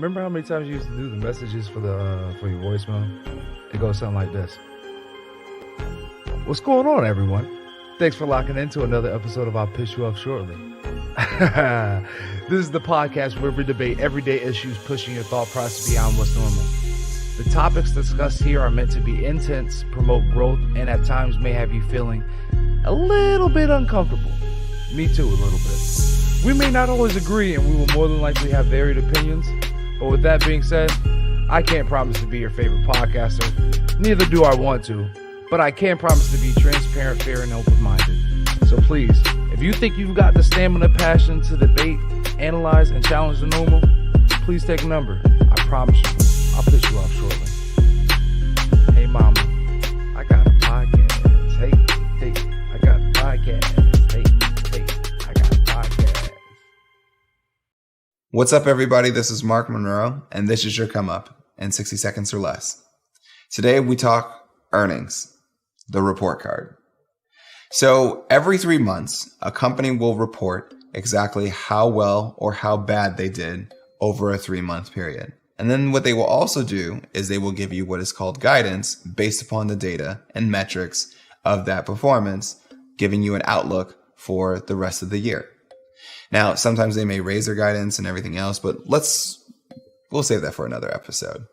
remember how many times you used to do the messages for your voicemail? It goes something like this. What's going on, everyone? Thanks for locking into another episode of I'll Piss You Off Shortly. This is the podcast where we debate everyday issues, pushing your thought process beyond what's normal. The topics discussed here are meant to be intense, promote growth, and at times may have you feeling a little bit uncomfortable. Me too, a little bit. We may not always agree, and we will more than likely have varied opinions. But with that being said, I can't promise to be your favorite podcaster. Neither do I want to. But I can promise to be transparent, fair, and open-minded. So please, if you think you've got the stamina, passion to debate, analyze, and challenge the normal, please take a number. I promise you, I'll piss you off shortly. Hey, mama, I got a podcast. Hey, I got a podcast. Hey, I got a podcast. What's up, everybody? This is Mark Monroe, and this is your Come Up in 60 seconds or less. Today, we talk earnings. The report card. So every 3 months, a company will report exactly how well or how bad they did over a 3-month period. And then what they will also do is they will give you what is called guidance based upon the data and metrics of that performance, giving you an outlook for the rest of the year. Now, sometimes they may raise their guidance and everything else, but we'll save that for another episode.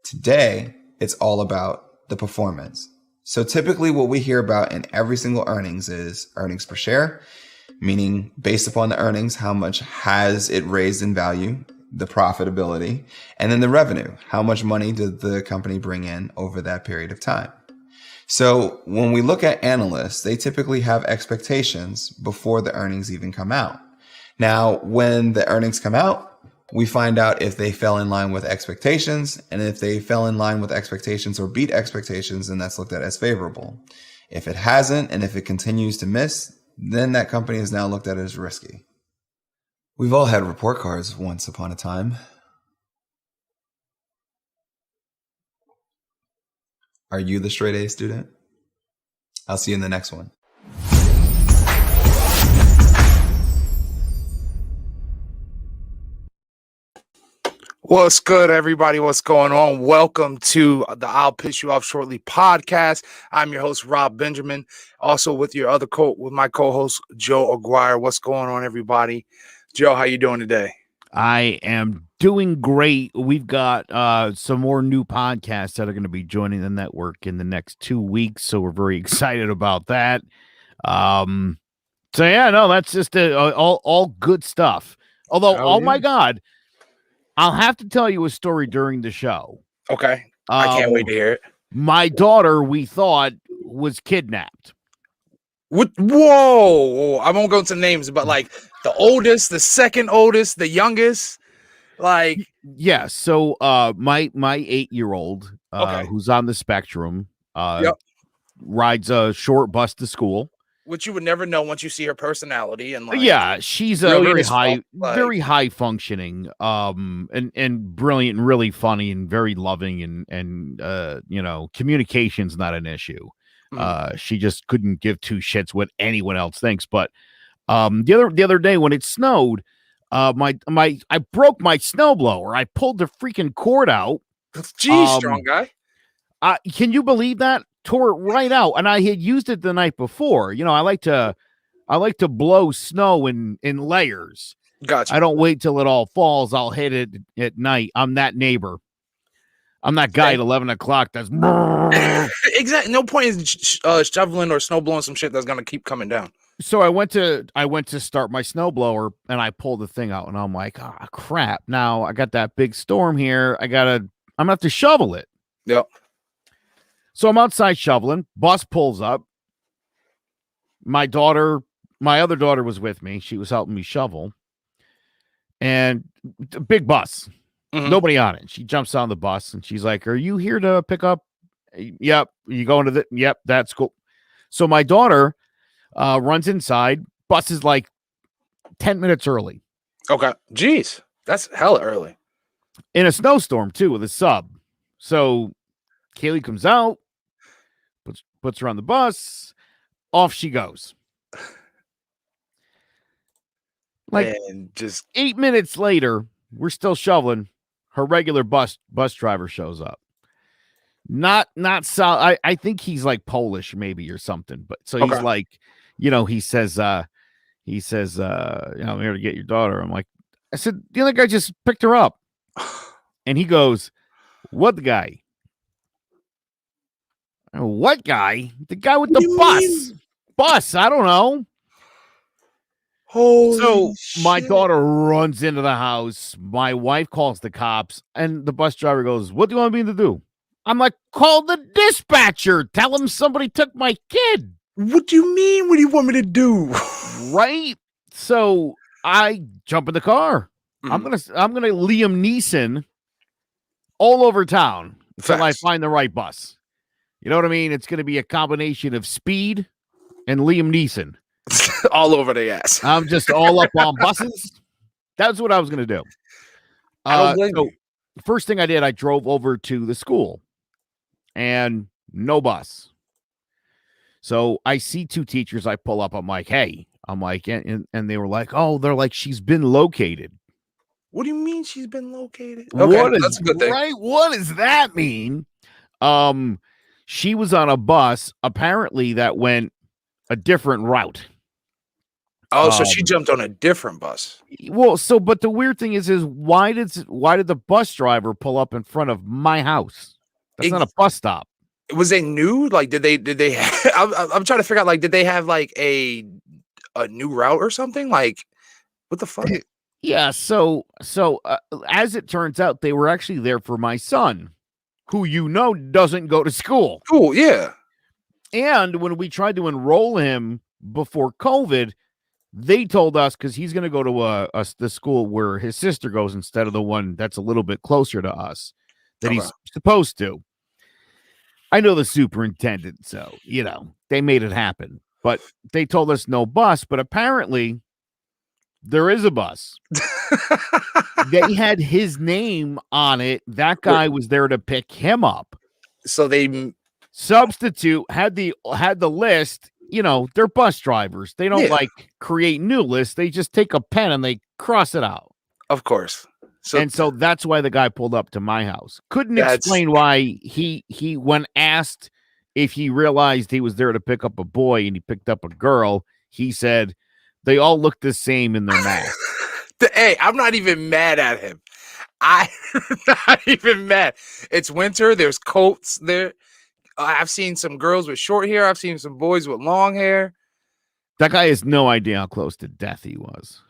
Today, it's all about the performance. So typically what we hear about in every single earnings is earnings per share, meaning based upon the earnings, how much has it raised in value, the profitability, and then the revenue. How much money did the company bring in over that period of time? So when we look at analysts, they typically have expectations before the earnings even come out. Now, when the earnings come out, we find out if they fell in line with expectations, and if they fell in line with expectations or beat expectations, then that's looked at as favorable. If it hasn't, and if it continues to miss, then that company is now looked at as risky. We've all had report cards once upon a time. Are you the straight A student? I'll see you in the next one. What's good, everybody? What's going on? Welcome to the I'll Piss You Off Shortly podcast. I'm your host, Rob Benjamin. Also with with my co-host, Joe Aguirre. What's going on, everybody? Joe, how you doing today? I am doing great. We've got some more new podcasts that are going to be joining the network in the next 2 weeks, so we're very excited about that. So yeah, no, that's just all good stuff. Although, my God. I'll have to tell you a story during the show. Okay. I can't wait to hear it. My daughter, we thought, was kidnapped. What? Whoa. I won't go into names, but like the oldest, the second oldest, the youngest. Like, yeah. So my 8-year-old, who's on the spectrum, rides a short bus to school. Which you would never know once you see her personality, and like, yeah, she's a very high functioning, and brilliant, and really funny, and very loving, and communication's not an issue. She just couldn't give two shits what anyone else thinks. But the other day when it snowed, I broke my snowblower. I pulled the freaking cord out. Geez, strong guy. Can you believe that? Tore it right out, and I had used it the night before. You know, I like to blow snow in layers. Gotcha. I don't wait till it all falls. I'll hit it at night. I'm that neighbor. I'm that guy at 11 o'clock. That's exactly. No point in shoveling or snow blowing some shit that's gonna keep coming down. So I went to start my snowblower, and I pulled the thing out, and I'm like, crap! Now I got that big storm here. I'm gonna have to shovel it. Yep. So I'm outside shoveling. Bus pulls up. My other daughter was with me. She was helping me shovel. And a big bus. Mm-hmm. Nobody on it. She jumps on the bus and she's like, "Are you here to pick up?" "Yep." "You going to the?" "Yep, that's cool." So my daughter runs inside. Bus is like 10 minutes early. Okay. Jeez. That's hella early. In a snowstorm, too, with a sub. So Kaylee comes out. Puts her on the bus. Off she goes. Like, and just 8 minutes later, we're still shoveling. her regular bus driver shows up. Not solid. I think he's like Polish maybe or something. But so he's Okay. like, he says, I'm here to get your daughter. I'm like, I said, the other guy just picked her up. And he goes, what guy? What guy? The guy with the bus. Bus. I don't know. So my daughter runs into the house. My wife calls the cops, and the bus driver goes, what do you want me to do? I'm like, call the dispatcher. Tell him somebody took my kid. What do you mean? What do you want me to do? Right? So I jump in the car. Mhm. I'm gonna Liam Neeson all over town until I Facts. find the right bus. You know what I mean? It's gonna be a combination of Speed and Liam Neeson. All over the ass. I'm just all up on buses. That's what I was gonna do. I don't blame so you. first thing I did, I drove over to the school and no bus. So I see two teachers. I pull up. I'm like, hey, and they were like, oh, they're like, she's been located. What do you mean she's been located? That's a good thing. Right? What does that mean? She was on a bus apparently that went a different route. Oh, so she jumped on a different bus. Well, but the weird thing is why did the bus driver pull up in front of my house? That's not a bus stop. Was they new? Like, did they? I'm trying to figure out. Like, did they have like a new route or something? Like, what the fuck? Yeah. So as it turns out, they were actually there for my son, who doesn't go to school. Cool. Yeah. And when we tried to enroll him before COVID, they told us because he's going to go to the school where his sister goes instead of the one that's a little bit closer to us that he's supposed to. I know the superintendent, so, they made it happen. But they told us no bus, but apparently there is a bus. They had his name on it. That guy was there to pick him up. So they substitute had the list. They're bus drivers. They don't create new lists. They just take a pen and they cross it out. Of course. So that's why the guy pulled up to my house. Couldn't explain why he when asked if he realized he was there to pick up a boy and he picked up a girl, he said they all look the same in their mask. Hey, I'm not even mad at him. I'm not even mad. It's winter. There's coats there. I've seen some girls with short hair. I've seen some boys with long hair. That guy has no idea how close to death he was.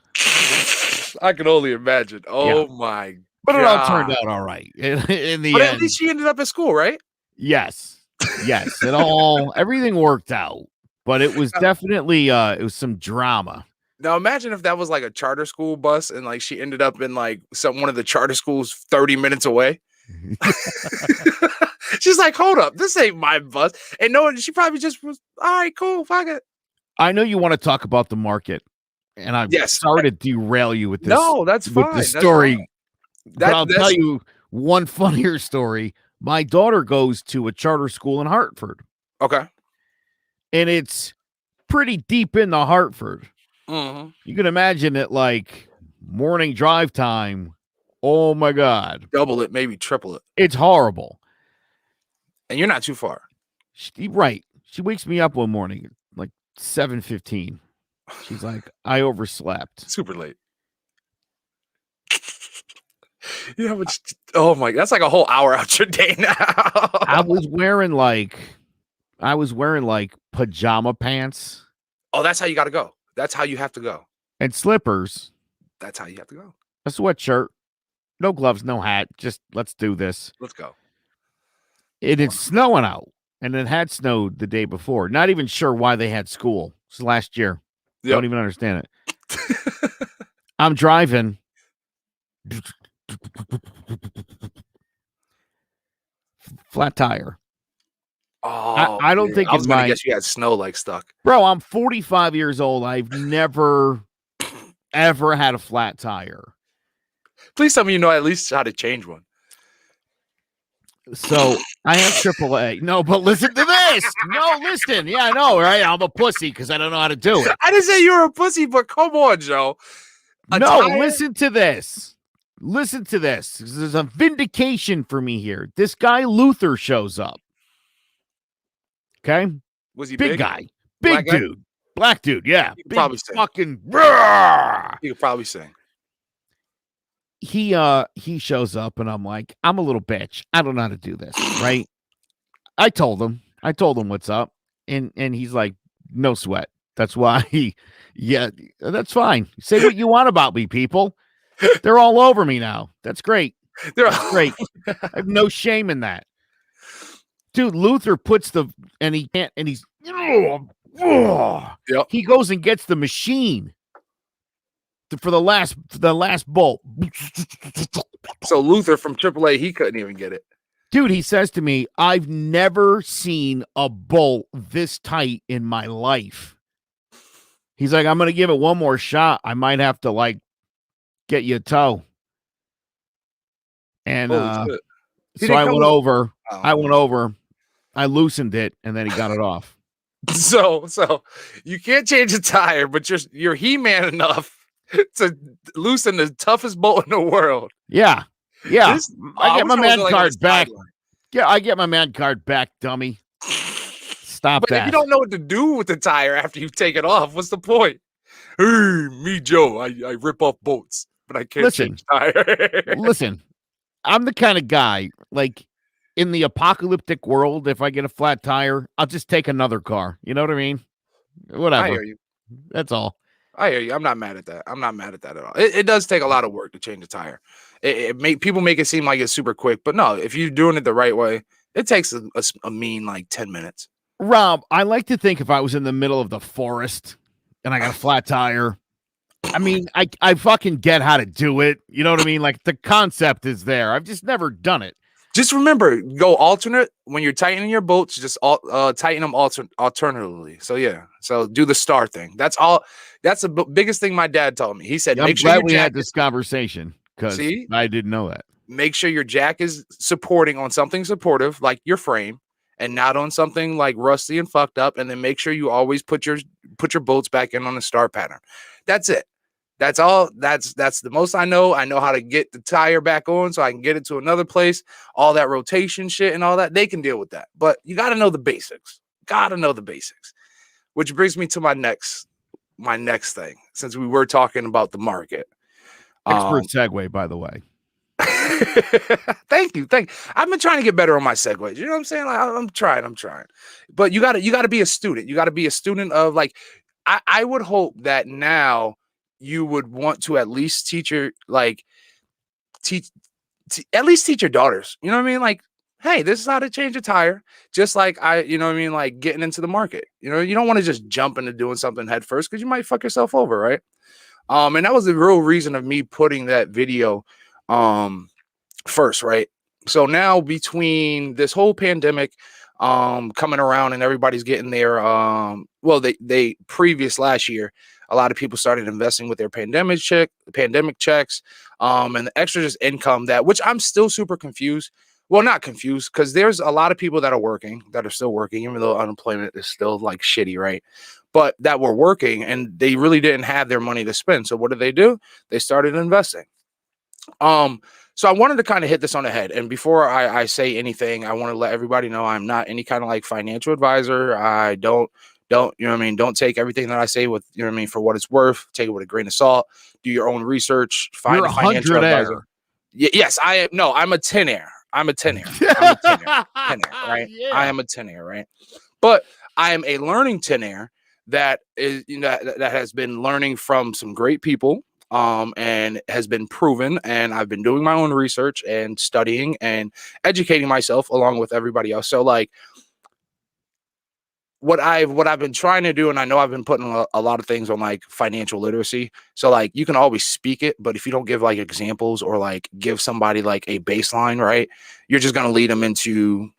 I can only imagine. Oh my God. But it all turned out all right in the end. At least she ended up at school, right? Yes. Everything worked out. But it was definitely it was some drama. Now imagine if that was like a charter school bus and like she ended up in like one of the charter schools 30 minutes away. She's like, hold up, this ain't my bus. And no, she probably just was, all right, cool, fuck it. I know you want to talk about the market, and I'm sorry to derail you with this. No, that's fine. With the story. But I'll tell you one funnier story. My daughter goes to a charter school in Hartford. Okay. And it's pretty deep into Hartford. Mm-hmm. You can imagine it like morning drive time. Oh my God. Double it, maybe triple it. It's horrible. And you're not too far. Right. She wakes me up one morning, like 7:15. She's like, I overslept. Super late. You know how much? Oh my! That's like a whole hour out your day now. I was wearing like pajama pants. Oh, that's how you got to go. That's how you have to go. And slippers. That's how you have to go. A sweatshirt. No gloves, no hat. Just let's do this. Let's go. It's snowing out, and it had snowed the day before. Not even sure why they had school. It's last year. Yep. Don't even understand it. I'm driving. Flat tire. Oh, I don't think I was gonna guess you had snow like stuck. Bro, I'm 45 years old. I've never ever had a flat tire. Please tell me you know at least how to change one. So I have AAA. No, but listen to this. No, listen. Yeah, I know, right? I'm a pussy because I don't know how to do it. I didn't say you were a pussy, but come on, Joe. Listen to this. listen to this. There's a vindication for me here. This guy Luther shows up. Okay, Was he big guy, big Black guy? dude, black dude. Yeah, He could big probably sing. fucking. Roar! He could probably sing. He shows up, and I'm like, I'm a little bitch. I don't know how to do this, right? I told him what's up, and he's like, no sweat. That's why yeah, that's fine. Say what you want about me, people. They're all over me now. That's great. That's great. I have no shame in that. Dude, Luther puts and he's Yep. he goes and gets the machine for the last bolt. So Luther from AAA, he couldn't even get it. Dude, he says to me, I've never seen a bolt this tight in my life. He's like, I'm going to give it one more shot. I might have to, like, get you a toe. And so I went over. I loosened it, and then he got it off. So you can't change a tire, but you're He-Man enough to loosen the toughest bolt in the world. Yeah. Yeah. I get my man like card back. sideline. Yeah, I get my man card back, dummy. Stop But that. if you don't know what to do with the tire after you take it off, what's the point? Hey, me, Joe, I rip off bolts, but I can't change tire. Listen, I'm the kind of guy, like, in the apocalyptic world, if I get a flat tire, I'll just take another car. You know what I mean? Whatever. I hear you. That's all. I hear you. I'm not mad at that. I'm not mad at that at all. It does take a lot of work to change a tire. People make it seem like it's super quick, but no, if you're doing it the right way, it takes a mean like 10 minutes. Rob, I like to think if I was in the middle of the forest and I got a flat tire, I mean, I fucking get how to do it. You know what I mean? Like, the concept is there. I've just never done it. Just remember, go alternate when you're tightening your bolts. Just tighten them alternatively. So yeah, so do the star thing. That's all. That's the biggest thing my dad told me. He said, I'm make sure glad your we jack had this conversation because I didn't know that. Make sure your jack is supporting on something supportive, like your frame, and not on something like rusty and fucked up. And then make sure you always put your bolts back in on the star pattern. That's it. That's all. That's the most I know. I know how to get the tire back on so I can get it to another place. All that rotation shit and all that, they can deal with that. But you got to know the basics. Which brings me to my next thing, since we were talking about the market. Expert segue, by the way. Thank you. I've been trying to get better on my segues. You know what I'm saying? Like, I'm trying. But you got to be a student. You got to be a student of, like, I would hope that now you would want to at least teach your daughters. You know what I mean? Like, hey, this is how to change a tire. Just like you know what I mean? Like, getting into the market. You know, you don't want to just jump into doing something head first because you might fuck yourself over, right? And that was the real reason of me putting that video first, right? So now, between this whole pandemic coming around and everybody's getting their they previous last year, a lot of people started investing with their pandemic checks, and the extra just income which I'm still super confused. Well, not confused, because there's a lot of people that are still working, even though unemployment is still like shitty, right? But that were working and they really didn't have their money to spend. So what did they do? They started investing. So I wanted to kind of hit this on the head. And before I say anything, I want to let everybody know I'm not any kind of like financial advisor. I don't, you know what I mean? Don't take everything that I say with, you know what I mean, for what it's worth. Take it with a grain of salt. Do your own research. Find a financial advisor. Yes, I'm a 10-air. I'm a 10-air. I'm a 10-air, right? Yeah. I am a 10-air, right? But I am a learning 10-air that is, you know, that has been learning from some great people, and has been proven. And I've been doing my own research and studying and educating myself along with everybody else. So, like, what I've been trying to do, and I know I've been putting a lot of things on like financial literacy. So, like, you can always speak it, but if you don't give like examples or like give somebody like a baseline, right, you're just going to lead them into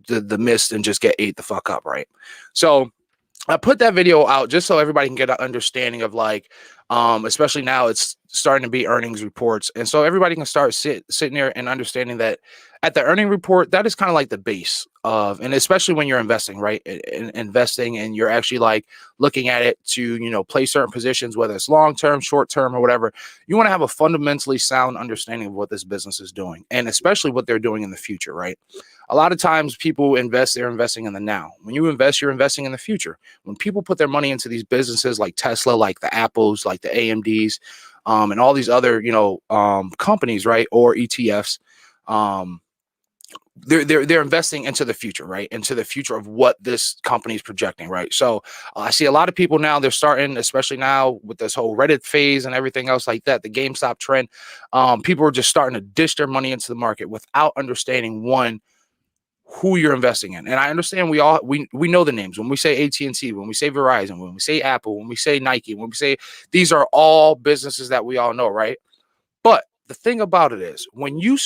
the mist and just get ate the fuck up, right? So I put that video out just so everybody can get an understanding of like Especially now it's starting to be earnings reports. And so everybody can start sitting there and understanding that at the earning report, that is kind of like the base of, and especially when you're investing, right? Investing and you're actually like looking at it to, play certain positions, whether it's long-term, short-term or whatever, you want to have a fundamentally sound understanding of what this business is doing and especially what they're doing in the future, right? A lot of times people invest, they're investing in the now. When you invest, you're investing in the future. When people put their money into these businesses like Tesla, like the Apples, like the AMDs, and all these other, companies, right? Or ETFs, they're investing into the future, right? Into the future of what this company is projecting, right? So I see a lot of people now, they're starting, especially now with this whole Reddit phase and everything else like that, the GameStop trend, people are just starting to dish their money into the market without understanding who you're investing in. And I understand we know the names. When we say AT&T, when we say Verizon, when we say Apple, when we say Nike, when we say, these are all businesses that we all know, right? But the thing about it is when you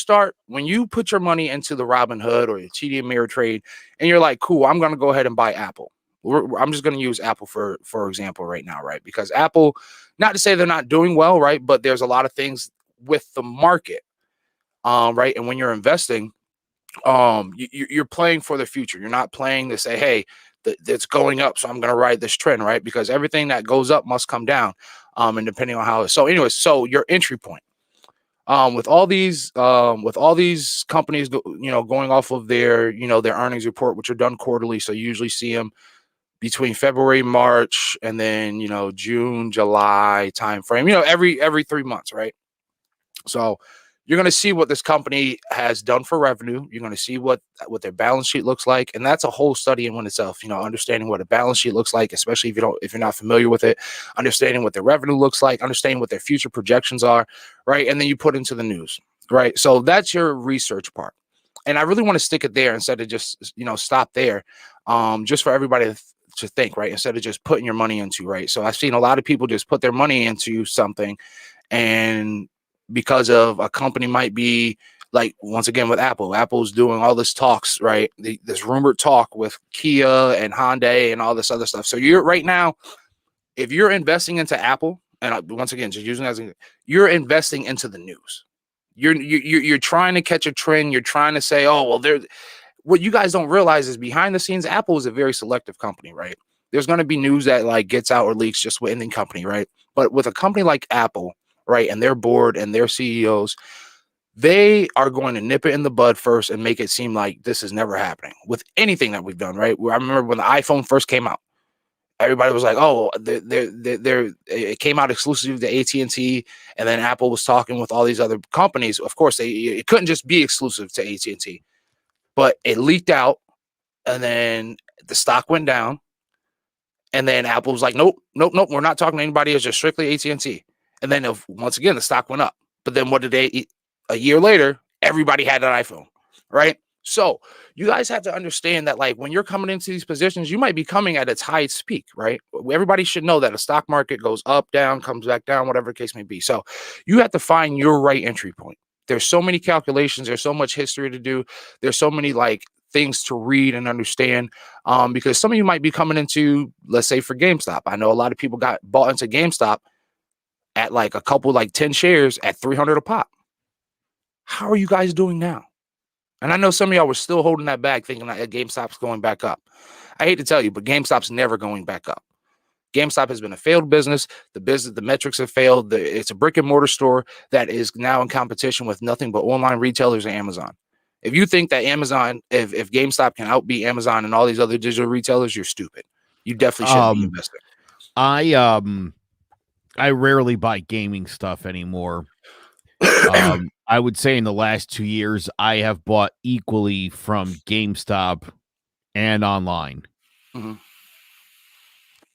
put your money into the Robinhood or your TD Ameritrade and you're like, cool, I'm going to go ahead and buy Apple. I'm just going to use Apple for example right now, right? Because Apple, not to say they're not doing well, right? But there's a lot of things with the market, right? And when you're investing, you're playing for the future. You're not playing to say, hey, it's going up, so I'm going to ride this trend, right? Because everything that goes up must come down, and depending on how. So, anyways, so your entry point, with all these companies, going off of their their earnings report, which are done quarterly. So you usually see them between February, March, and then June, July timeframe. Every 3 months, right? So you're going to see what this company has done for revenue. You're going to see what their balance sheet looks like, and that's a whole study in one itself. Understanding what a balance sheet looks like, especially if you're not familiar with it, understanding what their revenue looks like, understanding what their future projections are, right? And then you put into the news, right? So that's your research part, and I really want to stick it there instead of just stop there, just for everybody to think, right? Instead of just putting your money into, right? So I've seen a lot of people just put their money into something, and because of a company might be like, once again, with Apple's doing all this talks, right? This rumored talk with Kia and Hyundai and all this other stuff. So you're right now, if you're investing into Apple, and once again, just using it as you're investing into the news. You're trying to catch a trend. You're trying to say, oh, well, what you guys don't realize is behind the scenes, Apple is a very selective company, right? There's going to be news that like gets out or leaks just with any company, right? But with a company like Apple, right, and their board and their CEOs, they are going to nip it in the bud first and make it seem like this is never happening with anything that we've done, right? I remember when the iPhone first came out, everybody was like, oh, it came out exclusive to AT&T, and then Apple was talking with all these other companies. Of course, it couldn't just be exclusive to AT&T, but it leaked out, and then the stock went down, and then Apple was like, nope, we're not talking to anybody. It's just strictly AT&T. And then once again, the stock went up. But then what did a year later, everybody had an iPhone, right? So you guys have to understand that, like, when you're coming into these positions, you might be coming at its highest peak, right? Everybody should know that a stock market goes up, down, comes back down, whatever the case may be. So you have to find your right entry point. There's so many calculations. There's so much history to do. There's so many things to read and understand, because some of you might be coming into, let's say, for GameStop. I know a lot of people got bought into GameStop at like a couple, 10 shares at $300 a pop. How are you guys doing now? And I know some of y'all were still holding that back, thinking that GameStop's going back up. I hate to tell you, but GameStop's never going back up. GameStop has been a failed business. The metrics have failed. It's a brick and mortar store that is now in competition with nothing but online retailers and Amazon. If you think that Amazon, if GameStop can outbeat Amazon and all these other digital retailers, you're stupid. You definitely shouldn't be investing. I rarely buy gaming stuff anymore. I would say in the last 2 years, I have bought equally from GameStop and online,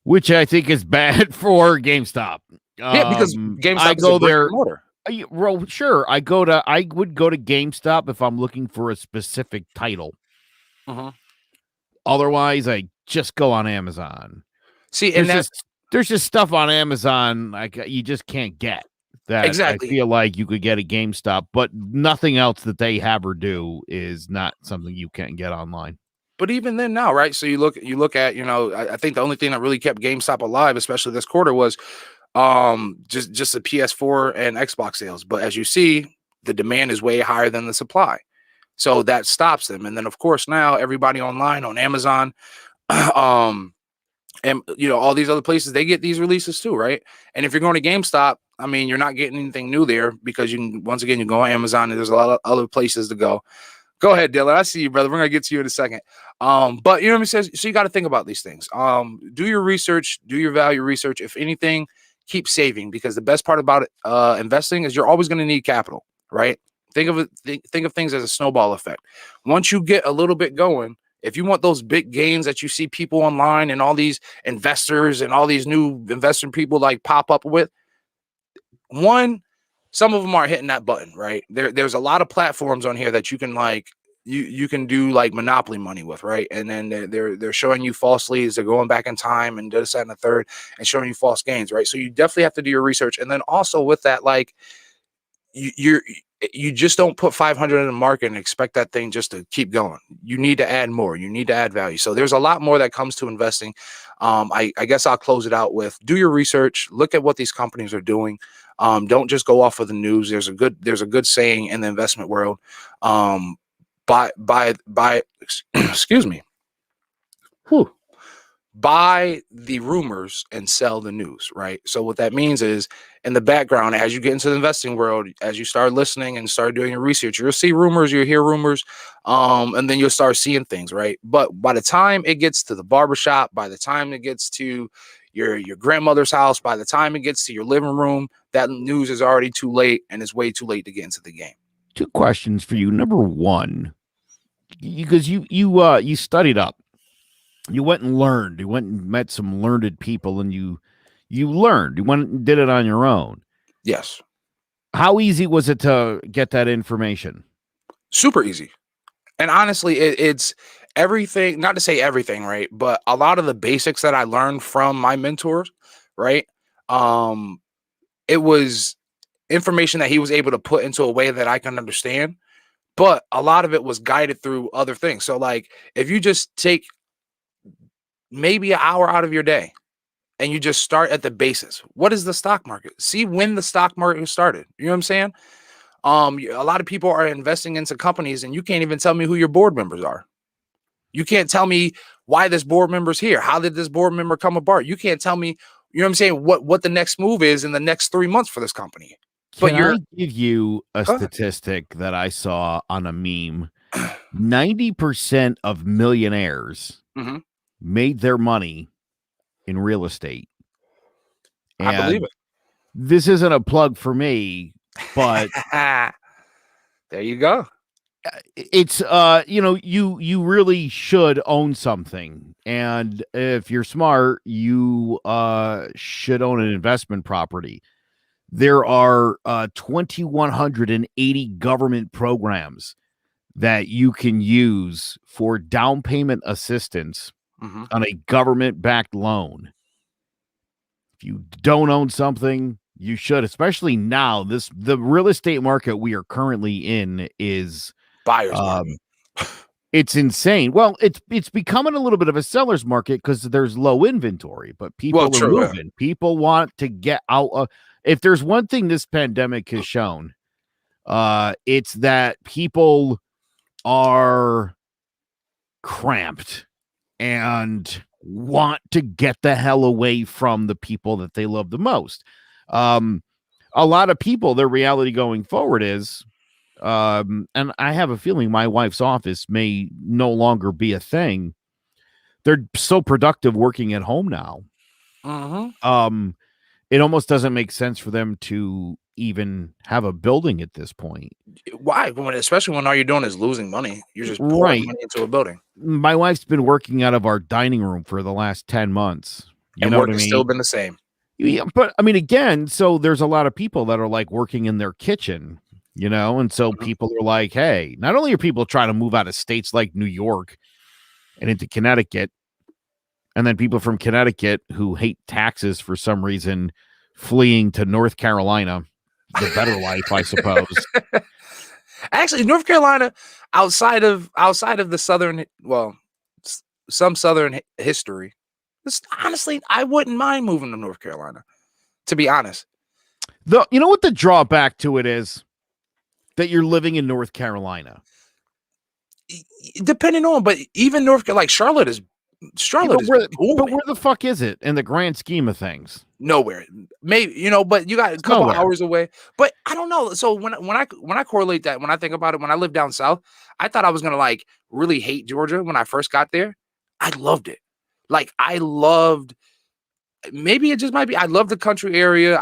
which I think is bad for GameStop. Yeah, because GameStop I go there. Mortar. Well, sure. I would go to GameStop if I'm looking for a specific title. Otherwise, I just go on Amazon. See, and there's just stuff on Amazon you just can't get that. Exactly. I feel like you could get at GameStop, but nothing else that they have or do is not something you can get online. But even then now, right? So you look at, I think the only thing that really kept GameStop alive, especially this quarter, was just the PS4 and Xbox sales. But as you see, the demand is way higher than the supply. So that stops them. And then of course now everybody online on Amazon, and all these other places, they get these releases too, right? And if you're going to GameStop, I mean, you're not getting anything new there because once again, you go on Amazon and there's a lot of other places to go. Go ahead, Dylan. I see you, brother. We're gonna get to you in a second. But you know what I mean? So you got to think about these things. Do your research, do your value research. If anything, keep saving, because the best part about investing is you're always going to need capital, right? Think of it. Think of things as a snowball effect. Once you get a little bit going, if you want those big gains that you see people online and all these investors and all these new investor people like pop up with, some of them are hitting that button, right? There's a lot of platforms on here that you can you can do like monopoly money with, right? And then they're showing you false leads. They're going back in time and this, that, and the third, and showing you false gains, right? So you definitely have to do your research. And then also with that, like you just don't put 500 in the market and expect that thing just to keep going. You need to add more. You need to add value. So there's a lot more that comes to investing. I guess I'll close it out with: do your research, look at what these companies are doing. Don't just go off of the news. There's a good saying in the investment world. Excuse me. Whew. Buy the rumors and sell the news, right? So what that means is, in the background, as you get into the investing world, as you start listening and start doing your research, you'll see rumors, you'll hear rumors, and then you'll start seeing things, right? But by the time it gets to the barbershop, by the time it gets to your grandmother's house, by the time it gets to your living room, that news is already too late, and it's way too late to get into the game. 2 questions for you. Number one, because you studied up. You went and learned. You went and met some learned people, and you learned. You went and did it on your own. Yes. How easy was it to get that information? Super easy. And honestly, it's everything, not to say everything, right? But a lot of the basics that I learned from my mentors, right? It was information that he was able to put into a way that I can understand. But a lot of it was guided through other things. So like, if you just take maybe an hour out of your day and you just start at the basis. What is the stock market? See when the stock market started. You know what I'm saying? A lot of people are investing into companies and you can't even tell me who your board members are. You can't tell me why this board member's here. How did this board member come apart? You can't tell me, you know what I'm saying, what the next move is in the next 3 months for this company. But I give you a statistic that I saw on a meme. 90% of millionaires made their money in real estate. And I believe it. This isn't a plug for me, but there you go. It's you really should own something, and if you're smart, you should own an investment property. There are 2,180 government programs that you can use for down payment assistance on a government-backed loan. If you don't own something, you should, especially now. The real estate market we are currently in is buyer's market. It's insane. Well, it's becoming a little bit of a seller's market because there's low inventory, but people are moving. Yeah. People want to get out. If there's one thing this pandemic has shown, it's that people are cramped and want to get the hell away from the people that they love the most. A lot of people, their reality going forward is, and I have a feeling my wife's office may no longer be a thing. They're so productive working at home now. It almost doesn't make sense for them to even have a building at this point. Why? Especially when all you're doing is losing money. You're just pouring money into a building. My wife's been working out of our dining room for the last 10 months. You know what I mean? Still been the same. Yeah, but I mean, again, so there's a lot of people that are like working in their kitchen, and so people are like, hey, not only are people trying to move out of states like New York and into Connecticut, and then people from Connecticut who hate taxes for some reason fleeing to North Carolina, the better life, I suppose. Actually, North Carolina, outside of the southern, some southern history, honestly, I wouldn't mind moving to North Carolina. to be honest. You know what the drawback to it is? That you're living in North Carolina. Depending on, but even North Carolina, like Charlotte is but where the fuck is it in the grand scheme of things? Nowhere. Maybe, but you got a couple hours away. But I don't know. So when I correlate that, when I think about it, when I lived down south, I thought I was gonna like really hate Georgia when I first got there. I loved it. Like I loved. Maybe it just might be. I love the country area.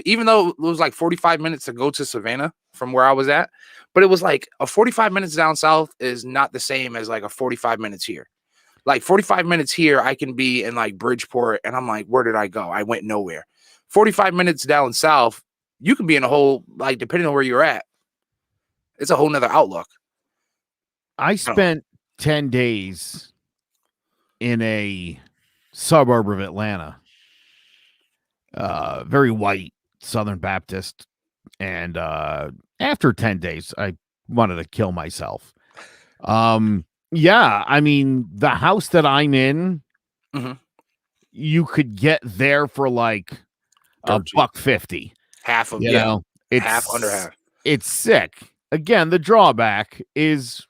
Even though it was like 45 minutes to go to Savannah from where I was at, but it was like a 45 minutes down south is not the same as like a 45 minutes here. Like 45 minutes here, I can be in like Bridgeport, and I'm like, where did I go? I went nowhere. 45 minutes down south, you can be in a whole, like, depending on where you're at, it's a whole nother outlook. I spent 10 days in a suburb of Atlanta, very white Southern Baptist, and after 10 days, I wanted to kill myself. Yeah, I mean, the house that I'm in, you could get there for like $150. Half of, it's half, under half. It's sick. Again, the drawback is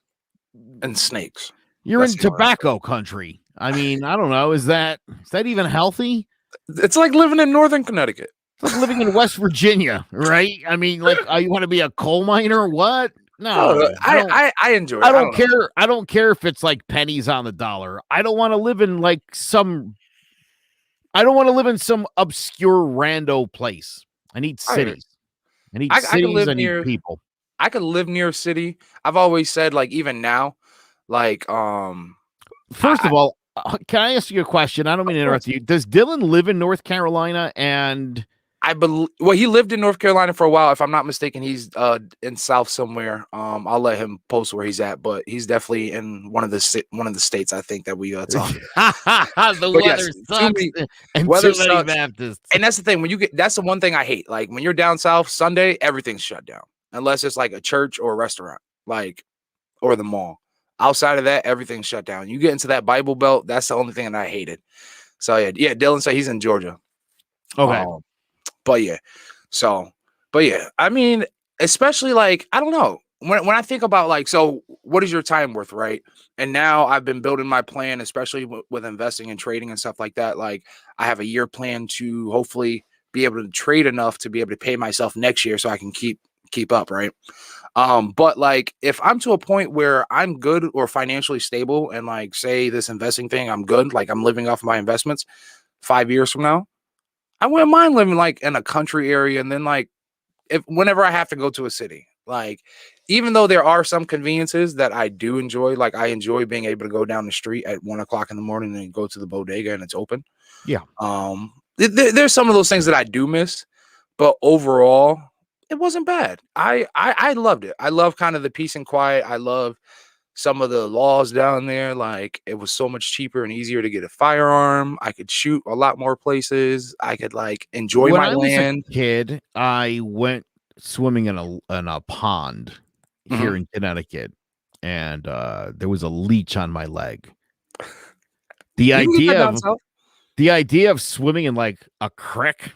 and snakes. You're in tobacco country. I mean, I don't know. Is that even healthy? It's like living in Northern Connecticut. It's like living in West Virginia, right? I mean, like, you want to be a coal miner or what? No, I enjoy it. I don't care. I don't care if it's like pennies on the dollar. I don't want to live in like some obscure rando place. I need cities. I need cities. I need people. I could live near a city. I've always said, like, even now, like, first of all, can I ask you a question? I don't mean to interrupt you. Does Dylan live in North Carolina? And I believe, well, he lived in North Carolina for a while. If I'm not mistaken, he's in South somewhere. I'll let him post where he's at, but he's definitely in one of the states. I think that we talk. The weather sucks. And weather sucks. Baptists. And that's the thing. That's the one thing I hate. Like when you're down south, Sunday everything's shut down unless it's like a church or a restaurant, like, or the mall. Outside of that, everything's shut down. You get into that Bible Belt, that's the only thing that I hated. So yeah, Dylan said he's in Georgia. Okay. But yeah, I mean, especially like, I don't know, when I think about like, so what is your time worth, right? And now I've been building my plan, especially with investing and trading and stuff like that. Like I have a year plan to hopefully be able to trade enough to be able to pay myself next year so I can keep up, right? But like if I'm to a point where I'm good or financially stable and like say this investing thing, I'm good, like I'm living off my investments 5 years from now, I wouldn't mind living like in a country area. And then like whenever I have to go to a city, like even though there are some conveniences that I do enjoy, like I enjoy being able to go down the street at 1 o'clock in the morning and go to the bodega and it's open. Yeah. There's some of those things that I do miss, but overall it wasn't bad. I loved it. I love kind of the peace and quiet. I love some of the laws down there. Like it was so much cheaper and easier to get a firearm. I could shoot a lot more places. I could like enjoy my land. When I was a kid, I went swimming in a pond here in Connecticut, and there was a leech on my leg. The idea of swimming in like a creek.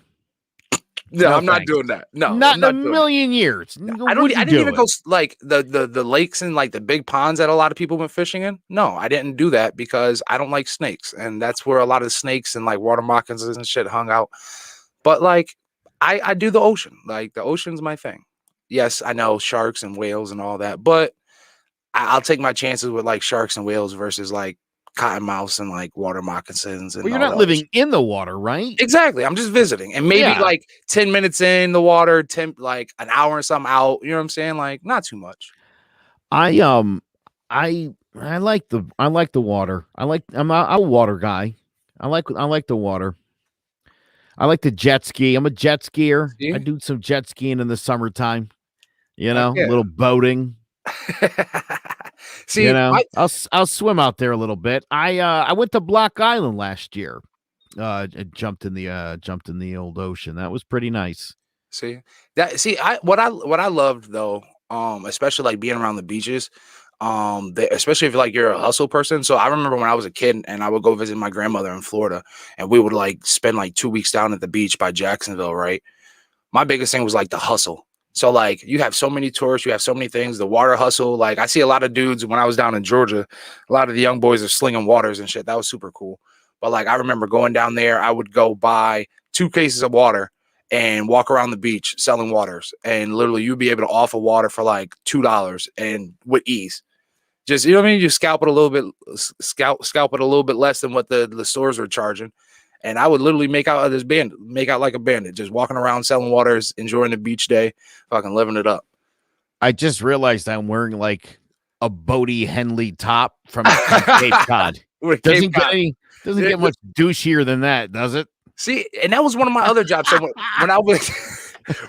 No, I'm not doing that. No, not in a million years. I didn't even go like the lakes and like the big ponds that a lot of people went fishing in. No, I didn't do that because I don't like snakes, and that's where a lot of snakes and like water moccasins and shit hung out. But like, I do the ocean. Like the ocean's my thing. Yes, I know sharks and whales and all that, but I'll take my chances with like sharks and whales versus like cottonmouths and like water moccasins. And well, you're not living in the water, right? Exactly. I'm just visiting, and maybe like 10 minutes in the water, like an hour and something out. You know what I'm saying? Like not too much. I like the water. I'm a water guy. I like the water. I like to jet ski. I'm a jet skier. See? I do some jet skiing in the summertime. You know, a little boating. See, you know, I'll swim out there a little bit. I went to Block Island last year. Jumped in the old ocean. That was pretty nice. What I loved though, especially like being around the beaches, Especially if like you're a hustle person. So I remember when I was a kid and I would go visit my grandmother in Florida, and we would like spend like 2 weeks down at the beach by Jacksonville, right? My biggest thing was like the hustle. So like you have so many tourists, you have so many things, the water hustle. Like I see a lot of dudes when I was down in Georgia, a lot of the young boys are slinging waters and shit. That was super cool. But like I remember going down there, I would go buy 2 cases of water and walk around the beach selling waters. And literally you'd be able to offer water for like $2 and with ease. Just, you know what I mean? You scalp it a little bit, scalp it a little bit less than what the stores are charging. And I would literally make out like a bandit, just walking around selling waters, enjoying the beach day, fucking living it up. I just realized I'm wearing like a Bodie Henley top from Cape Cod. Doesn't get much douchier than that, does it? See, and that was one of my other jobs. So when I was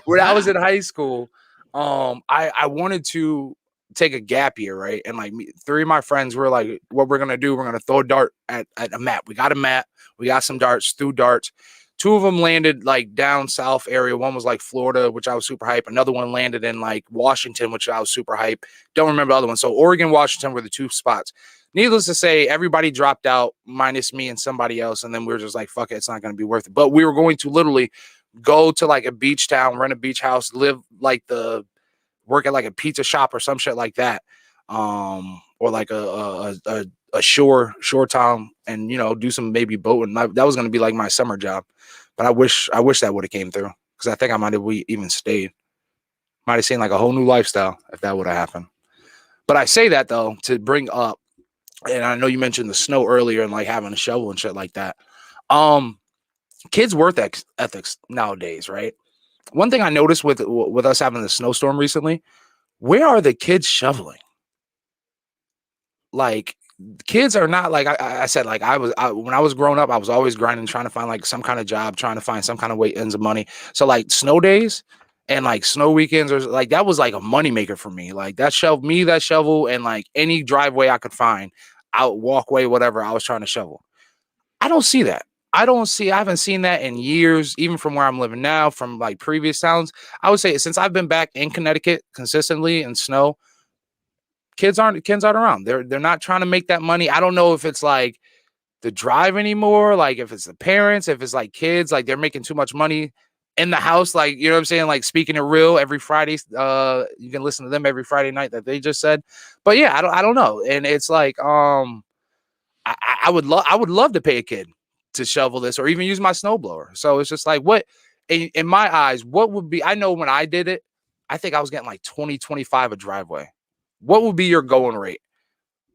when I was in high school, I wanted to take a gap year, right? And like 3 of my friends were like, what we're gonna do, we're gonna throw a dart at a mat. We got a mat, we got some darts, threw darts. 2 of them landed like down south area. One was like Florida, which I was super hype. Another one landed in like Washington, which I was super hype. Don't remember the other one. So Oregon, Washington were the 2 spots. Needless to say, everybody dropped out minus me and somebody else. And then we were just like, fuck it, it's not going to be worth it. But we were going to literally go to like a beach town, rent a beach house, work at like a pizza shop or some shit like that. Or like a shore town, and do some maybe boating. That was going to be like my summer job. But I wish that would have came through, because I think I might have even stayed. Might have seen like a whole new lifestyle if that would have happened. But I say that though to bring up, and I know you mentioned the snow earlier and like having a shovel and shit like that. Kids' work ethics nowadays, right? One thing I noticed with us having the snowstorm recently, where are the kids shoveling? Like, kids are not like I said, like when I was growing up, I was always grinding, trying to find like some kind of job, trying to find some kind of way ends of money. So like snow days and like snow weekends, or like that was like a moneymaker for me. Like that shovel and like any driveway I could find, out walkway, whatever, I was trying to shovel. I don't see that. I haven't seen that in years, even from where I'm living now, from like previous towns. I would say since I've been back in Connecticut consistently in snow, kids aren't around. They're not trying to make that money. I don't know if it's like the drive anymore, like if it's the parents, if it's like kids, like they're making too much money in the house, like, you know what I'm saying? Like Speaking it Real every Friday, you can listen to them every Friday night that they just said. But yeah, I don't know. And it's like I would love to pay a kid to shovel this or even use my snowblower. So it's just like, what in my eyes, what would be, I know when I did it, I think I was getting like 20, 25 a driveway. What would be your going rate?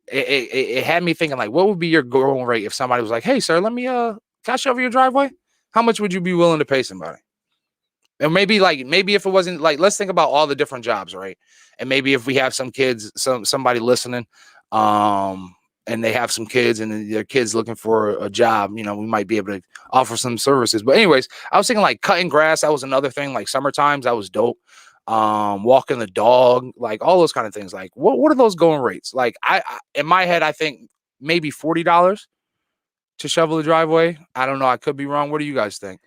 It had me thinking, like, what would be your going rate if somebody was like, hey, sir, let me, can I shovel your driveway? How much would you be willing to pay somebody? And maybe if it wasn't like, let's think about all the different jobs, right? And maybe if we have some kids, somebody listening, and they have some kids and their kids looking for a job, we might be able to offer some services. But anyways, I was thinking like cutting grass. That was another thing. Like summer times, that was dope. Walking the dog, like all those kind of things. Like what are those going rates? Like I in my head, I think maybe $40 to shovel the driveway. I don't know. I could be wrong. What do you guys think?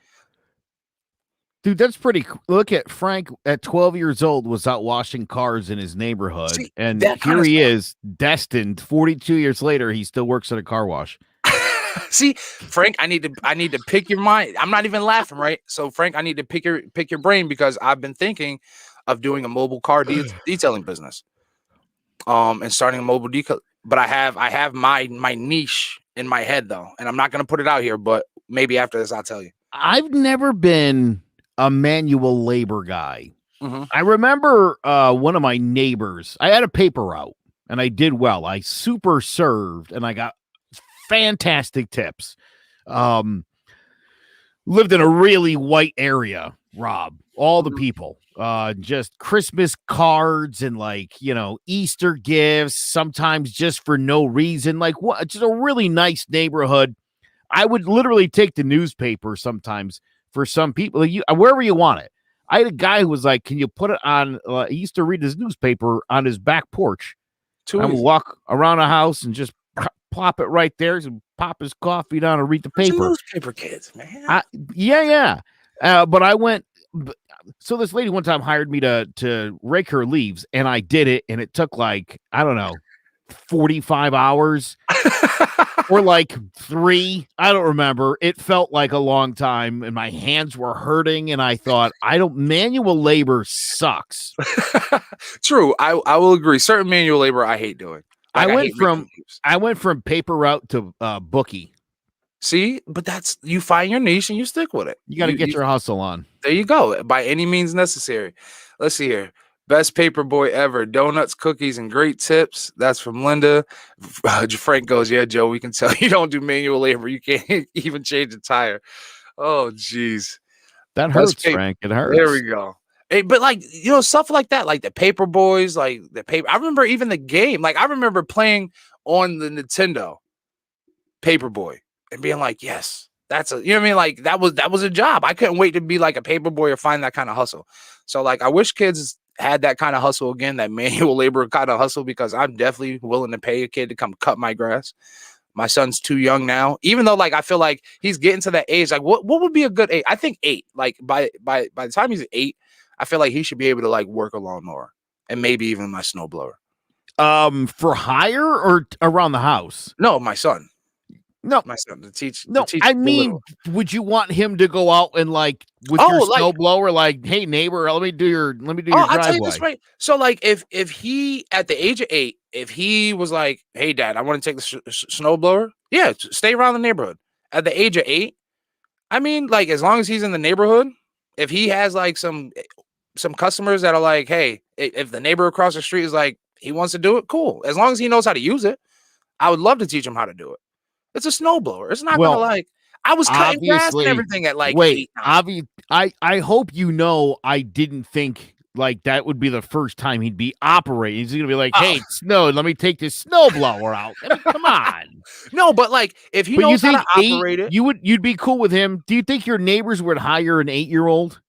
Dude, that's pretty cool. Look at Frank at 12 years old was out washing cars in his neighborhood. See, and here he is, destined 42 years later. He still works at a car wash. See, Frank, I need to pick your mind. I'm not even laughing, right? So Frank, I need to pick your brain, because I've been thinking of doing a mobile car detailing business. And starting a mobile decal. But I have my niche in my head though, and I'm not going to put it out here, but maybe after this I'll tell you. I've never been a manual labor guy. Mm-hmm. I remember one of my neighbors, I had a paper route and I did well. I super served and I got fantastic tips. Lived in a really white area, Rob. All the people, just Christmas cards and like, Easter gifts, sometimes just for no reason. Like what? Just a really nice neighborhood. I would literally take the newspaper sometimes for some people, like wherever you want it. I had a guy who was like, can you put it on? He used to read his newspaper on his back porch. I would walk around a house and just plop it right there and pop his coffee down and read the paper. Newspaper kids, man. Yeah. But I went. So this lady one time hired me to rake her leaves, and I did it, and it took like, I don't know, 45 hours or like 3. I don't remember. It felt like a long time and my hands were hurting. And I thought, manual labor sucks. True. I will agree. Certain manual labor I hate doing. I went from paper route to bookie. See, but that's, you find your niche and you stick with it. You got to get your hustle on. There you go. By any means necessary. Let's see here. Best paper boy ever. Donuts, cookies, and great tips. That's from Linda. Frank goes, yeah, Joe, we can tell you don't do manual labor. You can't even change a tire. Oh, geez. That hurts, Frank. It hurts. There we go. Hey, but like, you know, stuff like that, like the paper boys, like the paper. I remember even the game. Like, I remember playing on the Nintendo Paperboy and being like, yes, that's a, you know what I mean? Like that was a job. I couldn't wait to be like a paper boy or find that kind of hustle. So like, I wish kids had that kind of hustle again, that manual labor kind of hustle, because I'm definitely willing to pay a kid to come cut my grass. My son's too young now, even though like, I feel like he's getting to that age. Like what would be a good age? I think 8, like by the time he's 8, I feel like he should be able to like work a lawnmower and maybe even my snowblower. For hire or around the house? No, my son. No, my son to teach. No, to teach I mean, would you want him to go out and like with your snowblower, like, hey neighbor, let me do your driveway? I'll tell you this, right? So like, if he at the age of 8, if he was like, hey dad, I want to take the snowblower, yeah, stay around the neighborhood. At the age of 8, I mean, like as long as he's in the neighborhood, if he has like some customers that are like, hey, if the neighbor across the street is like he wants to do it, cool. As long as he knows how to use it, I would love to teach him how to do it. It's a snowblower. It's not gonna like. I was cutting grass and everything at like 8. I hope you know I didn't think like that would be the first time he'd be operating. He's gonna be like, hey, snow, let me take this snowblower out. I mean, come on. No, but like if he knows how to operate it, you'd be cool with him. Do you think your neighbors would hire an 8-year-old?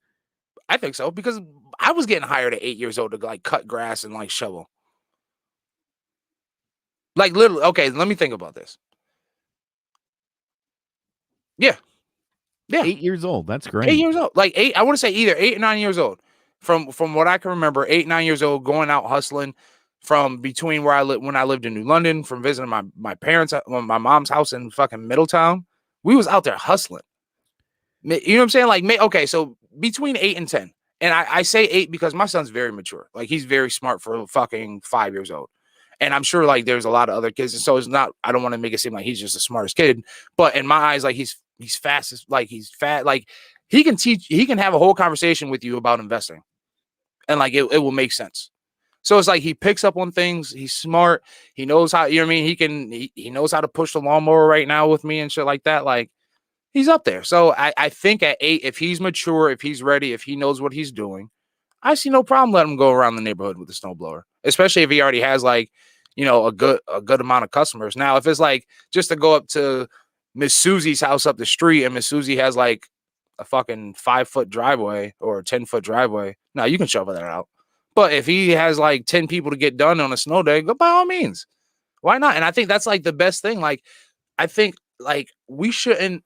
I think so, because I was getting hired at 8 years old to like cut grass and like shovel. Like literally, okay, let me think about this. Yeah. 8 years old. That's great. 8 years old. Like 8, I want to say either 8 or 9 years old. From what I can remember, 8, 9 years old, going out hustling from between where I lived when I lived in New London, from visiting my parents, my mom's house in fucking Middletown. We was out there hustling. You know what I'm saying? Like, okay, so between 8 and 10. And I say 8 because my son's very mature. Like he's very smart for fucking 5 years old. And I'm sure like there's a lot of other kids. And so it's not, I don't want to make it seem like he's just the smartest kid, but in my eyes, like he's fast, like he's fat, like he can have a whole conversation with you about investing. And like, it will make sense. So it's like, he picks up on things. He's smart. He knows how, you know what I mean? He knows how to push the lawnmower right now with me and shit like that. Like he's up there. So I think at 8, if he's mature, if he's ready, if he knows what he's doing, I see no problem letting him go around the neighborhood with the snowblower, especially if he already has like, you know, a good amount of customers. Now, if it's like just to go up to Miss Susie's house up the street and Miss Susie has like a fucking 5-foot driveway or a 10-foot driveway, now you can shovel that out. But if he has like 10 people to get done on a snow day, go by all means. Why not? And I think that's like the best thing. Like, I think like we shouldn't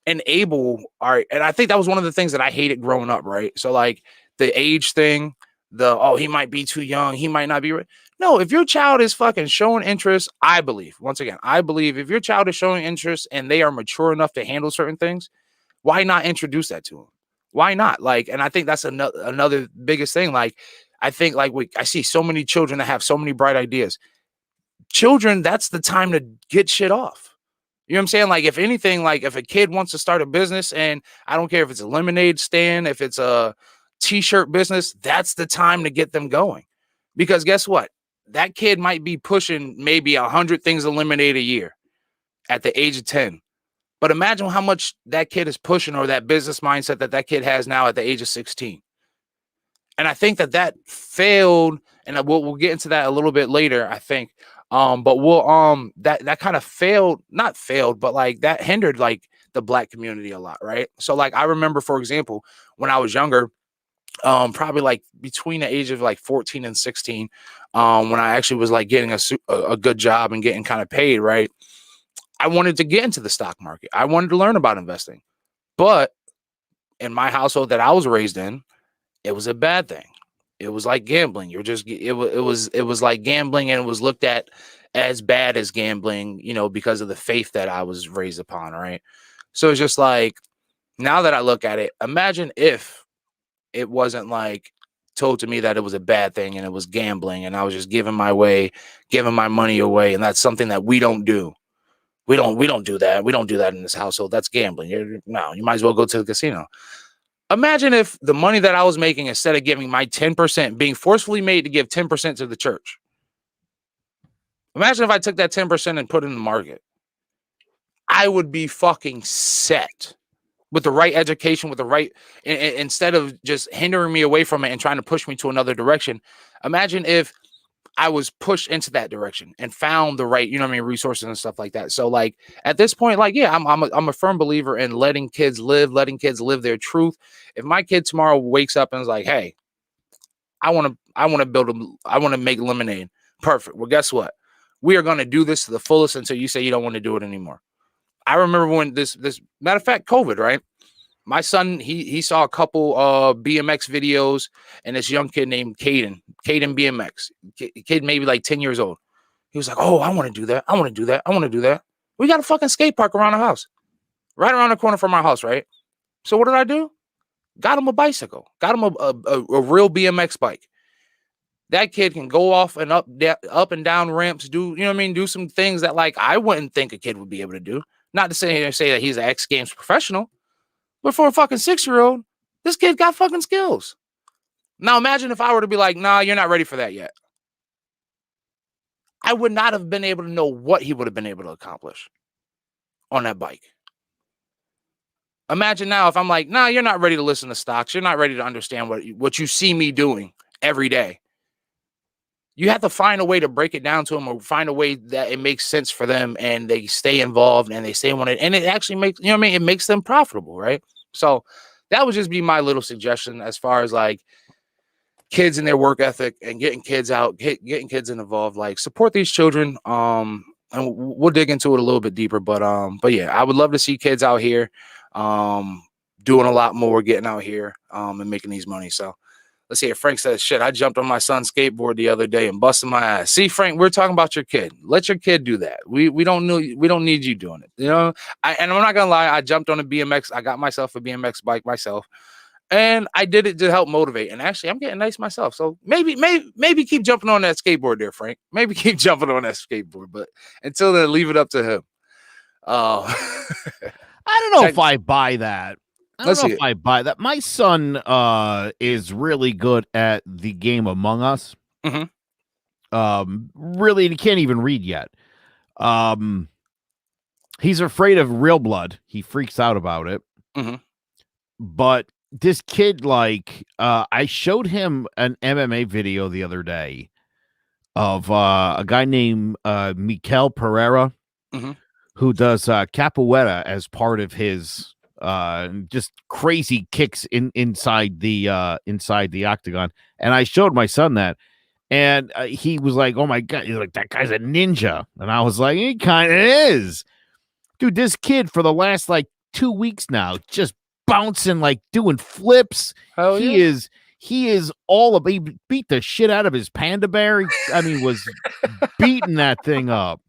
enable and I think that was one of the things that I hated growing up, right? So like the age thing, he might be too young, he might not be right. No, if your child is fucking showing interest, I believe if your child is showing interest and they are mature enough to handle certain things, why not introduce that to them? Why not? Like, and I think that's another biggest thing. Like, I think like I see so many children that have so many bright ideas. Children, that's the time to get shit off. You know what I'm saying? Like, if anything, like if a kid wants to start a business, and I don't care if it's a lemonade stand, if it's a t-shirt business, that's the time to get them going. Because guess what? That kid might be pushing maybe 100 things of lemonade a year at the age of 10. But imagine how much that kid is pushing, or that business mindset that kid has now at the age of 16. And I think that failed, and we'll get into that a little bit later, I think. But we'll that kind of not failed, but like that hindered like the Black community a lot, right? So like I remember, for example, when I was younger, probably like between the age of like 14 and 16, when I actually was like getting a good job and getting kind of paid, right? I wanted to get into the stock market. I wanted to learn about investing, but in my household that I was raised in, it was a bad thing. It was like gambling. It was like gambling, and it was looked at as bad as gambling, you know, because of the faith that I was raised upon, right? So it's just like, now that I look at it, imagine if it wasn't like told to me that it was a bad thing and it was gambling and I was just giving my money away, and that's something that we don't do. We don't do that. We don't do that in this household. That's gambling. No, you might as well go to the casino. Imagine if the money that I was making, instead of giving my 10%, being forcefully made to give 10% to the church. Imagine if I took that 10% and put it in the market. I would be fucking set with the right education, with the right, instead of just hindering me away from it and trying to push me to another direction. Imagine if I was pushed into that direction and found the right, you know what I mean, resources and stuff like that. So like at this point, like, yeah, I'm a firm believer in letting kids live their truth. If my kid tomorrow wakes up and is like, hey, I want to make lemonade. Perfect. Well, guess what? We are going to do this to the fullest until you say you don't want to do it anymore. I remember when this matter of fact, COVID, right? My son, he saw a couple BMX videos, and this young kid named Caden BMX, kid maybe like 10 years old. He was like, oh, I want to do that. I want to do that. I want to do that. We got a fucking skate park around the house, right around the corner from our house, right? So what did I do? Got him a bicycle. Got him a real BMX bike. That kid can go off and up and down ramps, do, you know what I mean? Do some things that like I wouldn't think a kid would be able to do. Not to say that he's an X Games professional. But for a fucking 6-year-old, this kid got fucking skills. Now imagine if I were to be like, nah, you're not ready for that yet. I would not have been able to know what he would have been able to accomplish on that bike. Imagine now if I'm like, nah, you're not ready to listen to stocks. You're not ready to understand what you see me doing every day. You have to find a way to break it down to them, or find a way that it makes sense for them and they stay involved and they stay on it. And it actually makes, you know what I mean? It makes them profitable, right? So that would just be my little suggestion as far as like kids and their work ethic and getting kids out, getting kids involved, like support these children. And we'll dig into it a little bit deeper, but yeah, I would love to see kids out here, doing a lot more, getting out here, and making these money. So let's see. Frank says, shit, I jumped on my son's skateboard the other day and busted my ass. See, Frank, we're talking about your kid. Let your kid do that. We don't need you doing it. You know, and I'm not going to lie. I jumped on a BMX. I got myself a BMX bike myself, and I did it to help motivate. And actually, I'm getting nice myself. So maybe keep jumping on that skateboard there, Frank. Maybe keep jumping on that skateboard. But until then, leave it up to him. I don't know if I buy that. I buy that. My son is really good at the game Among Us. Really, he can't even read yet. He's afraid of real blood. He freaks out about it. But this kid, like, I showed him an MMA video the other day of a guy named Mikel Pereira, who does capoeira as part of his just crazy kicks inside the octagon. And I showed my son that, and he was like, oh my God, he's like, that guy's a ninja. And I was like, he kind of is, dude. This kid for the last like 2 weeks now, just bouncing, like doing flips. He is all about, he beat the shit out of his panda bear. I mean, was beating that thing up.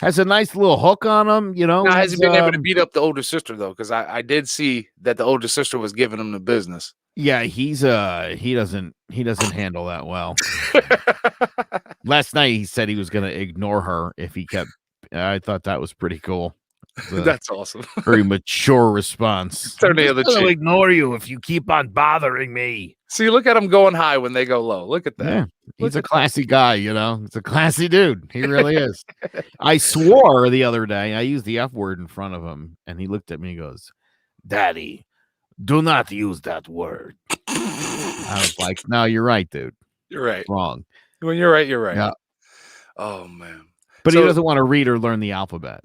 Has a nice little hook on him, you know. Now, has he been able to beat up the older sister though? Because I did see that the older sister was giving him the business. Yeah, he doesn't handle that well. Last night he said he was going to ignore her if he kept. I thought that was pretty cool. That's awesome. Very mature response. Turn the other cheek. Ignore you if you keep on bothering me. See, look at him going high when they go low. Look at that. Yeah, he's a classy guy, you know. He's a classy dude. He really is. I swore the other day. I used the F word in front of him, and he looked at me and goes, "Daddy, do not use that word." I was like, "No, you're right, dude. You're right. Wrong. When you're right, you're right." Yeah. Oh man. But he doesn't want to read or learn the alphabet.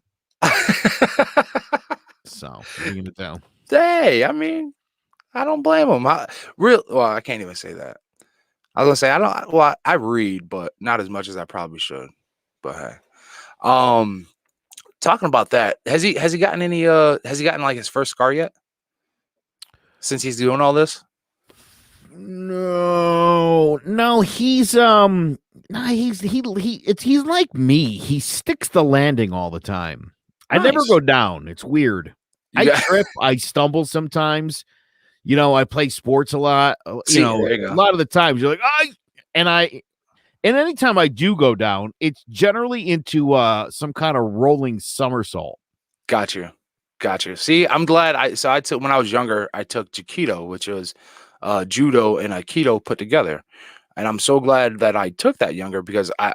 So what are you gonna do? Hey, I mean, I don't blame him. I can't even say that. I was gonna say I read, but not as much as I probably should. But hey, talking about that, has he gotten like his first scar yet? Since he's doing all this? No, he's he's like me. He sticks the landing all the time. I never Nice. go down. It's weird. I Yeah. trip, I stumble sometimes. I play sports a lot. See, there you A go. lot of the times you're like, and anytime I do go down, it's generally into some kind of rolling somersault. Got you. See, I'm glad I took when I was younger, I took Aikido, which was judo and Aikido put together. And I'm so glad that I took that younger because I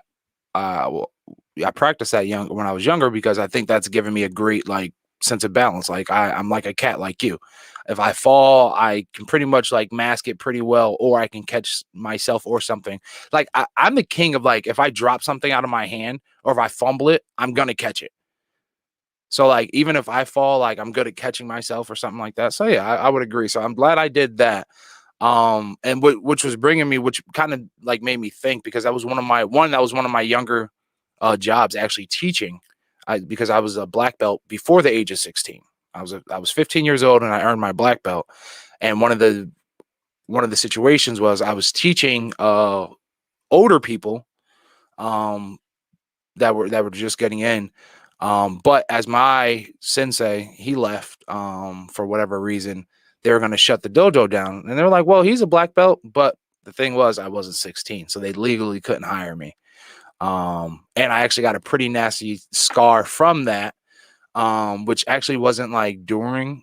practiced that when I was younger because I think that's given me a great like sense of balance. Like I'm like a cat like you. If I fall, I can pretty much like mask it pretty well, or I can catch myself or something. Like I'm the king of like if I drop something out of my hand or if I fumble it, I'm gonna catch it. So like even if I fall, like I'm good at catching myself or something like that. So yeah, I would agree. So I'm glad I did that. And which was bringing me, which kind of like made me think because that was one of my younger jobs actually teaching. Because I was a black belt before the age of 16. I was 15 years old and I earned my black belt. And one of the situations was I was teaching older people that were just getting in. But as my sensei, he left for whatever reason, they were going to shut the dojo down. And they're like, well, he's a black belt. But the thing was, I wasn't 16. So they legally couldn't hire me. And I actually got a pretty nasty scar from that, which actually wasn't during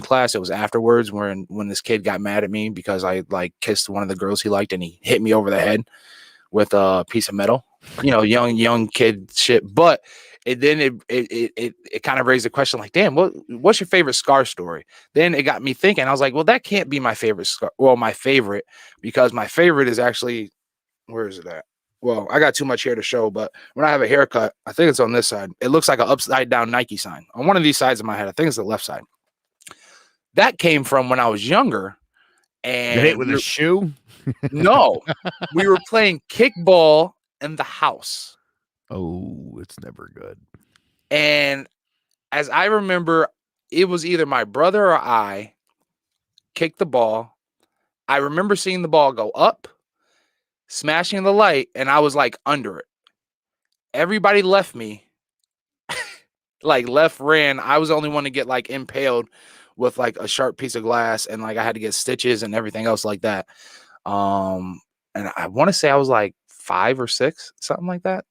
class. It was afterwards when this kid got mad at me because I like kissed one of the girls he liked and he hit me over the head with a piece of metal, young kid shit. But it kind of raised the question like, damn, what's your favorite scar story? Then it got me thinking. I was like, well, that can't be my favorite scar. Well, my favorite, because my favorite is actually, where is it at? Well, I got too much hair to show, but when I have a haircut, I think it's on this side. It looks like an upside down Nike sign on one of these sides of my head. I think it's the left side. That came from when I was younger. And You hit with a shoe? No, we were playing kickball in the house. Oh, it's never good. And as I remember, it was either my brother or I kicked the ball. I remember seeing the ball go up, smashing the light, and I was like under it. Everybody left me, ran. I was the only one to get like impaled with like a sharp piece of glass, and like I had to get stitches and everything else like that. And I want to say I was like 5 or 6, something like that,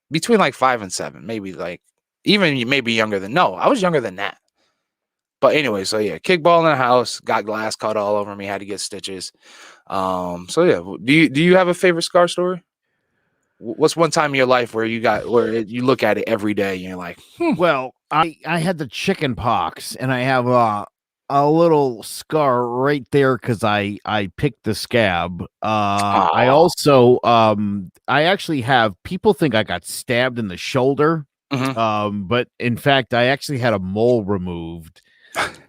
between like 5 and 7, maybe like even maybe younger than. No, I was younger than that. But anyway, so yeah, kickball in the house, got glass cut all over me, had to get stitches. So yeah, do you have a favorite scar story? What's one time in your life where you look at it every day and you're like, Well, I had the chicken pox and I have a little scar right there because I picked the scab. I also I actually have, people think I got stabbed in the shoulder. But in fact, I actually had a mole removed.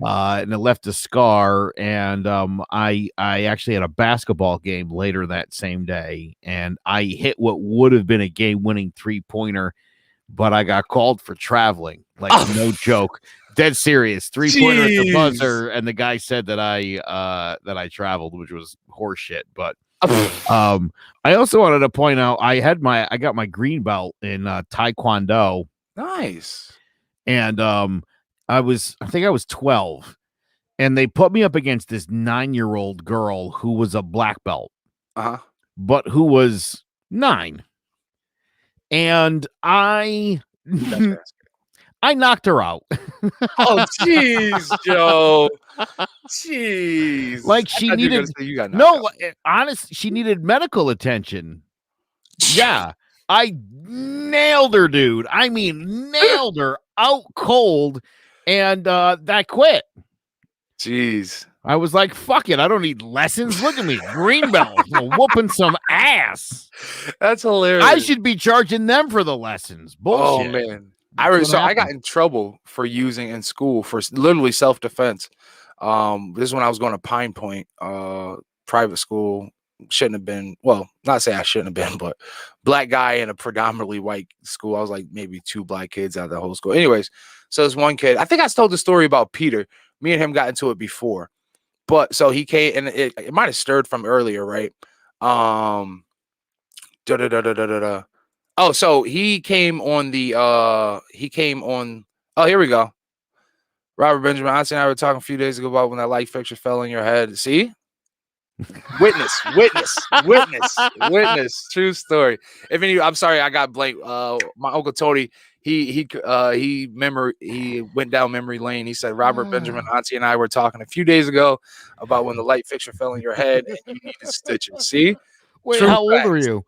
And it left a scar, and I actually had a basketball game later that same day, and I hit what would have been a game-winning 3-pointer, but I got called for traveling. Like, no joke, dead serious. 3-pointer at the buzzer, and the guy said that I traveled, which was horseshit. But I also wanted to point out I got my green belt in Taekwondo. Nice. And I think I was 12, and they put me up against this 9-year-old girl who was a black belt, but who was 9. And I knocked her out. Oh, jeez, Joe. Jeez. Like she needed, she needed medical attention. Yeah. I nailed her, dude. I mean, nailed her out cold. And that quit. Jeez. I was like, fuck it. I don't need lessons. Look at me. Green belt. Whooping some ass. That's hilarious. I should be charging them for the lessons. Bullshit. Oh, man. I got in trouble for using in school for literally self-defense. This is when I was going to Pine Point, private school. Shouldn't have been, well, not say I shouldn't have been, but black guy in a predominantly white school. I was like maybe 2 black kids out of the whole school. Anyways, so this one kid, I think I told the story about Peter. Me and him got into it before, But so he came, and it might have stirred from earlier, right? Oh, so he came on oh, here we go. Robert Benjamin, Auntie and I were talking a few days ago about when that light fixture fell in your head. See? Witness. True story. I'm sorry, I got blank. My Uncle Tony, he went down memory lane. He said Robert Benjamin, Auntie and I were talking a few days ago about when the light fixture fell in your head and you needed stitches. See? Wait, True how old facts. are you?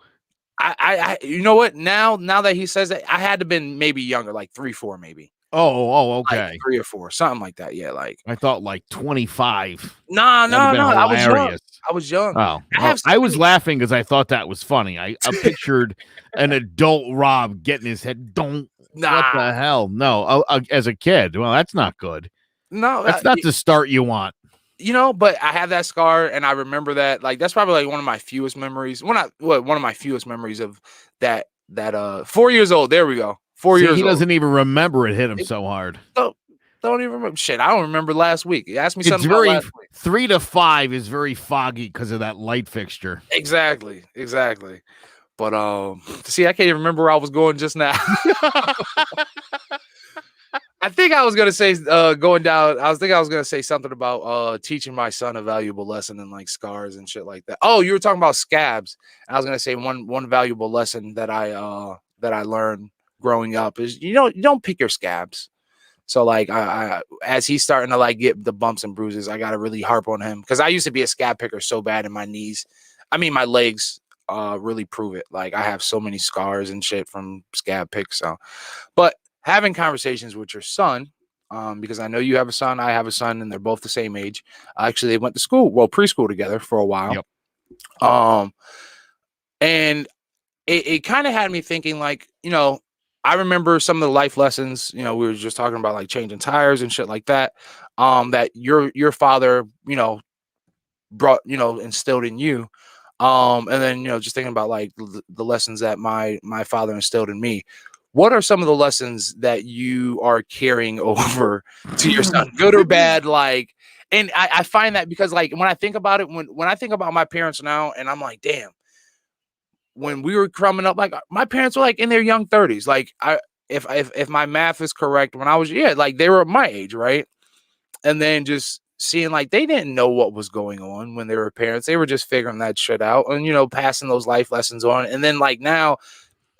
I you know what? Now that he says that, I had to been maybe younger, like 3, 4, maybe. Oh, okay. Like 3 or 4, something like that. Yeah, like I thought like 25. no. I was young. Hilarious. I was young. Oh, I was laughing because I thought that was funny. I pictured an adult Rob getting his head. What the hell? No, as a kid. Well, that's not good. No, that's not the start you want. But I have that scar, and I remember that. Like that's probably like one of my fewest memories. One of my fewest memories of that. 4 years old. There we go. 4 years. He old. Doesn't even remember it hit him so hard. Don't even remember. Shit, I don't remember last week. You asked me something about last week. 3 to 5 is very foggy because of that light fixture. Exactly. But see, I can't even remember where I was going just now. I think I was gonna say going down. I was gonna say something about teaching my son a valuable lesson in like scars and shit like that. Oh, you were talking about scabs. I was gonna say one valuable lesson that I learned growing up is you don't pick your scabs. So like I as he's starting to like get the bumps and bruises, I gotta really harp on him because I used to be a scab picker so bad in my knees. I mean my legs really prove it. Like I have so many scars and shit from scab picks. So, but having conversations with your son, because I know you have a son, I have a son, and they're both the same age. Actually, they went to preschool together for a while. Yep. And it kind of had me thinking, like, I remember some of the life lessons. We were just talking about like changing tires and shit like that. That your father, brought, instilled in you. And then just thinking about like the lessons that my father instilled in me. What are some of the lessons that you are carrying over to your son, good or bad? Like, and I find that because like when I think about it, when I think about my parents now, and I'm like, damn, when we were coming up, like my parents were like in their young 30s. Like if my math is correct, when I was like they were my age, right? And then just seeing like they didn't know what was going on when they were parents. They were just figuring that shit out and passing those life lessons on. And then like now,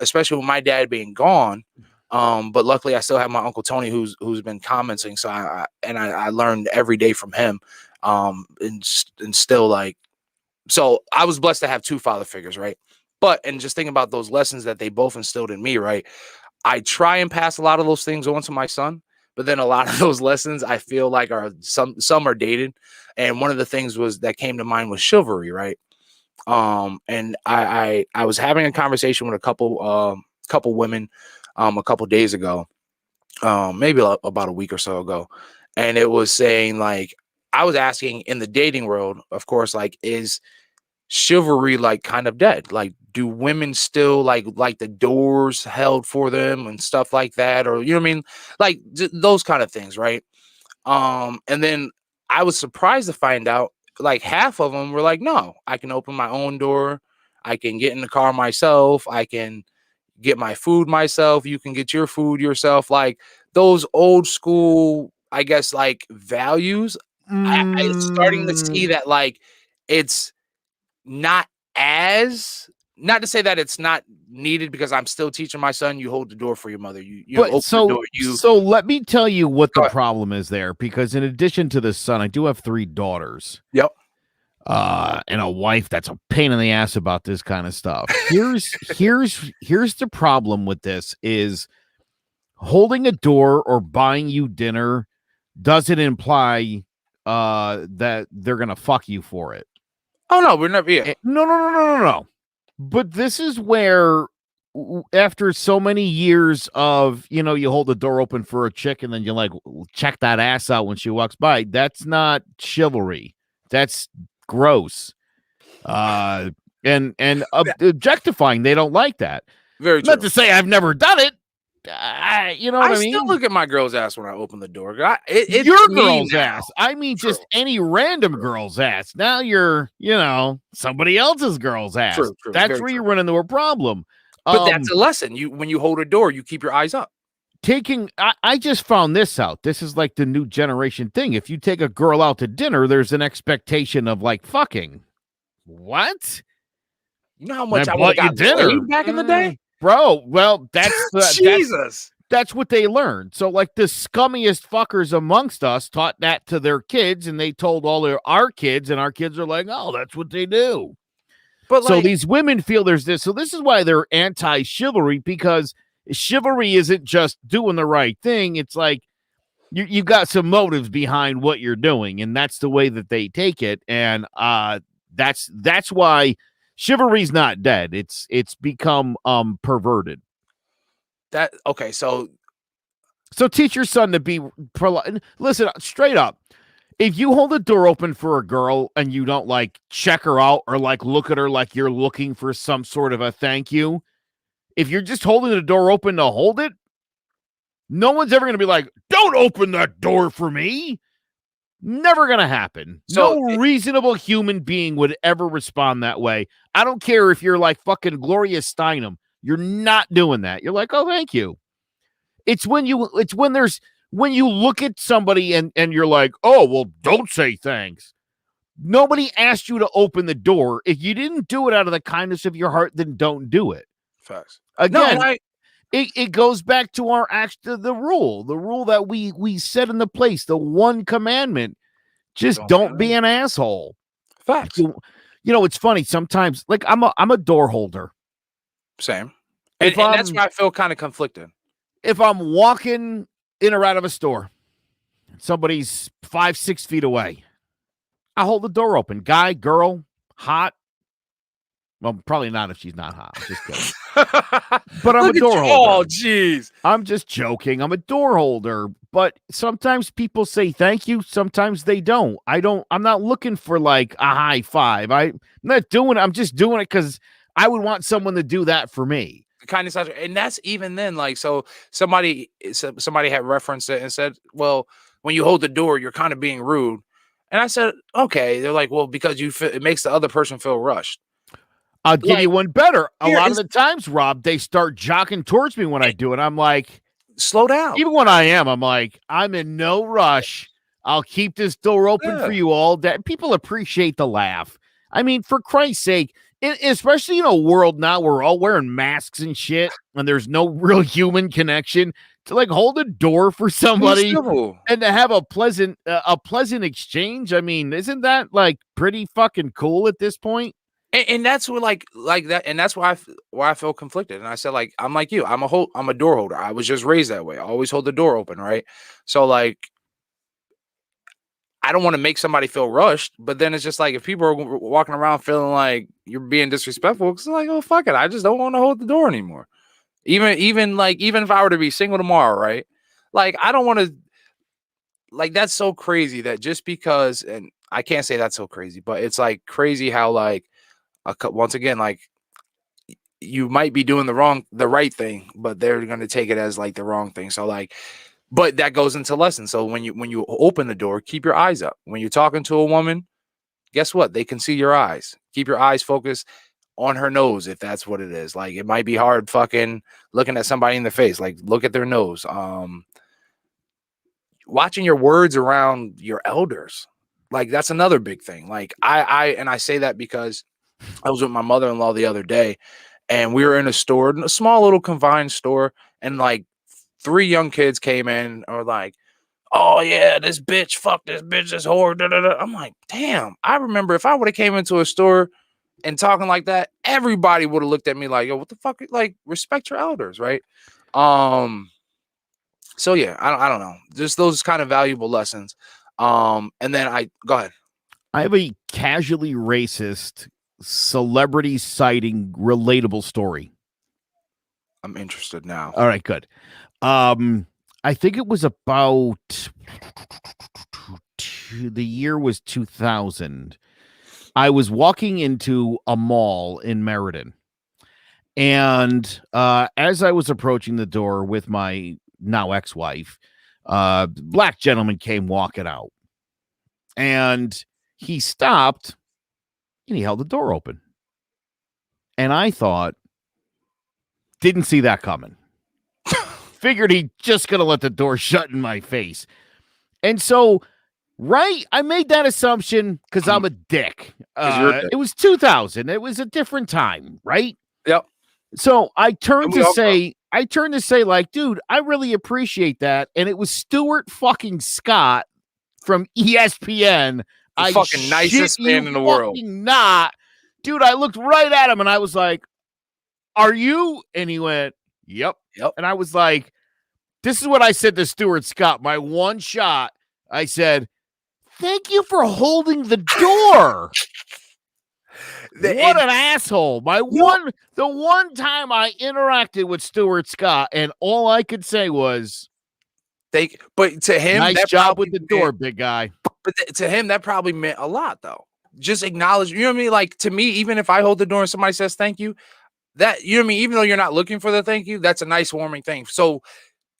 especially with my dad being gone, but luckily I still have my Uncle Tony who's been commenting. So I learned every day from him, and still like, so I was blessed to have 2 father figures, right? And just thinking about those lessons that they both instilled in me, right? I try and pass a lot of those things on to my son, but then a lot of those lessons I feel like are some are dated. And one of the things that came to mind was chivalry, right? And I was having a conversation with a couple women a couple days ago, maybe about a week or so ago, and it was saying like I was asking in the dating world, of course, like is chivalry like kind of dead? Like do women still like the doors held for them and stuff like that, or what I mean, like those kind of things, right? And then I was surprised to find out like half of them were like, no, I can open my own door. I can get in the car myself. I can get my food myself. You can get your food yourself. Like those old school, I guess, like values. I'm starting to see that like it's not not to say that it's not needed because I'm still teaching my son, you hold the door for your mother. You open the door. So let me tell you what the problem is there, because in addition to the son, I do have 3 daughters. Yep. And a wife that's a pain in the ass about this kind of stuff. Here's the problem with this is holding a door or buying you dinner doesn't imply that they're gonna fuck you for it. Oh no, we're never. Yeah. No. But this is where, after so many years of, you hold the door open for a chick and then you like check that ass out when she walks by. That's not chivalry. That's gross. And objectifying. They don't like that. Very true. Not to say I've never done it, you know what I mean? still look at my girl's ass when I open the door. It's Your me girl's now. ass. I mean, True. just any random girl's ass. Now you're, somebody else's girl's ass. True, That's very where true. you run into a problem. But that's a lesson. When you hold a door, you keep your eyes up. I just found this out. This is like the new generation thing. If you take a girl out to dinner, there's an expectation of like fucking. What? You know how much I bought you got dinner laid back in the day? Bro, well, that's Jesus. that's what they learned. So, like, the scummiest fuckers amongst us taught that to their kids, and they told all our kids, and our kids are like, "Oh, that's what they do." But so these women feel there's this. So this is why they're anti-chivalry, because chivalry isn't just doing the right thing. It's like you got some motives behind what you're doing, and that's the way that they take it. And that's why chivalry's not dead. It's become perverted. So teach your son to be listen, straight up. If you hold the door open for a girl and you don't like check her out or like look at her like you're looking for some sort of a thank you, if you're just holding the door open to hold it, no one's ever going to be like, don't open that door for me. Never going to happen. So no reasonable human being would ever respond that way. I don't care if you're like fucking Gloria Steinem. You're not doing that. You're like, oh, thank you. It's when you look at somebody and you're like, oh, well, don't say thanks. Nobody asked you to open the door. If you didn't do it out of the kindness of your heart, then don't do it. Facts. Again, it goes back to the rule that we set in the place, the one commandment. Just don't be an asshole. Facts. It's funny sometimes. Like I'm a door holder. Same. And that's why I feel kind of conflicted. If I'm walking in or out of a store, somebody's 5-6 feet away, I hold the door open. Guy, girl, hot. Well, probably not if she's not hot. I'm just kidding. But I'm a door holder. Oh, jeez. I'm just joking. I'm a door holder. But sometimes people say thank you. Sometimes they don't. I'm not looking for like a high five. I'm not doing it. I'm just doing it because I would want someone to do that for me. Kindness, and that's even then. Like, so somebody had referenced it and said, well, when you hold the door, you're kind of being rude. And I said, okay. They're like, well, because it makes the other person feel rushed. I'll give you one better. A lot of the times, Rob, they start jogging towards me when I do it. I'm like, slow down. Even when I am, I'm like, I'm in no rush. I'll keep this door open for you all day. People appreciate the laugh. I mean, for Christ's sake, especially in a world now where we're all wearing masks and shit and there's no real human connection, to like hold a door for somebody and to have a pleasant exchange. I mean, isn't that like pretty fucking cool at this point? And that's what like that, and that's why I feel conflicted. And I said, like, I'm like you, I'm a door holder. I was just raised that way. I always hold the door open, right? So like, I don't want to make somebody feel rushed, but then it's just like if people are walking around feeling like you're being disrespectful, it's like, oh fuck it, I just don't want to hold the door anymore. Even if I were to be single tomorrow, right? Like I don't want to. Like that's so crazy that just because, and I can't say that's so crazy, but it's like crazy how like once again, like you might be doing the right thing, but they're gonna take it as like the wrong thing. So like. But that goes into lessons. So when you open the door, keep your eyes up. When you're talking to a woman, guess what? They can see your eyes. Keep your eyes focused on her nose if that's what it is. Like it might be hard fucking looking at somebody in the face. Like look at their nose. Watching your words around your elders. Like that's another big thing. Like I say that because I was with my mother-in-law the other day and we were in a store, a small little confined store, and like 3 young kids came in or like, oh yeah, this bitch, fuck this bitch, this whore. Da, da, da. I'm like, damn. I remember if I would have came into a store and talking like that, everybody would have looked at me like, yo, what the fuck? Like, respect your elders, right? So yeah, I don't know, just those kind of valuable lessons. And then go ahead. I have a casually racist celebrity sighting relatable story. I'm interested now. All right, good. I think it was about the year was 2000. I was walking into a mall in Meriden, And as I was approaching the door with my now ex-wife, black gentleman came walking out, and he stopped and he held the door open. And I thought, didn't see that coming. Figured he just gonna let the door shut in my face. And so, right, I made that assumption because I'm a dick. you're a dick. It was 2000. It was a different time, right? Yep. So I turned And we to all say, like, dude, I really appreciate that. And it was Stuart fucking Scott from ESPN. The fucking nicest man in the world. Not. Dude, I looked right at him and I was like, are you? And he went, yep. And I was like, this is what I said to Stuart Scott. My one shot, I said, thank you for holding the door. What an asshole. The one time I interacted with Stuart Scott, and all I could say was, but to him, nice job with the door, big guy. But to him, that probably meant a lot, though. Just acknowledge, you know what I mean? Like, to me, even if I hold the door and somebody says thank you, that, you know what I mean? Even though you're not looking for the thank you, that's a nice warming thing. So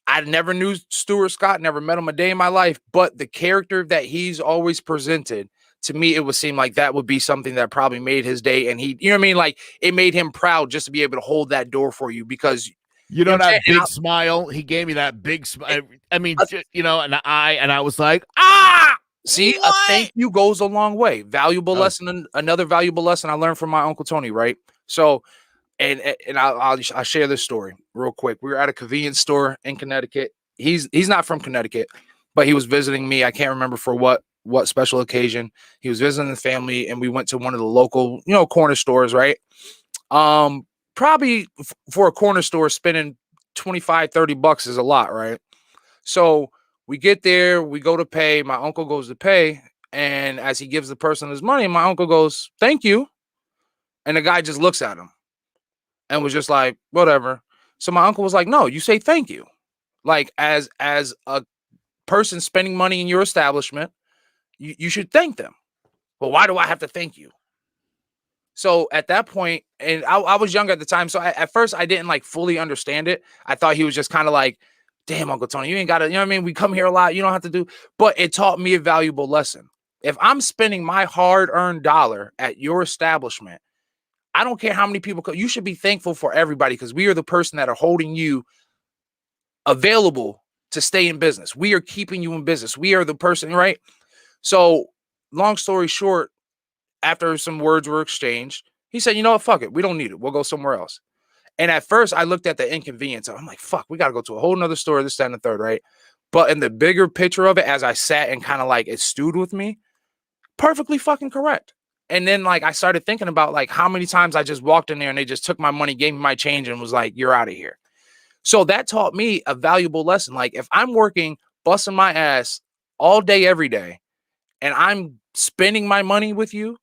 I never knew Stuart Scott, never met him a day in my life, but the character that he's always presented, to me, it would seem like that would be something that probably made his day. And he, you know what I mean? Like, it made him proud just to be able to hold that door for you, because you know that big smile. He gave me that big smile. I mean, you know, and I was like, see, what? A thank you goes a long way. Valuable lesson. Another valuable lesson I learned from my Uncle Tony, right? So, and I'll share this story real quick. We were at a convenience store in Connecticut. He's not from Connecticut, but he was visiting me. I can't remember for what special occasion. He was visiting the family, and we went to one of the local, you know, corner stores, right? Probably for a corner store, spending $25-$30 is a lot, right? So we get there, we go to pay. My uncle goes to pay, and as he gives the person his money, my uncle goes, "Thank you," and the guy just looks at him and was just like, whatever. So my uncle was like, "No, you say thank you. Like, as a person spending money in your establishment, you should thank them." Well, why do I have to thank you? So at that point, and I was younger at the time, so at first I didn't like fully understand it. I thought he was just kind of like, damn, Uncle Tony, you ain't got to, you know what I mean? We come here a lot. You don't have to do, but it taught me a valuable lesson. If I'm spending my hard-earned dollar at your establishment, I don't care how many people come, you should be thankful for everybody, because we are the person that are holding you available to stay in business. We are keeping you in business. We are the person, right? So long story short, after some words were exchanged, he said, "You know what? Fuck it. We don't need it. We'll go somewhere else." And at first I looked at the inconvenience. I'm like, fuck, we got to go to a whole nother store, this, that, and the third, right? But in the bigger picture of it, as I sat and kind of like it stewed with me, perfectly fucking correct. And then like I started thinking about like how many times I just walked in there and they just took my money, gave me my change, and was like, "You're out of here." So that taught me a valuable lesson. Like, if I'm working, busting my ass all day, every day, and I'm spending my money with you,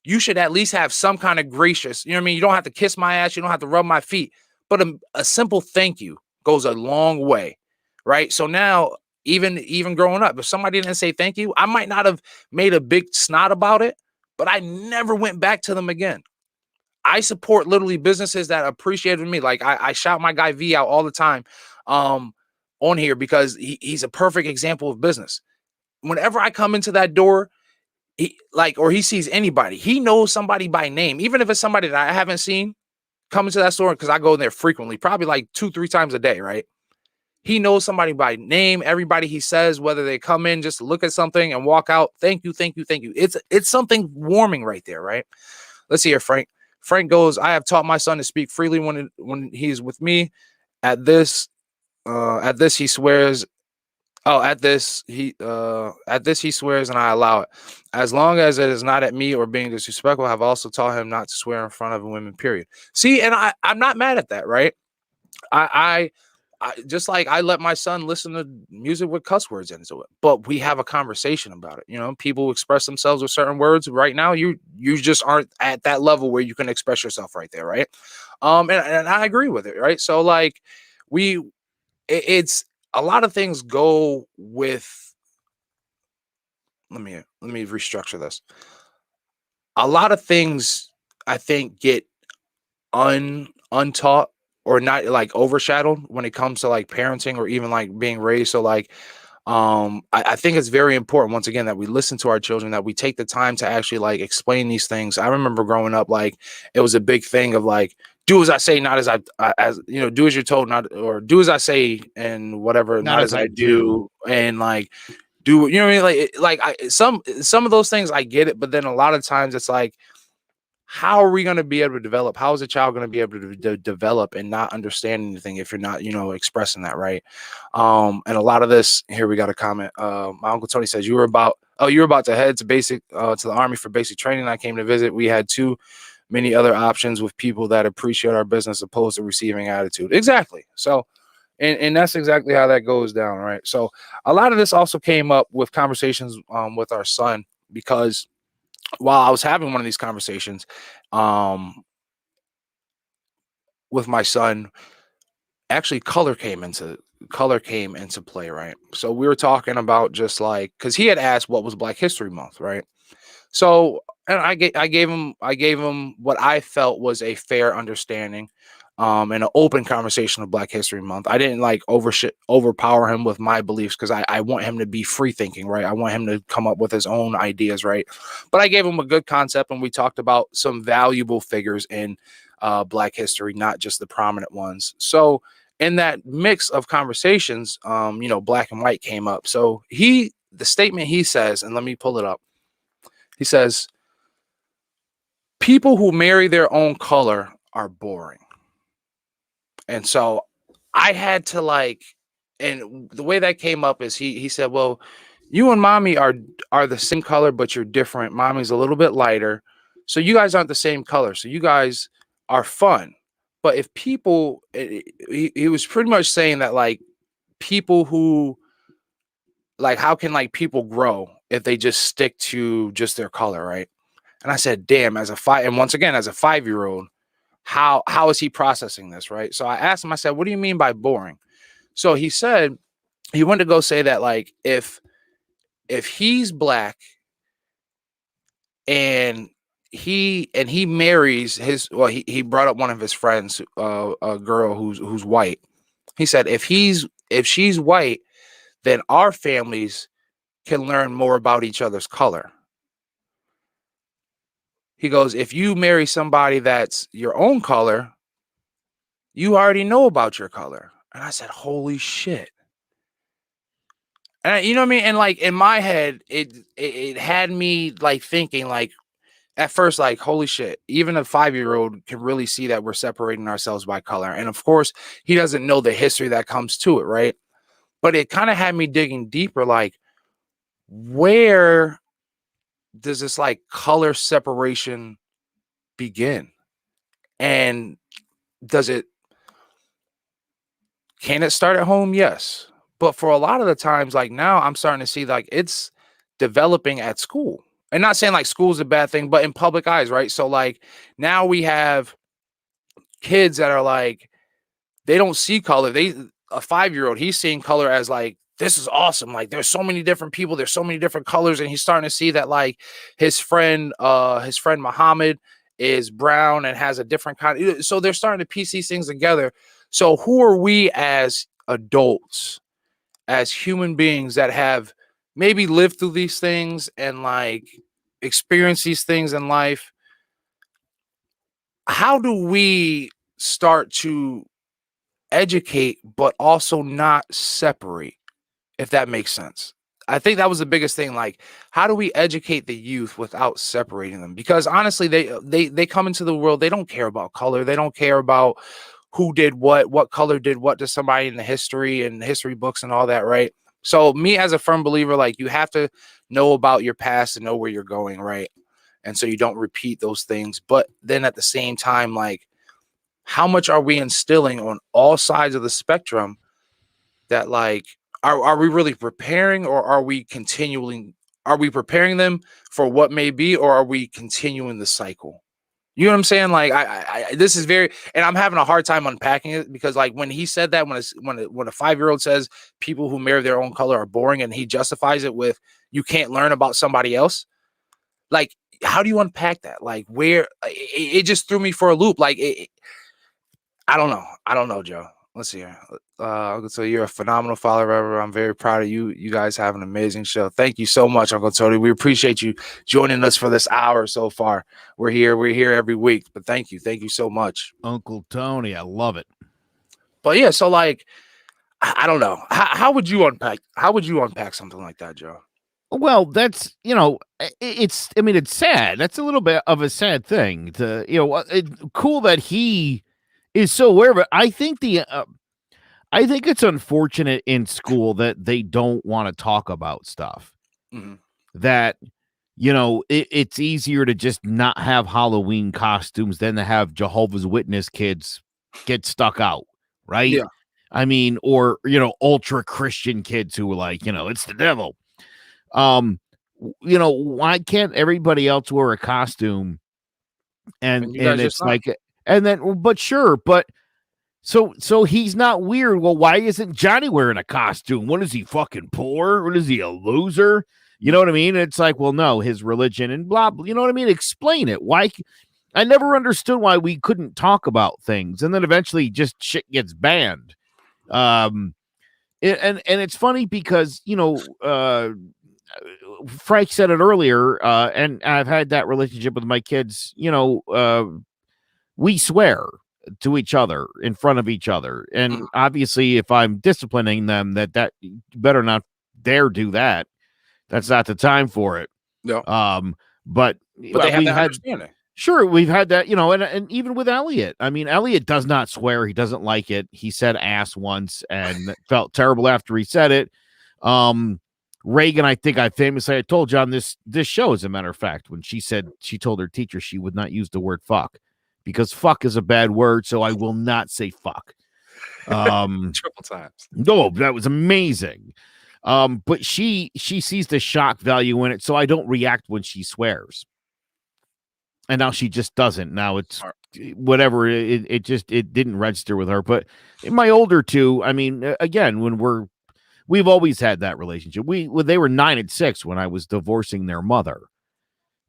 you should at least have some kind of gracious, you know what I mean? You don't have to kiss my ass. You don't have to rub my feet, but a simple thank you goes a long way, right? So now, even growing up, if somebody didn't say thank you, I might not have made a big snot about it, but I never went back to them again. I support literally businesses that appreciated me. Like I shout my guy V out all the time on here, because he's a perfect example of business. Whenever I come into that door, or he sees anybody, he knows somebody by name, even if it's somebody that I haven't seen come into that store, because I go in there frequently, probably like 2-3 times a day, right? He knows somebody by name. Everybody he says, whether they come in just to look at something and walk out, thank you, thank you, thank you. It's something warming right there, right? Let's see here, Frank. Frank goes, "I have taught my son to speak freely when he's with me. At this he swears. Oh, at this he swears, and I allow it, as long as it is not at me or being disrespectful. I've also taught him not to swear in front of women, period." See, and I'm not mad at that, right? I just like I let my son listen to music with cuss words into it, but we have a conversation about it. You know, people express themselves with certain words. Right now, you just aren't at that level where you can express yourself right there, right? And I agree with it, right? So like it's a lot of things go with, let me restructure this. A lot of things I think get untaught or not like overshadowed when it comes to like parenting or even like being raised. So like I think it's very important once again that we listen to our children, that we take the time to actually like explain these things. I remember growing up, like it was a big thing of like, do as I say, not as as you know, do as you're told, not, or do as I say and whatever, not as I do. And like, do, you know what I mean? Like some of those things I get it, but then a lot of times it's like, how are we going to be able to develop? How is a child going to be able to develop and not understand anything if you're not, you know, expressing that, right? And a lot of this here, we got a comment. My uncle Tony says you were about to head to to the Army for basic training. I came to visit. We had too many other options with people that appreciate our business opposed to receiving attitude. Exactly. So, and that's exactly how that goes down, right? So a lot of this also came up with conversations with our son, because while I was having one of these conversations with my son, actually color came into play, right? So we were talking about just like, because he had asked what was Black History Month, right? So, and I gave him what I felt was a fair understanding and an open conversation of Black History Month. I didn't like overpower him with my beliefs, because I want him to be free thinking, right? I want him to come up with his own ideas, right? But I gave him a good concept, and we talked about some valuable figures in Black history, not just the prominent ones. So in that mix of conversations, you know, black and white came up. So the statement he says, and let me pull it up. He says, people who marry their own color are boring. And so I had to like, and the way that came up is he said, well, you and mommy are the same color, but you're different. Mommy's a little bit lighter. So you guys aren't the same color. So you guys are fun. But if people, he was pretty much saying that like people who, like, how can like people grow if they just stick to just their color, right? And I said, damn, as a 5-year-old, how is he processing this, right? So I asked him, I said, what do you mean by boring? So he said he went to go say that like if he's black and he marries he brought up one of his friends, a girl who's white. He said if she's white, then our families can learn more about each other's color. He goes, if you marry somebody that's your own color, you already know about your color. And I said, holy shit. And you know what I mean? And like in my head, it had me like thinking like at first, like, holy shit, even a 5-year-old can really see that we're separating ourselves by color. And of course, he doesn't know the history that comes to it, right? But it kind of had me digging deeper, like, where does this like color separation begin? And can it start at home? Yes. But for a lot of the times, like now I'm starting to see like it's developing at school. And not saying like school's a bad thing, but in public eyes, right? So like now we have kids that are like, they don't see color. A 5-year-old, he's seeing color as like, this is awesome. Like there's so many different people, there's so many different colors. And he's starting to see that like his friend Muhammad is brown and has a different kind. So they're starting to piece these things together. So who are we as adults, as human beings that have maybe lived through these things and like experienced these things in life? How do we start to educate, but also not separate, if that makes sense? I think that was the biggest thing. Like, how do we educate the youth without separating them? Because honestly, they come into the world, they don't care about color. They don't care about who did what color did what to somebody in the history and history books and all that, right? So me as a firm believer, like you have to know about your past and know where you're going, right? And so you don't repeat those things. But then at the same time, like, how much are we instilling on all sides of the spectrum that like, are we really preparing, or are we preparing them for what may be, or are we continuing the cycle? You know what I'm saying? Like this is very, and I'm having a hard time unpacking it, because like when he said that, when a 5-year-old says people who marry their own color are boring, and he justifies it with, you can't learn about somebody else. Like, how do you unpack that? Like, where it just threw me for a loop. Like I don't know. I don't know, Joe. Let's see here. Uncle Tony, you're a phenomenal father ever. I'm very proud of you. You guys have an amazing show. Thank you so much, Uncle Tony. We appreciate you joining us for this hour so far. We're here every week. But thank you so much, Uncle Tony. I love it. But yeah, so like, I don't know. How would you unpack? How would you unpack something like that, Joe? Well, that's, it's, I mean, it's sad. That's a little bit of a sad thing to, cool that he is so aware of it. I think I think it's unfortunate in school that they don't want to talk about stuff. Mm-hmm. That, it's easier to just not have Halloween costumes than to have Jehovah's Witness kids get stuck out, right? Yeah. I mean, or, ultra Christian kids who are like, it's the devil. Why can't everybody else wear a costume? And it's like, and then, but sure, but so he's not weird. Well, why isn't Johnny wearing a costume? What is he, fucking poor? What is he, a loser? You know what I mean? It's like, well, no, his religion and blah, blah, you know what I mean? Explain it. Why? I never understood why we couldn't talk about things. And then eventually just shit gets banned. And it's funny because, Frank said it earlier, and I've had that relationship with my kids. We swear to each other in front of each other, and obviously, if I'm disciplining them, that better not dare do that. That's not the time for it. No. But they have that understanding. Sure, we've had that, and even with Elliot. I mean, Elliot does not swear. He doesn't like it. He said ass once and felt terrible after he said it. Reagan, I think I told you on this show, as a matter of fact, when she said she told her teacher she would not use the word fuck because fuck is a bad word, so I will not say fuck. Triple times. No, that was amazing. But she sees the shock value in it, so I don't react when she swears. And now she just doesn't. Now it's whatever. It didn't register with her. But in my older two, I mean, again, we've always had that relationship. They were 9 and 6 when I was divorcing their mother,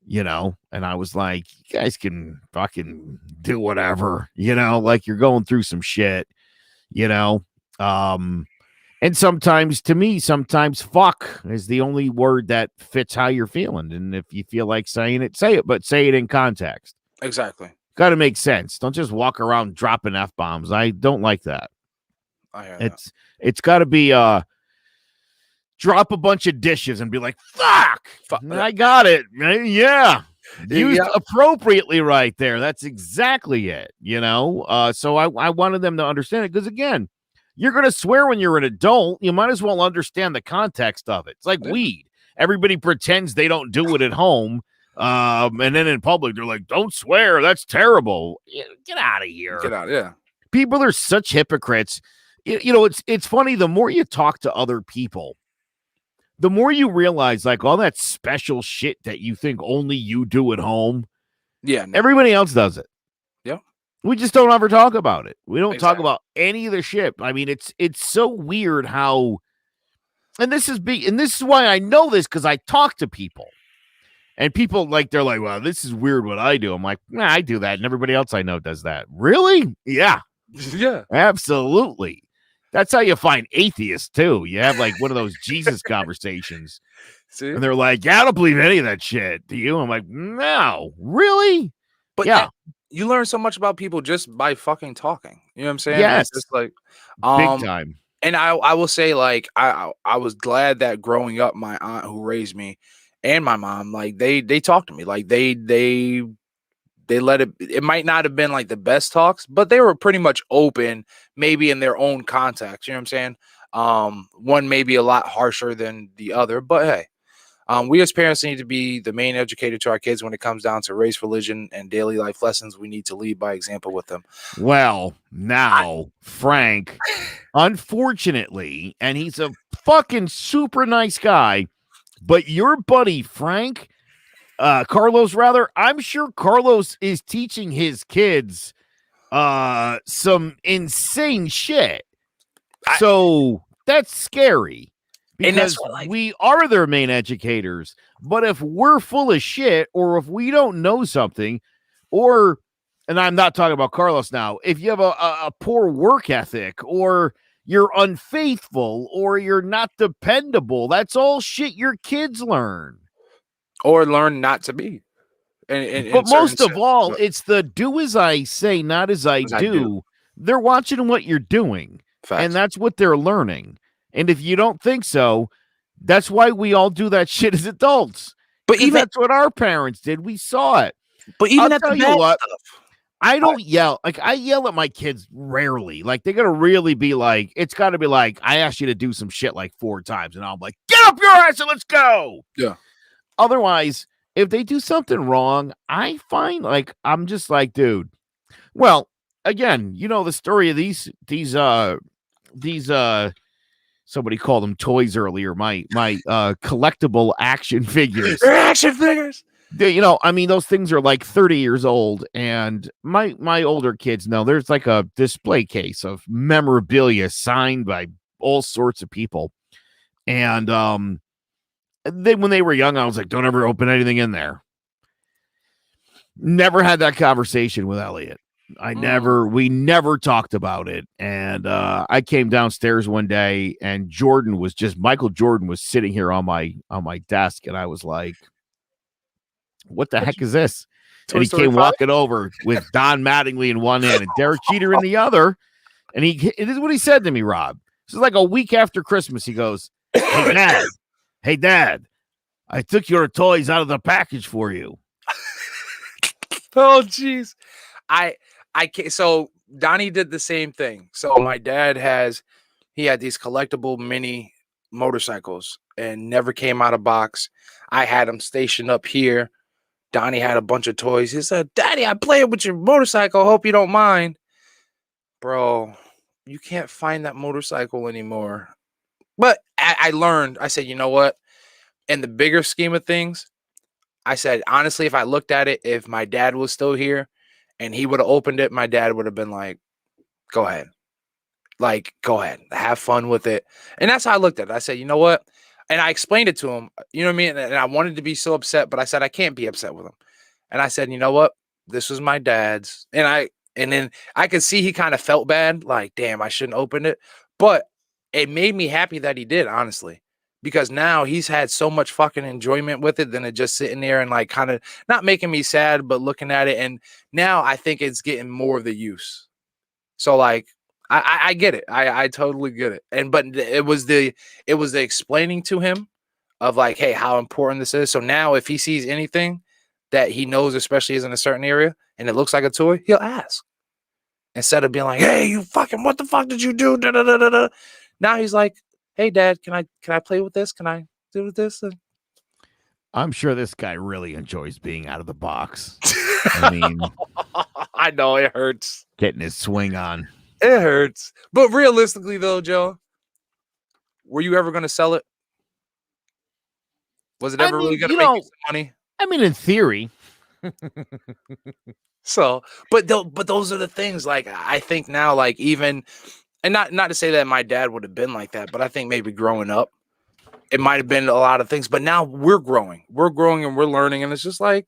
and I was like, you guys can fucking do whatever, like you're going through some shit, and sometimes fuck is the only word that fits how you're feeling. And if you feel like saying it, say it, but say it in context. Exactly. Got to make sense. Don't just walk around dropping F-bombs. I don't like that. It's got to be, drop a bunch of dishes and be like, fuck. I got it. Yeah. Used appropriately right there. That's exactly it. So I wanted them to understand it. Because again, you're going to swear when you're an adult. You might as well understand the context of it. It's like weed. Everybody pretends they don't do it at home. And then in public, they're like, don't swear. That's terrible. Get out of here. Get out. Yeah. People are such hypocrites. It's funny. The more you talk to other people, the more you realize like all that special shit that you think only you do at home. Yeah. Everybody else does it. Yeah. We just don't ever talk about it. We don't talk about any of the shit. I mean, it's so weird how, and this is why I know this, because I talk to people and people they're like, well, this is weird what I do. I'm like, nah, I do that. And everybody else I know does that. Really? Yeah. Yeah. Absolutely. That's how you find atheists too. You have like one of those Jesus conversations. See? And they're like, yeah, I don't believe any of that shit. Do you? I'm like, no, really? But yeah. You learn so much about people just by fucking talking. You know what I'm saying? Yes. It's just like big time. And I will say, like, I was glad that growing up, my aunt who raised me and my mom, like they talked to me. Like they let it might not have been like the best talks, but they were pretty much open, maybe in their own context. You know what I'm saying? One may be a lot harsher than the other, but hey. We as parents need to be the main educator to our kids when it comes down to race, religion, and daily life lessons. We need to lead by example with them. Well, now, Frank, unfortunately, and he's a fucking super nice guy, but your buddy, Frank, Carlos, rather, I'm sure Carlos is teaching his kids some insane shit. So that's scary. Because we are their main educators. But if we're full of shit, or if we don't know something, or and I'm not talking about Carlos now, if you have a poor work ethic or you're unfaithful or you're not dependable, that's all shit your kids learn. Or learn not to be. But most of all, it's the do as I say, not as I do. They're watching what you're doing. Facts. And that's what they're learning. And if you don't think so, that's why we all do that shit as adults. But even that's what our parents did. We saw it. But even I'll at the tell you bad what, stuff. I don't yell. Like, I yell at my kids rarely. Like, they got to really be like, it's got to be like, I asked you to do some shit like 4 times. And I'm like, get up your ass and let's go. Yeah. Otherwise, if they do something wrong, I find like, I'm just like, dude. Well, again, you know, the story of these somebody called them toys earlier. My collectible action figures. Action figures. You know, I mean, those things are like 30 years old, and my older kids know there's like a display case of memorabilia signed by all sorts of people. And when they were young, I was like, don't ever open anything in there. Never had that conversation with Elliot. We never talked about it. And I came downstairs one day, and Michael Jordan was sitting here on my desk, and I was like, what the heck is this? And he came walking over with Don Mattingly in one hand and Derek Jeter in the other. And it is what he said to me, Rob. This is like a week after Christmas. He goes, hey, Dad, I took your toys out of the package for you. Oh, jeez. I can't. So Donnie did the same thing. So my dad had these collectible mini motorcycles and never came out of box. I had them stationed up here. Donnie had a bunch of toys. He said, Daddy, I played with your motorcycle. Hope you don't mind. Bro, you can't find that motorcycle anymore. But I learned. I said, you know what? In the bigger scheme of things, I said, honestly, if I looked at it, if my dad was still here and he would have opened it, my dad would have been like, go ahead. Like, go ahead. Have fun with it. And that's how I looked at it. I said, you know what? And I explained it to him, you know what I mean? And I wanted to be so upset, but I said, I can't be upset with him. And I said, you know what? This was my dad's. And then I could see he kind of felt bad. Like, damn, I shouldn't open it. But it made me happy that he did, honestly, because now he's had so much fucking enjoyment with it than it just sitting there and like kind of not making me sad, but looking at it. And now I think it's getting more of the use. So like, I get it. I totally get it. But it was the explaining to him of like, hey, how important this is. So now if he sees anything that he knows, especially is in a certain area and it looks like a toy, he'll ask instead of being like, hey, you fucking, what the fuck did you do? Da, da, da, da, da. Now he's like, hey, Dad, can I play with this? Can I do this? I'm sure this guy really enjoys being out of the box. I mean, I know it hurts. Getting his swing on. It hurts. But realistically, though, Joe, were you ever going to sell it? Was it ever really going to make you some money? I mean, in theory. So, but those are the things. Like, I think now, like, even, and not to say that my dad would have been like that, but I think maybe growing up, it might have been a lot of things. But now we're growing and we're learning, and it's just like,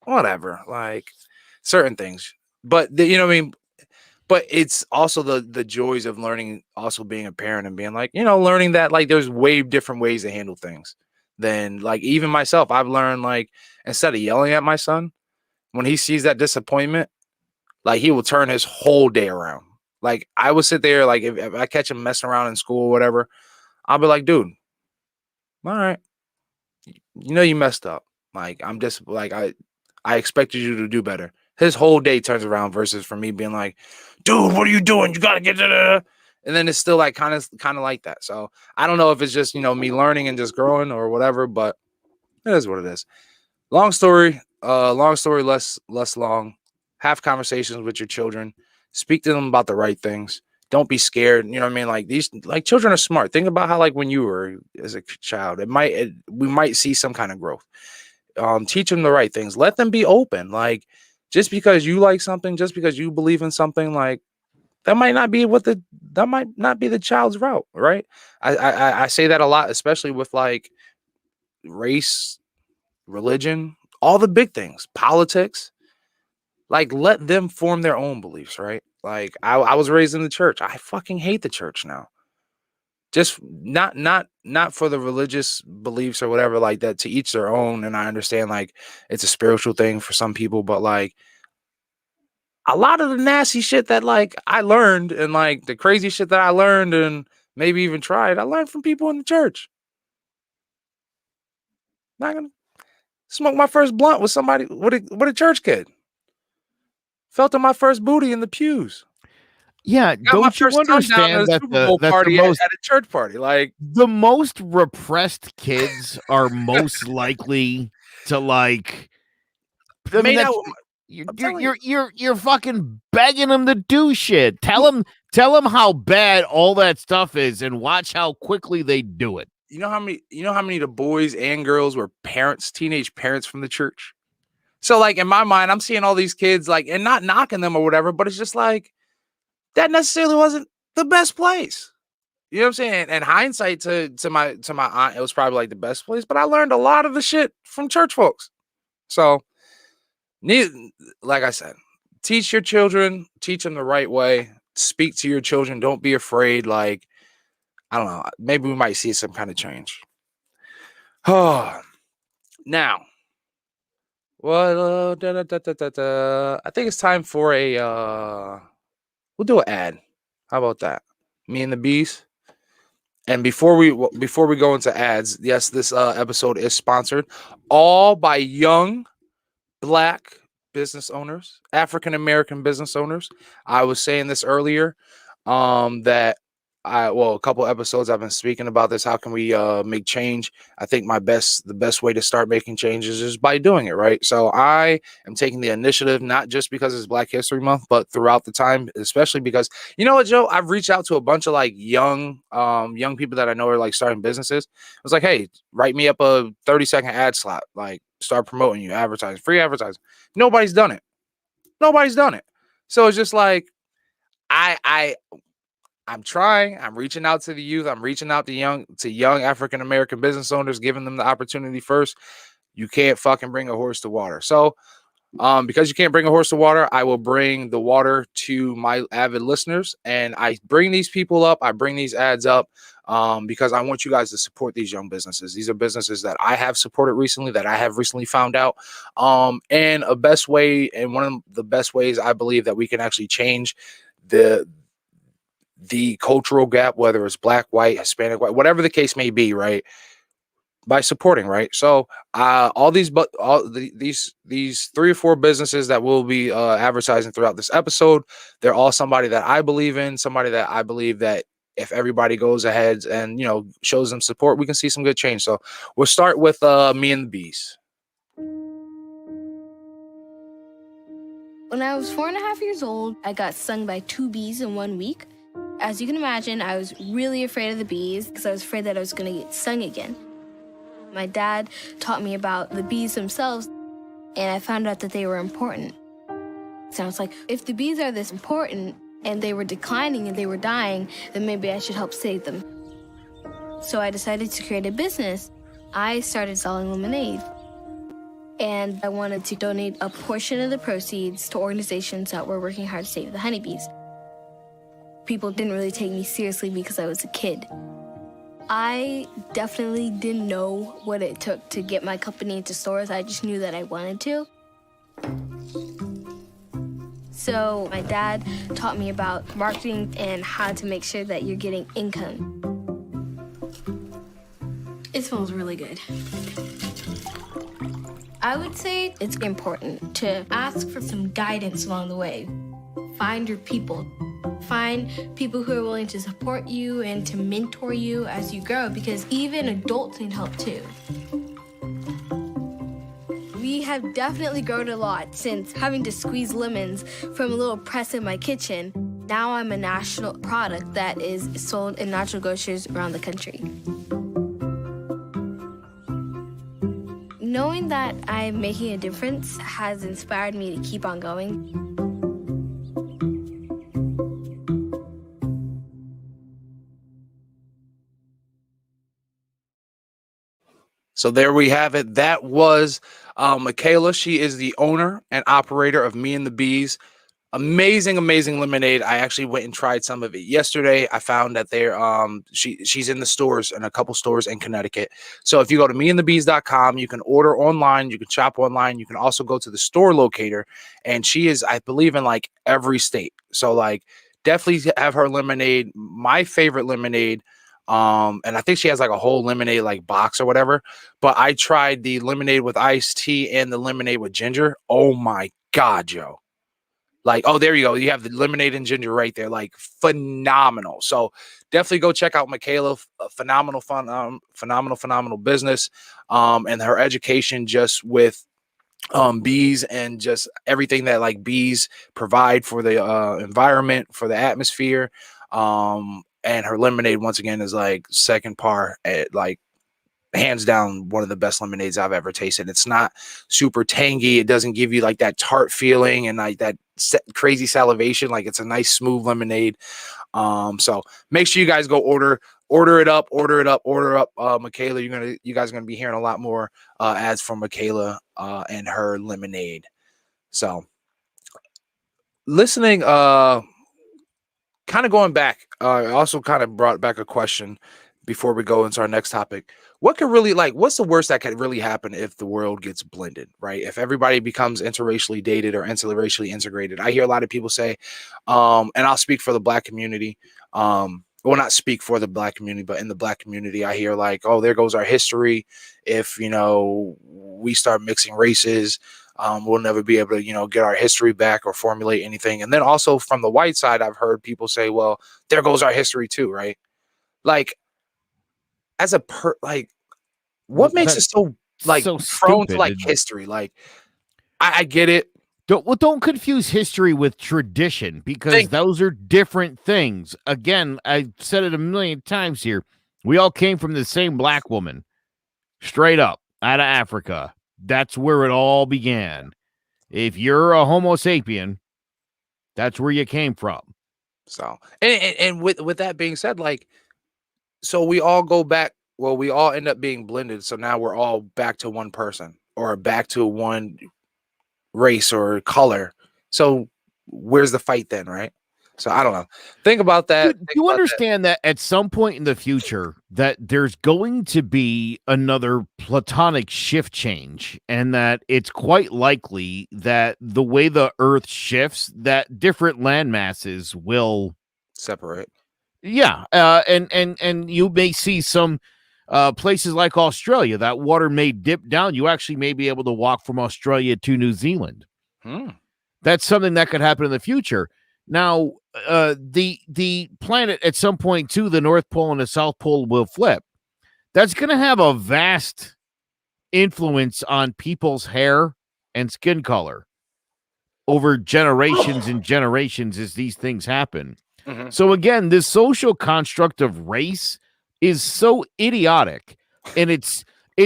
whatever, like certain things. But you know what I mean? But it's also the joys of learning, also being a parent and being like, you know, learning that like there's way different ways to handle things than like even myself. I've learned like instead of yelling at my son, when he sees that disappointment, like he will turn his whole day around. Like I would sit there, like if I catch him messing around in school or whatever, I'll be like, dude, all right, you know you messed up. Like I'm just like I expected you to do better. His whole day turns around versus for me being like, dude, what are you doing? You got to get to and then it's still like kind of like that. So I don't know if it's just, you know, me learning and just growing or whatever, but it is what it is. Long story, less long. Have conversations with your children. Speak to them about the right things. Don't be scared. You know what I mean? Like these, like children are smart. Think about how like when you were as a child, we might see some kind of growth. Teach them the right things. Let them be open. Like just because you like something, just because you believe in something, like that might not be the child's route, right? I say that a lot, especially with like race, religion, all the big things, politics. Like, let them form their own beliefs, right? Like, I was raised in the church. I fucking hate the church now. Just not for the religious beliefs or whatever like that, to each their own. And I understand like it's a spiritual thing for some people, but like a lot of the nasty shit that like I learned and like the crazy shit that I learned and maybe even tried, I learned from people in the church. Not gonna smoke my first blunt with somebody with a church kid. Felt on my first booty in the pews. Yeah, Got my don't you first son down at understand a that Super Bowl party at a church party. Like the most repressed kids are most likely to like I mean, made that's, out. I'm telling you. you're fucking begging them to do shit. Tell them how bad all that stuff is and watch how quickly they do it. You know how many of the boys and girls were teenage parents from the church? So like in my mind, I'm seeing all these kids like and not knocking them or whatever, but it's just like that necessarily wasn't the best place. You know what I'm saying? And hindsight to my aunt, it was probably like the best place, but I learned a lot of the shit from church folks. So like I said, teach your children, teach them the right way, speak to your children. Don't be afraid. Like, I don't know, maybe we might see some kind of change. Oh, now, well, I think it's time for we'll do an ad. How about that? Me and the Bees. And before we go into ads, yes, this episode is sponsored all by young Black business owners, African American business owners. I was saying this earlier, that a couple episodes I've been speaking about this. How can we make change? I think the best way to start making changes is by doing it, right? So I am taking the initiative, not just because it's Black History Month, but throughout the time, especially because, you know what, Joe, I've reached out to a bunch of like young people that I know are like starting businesses. I was like, hey, write me up a 30-second ad slot, like start promoting you, advertising, free advertising. Nobody's done it. So it's just like, I'm trying. I'm reaching out to the youth. I'm reaching out to young African American business owners, giving them the opportunity first. You can't fucking bring a horse to water. So, because you can't bring a horse to water, I will bring the water to my avid listeners, and I bring these people up. I bring these ads up, because I want you guys to support these young businesses. These are businesses that I have supported recently, that I have recently found out. And one of the best ways I believe that we can actually change the cultural gap, whether it's Black, white, Hispanic, white, whatever the case may be, right? By supporting, right? So these 3 or 4 businesses that will be advertising throughout this episode, they're all somebody that I believe in, somebody that I believe that if everybody goes ahead and, you know, shows them support, we can see some good change. So we'll start with Me and the Bees. When I was 4.5 years old, I got stung by 2 bees in 1 week. As you can imagine, I was really afraid of the bees because I was afraid that I was going to get stung again. My dad taught me about the bees themselves, and I found out that they were important. So I was like, if the bees are this important and they were declining and they were dying, then maybe I should help save them. So I decided to create a business. I started selling lemonade. And I wanted to donate a portion of the proceeds to organizations that were working hard to save the honeybees. People didn't really take me seriously because I was a kid. I definitely didn't know what it took to get my company into stores. I just knew that I wanted to. So my dad taught me about marketing and how to make sure that you're getting income. It smells really good. I would say it's important to ask for some guidance along the way. Find your people. Find people who are willing to support you and to mentor you as you grow, because even adults need help too. We have definitely grown a lot since having to squeeze lemons from a little press in my kitchen. Now I'm a national product that is sold in natural grocers around the country. Knowing that I'm making a difference has inspired me to keep on going. So there we have it. That was Michaela. She is the owner and operator of Me and the Bees. Amazing, amazing lemonade. I actually went and tried some of it yesterday. I found that they're she's in the stores, in a couple stores in Connecticut. So if you go to meandthebees.com, you can order online, you can shop online, you can also go to the store locator, and she is, I believe, in like every state. So like definitely have her lemonade. My favorite lemonade. And I think she has like a whole lemonade like box or whatever. But I tried the lemonade with iced tea and the lemonade with ginger. Oh my God, Joe. Like, oh, there you go. You have the lemonade and ginger right there. Like, phenomenal. So definitely go check out Michaela. Phenomenal fun, phenomenal business. And her education just with bees and just everything that like bees provide for the environment, for the atmosphere. And her lemonade, once again, is like second par at like hands down one of the best lemonades I've ever tasted. It's not super tangy. It doesn't give you like that tart feeling and like that crazy salivation. Like it's a nice smooth lemonade. So make sure you guys go order it up. Michaela, you guys are gonna be hearing a lot more ads from Michaela and her lemonade. So listening, kind of going back, I also kind of brought back a question before we go into our next topic. What could really what's the worst that could really happen if the world gets blended, right? If everybody becomes interracially dated or interracially integrated. I hear a lot of people say, and I'll speak for the Black community. Well, not speak for the Black community, but in the Black community, I hear like, oh, there goes our history. If, we start mixing races, we'll never be able to, get our history back or formulate anything. And then also from the white side, I've heard people say, well, there goes our history too, right? Like, as a what makes it so prone to like history? Like, I get it. Don't confuse history with tradition, because those are different things. Again, I've said it a million times here. We all came from the same black woman, straight up out of Africa. That's where it all began. If you're a Homo sapien, that's where you came from. So, and with that being said, like, so we all go back. Well, we all end up being blended. So now we're all back to one person or back to one race or color. So where's the fight then, right? So I don't know. Think about that. You understand that at some point in the future that there's going to be another platonic shift change, and that it's quite likely that the way the Earth shifts, that different land masses will separate. Yeah, and you may see some places like Australia, that water may dip down. You actually may be able to walk from Australia to New Zealand. That's something that could happen in the future. Now, the planet at some point too, the North Pole and the South Pole will flip. That's going to have a vast influence on people's hair and skin color over generations and generations as these things happen. So again, this social construct of race is so idiotic, and it's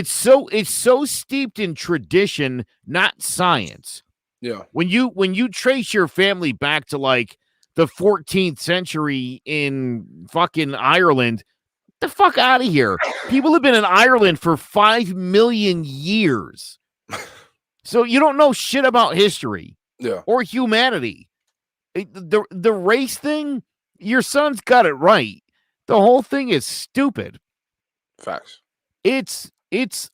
so steeped in tradition, not science. Yeah. When you trace your family back to like the 14th century in fucking Ireland, get the fuck out of here. People have been in Ireland for 5 million years. So you don't know shit about history or humanity. The race thing, your son's got it right. The whole thing is stupid. Facts. It's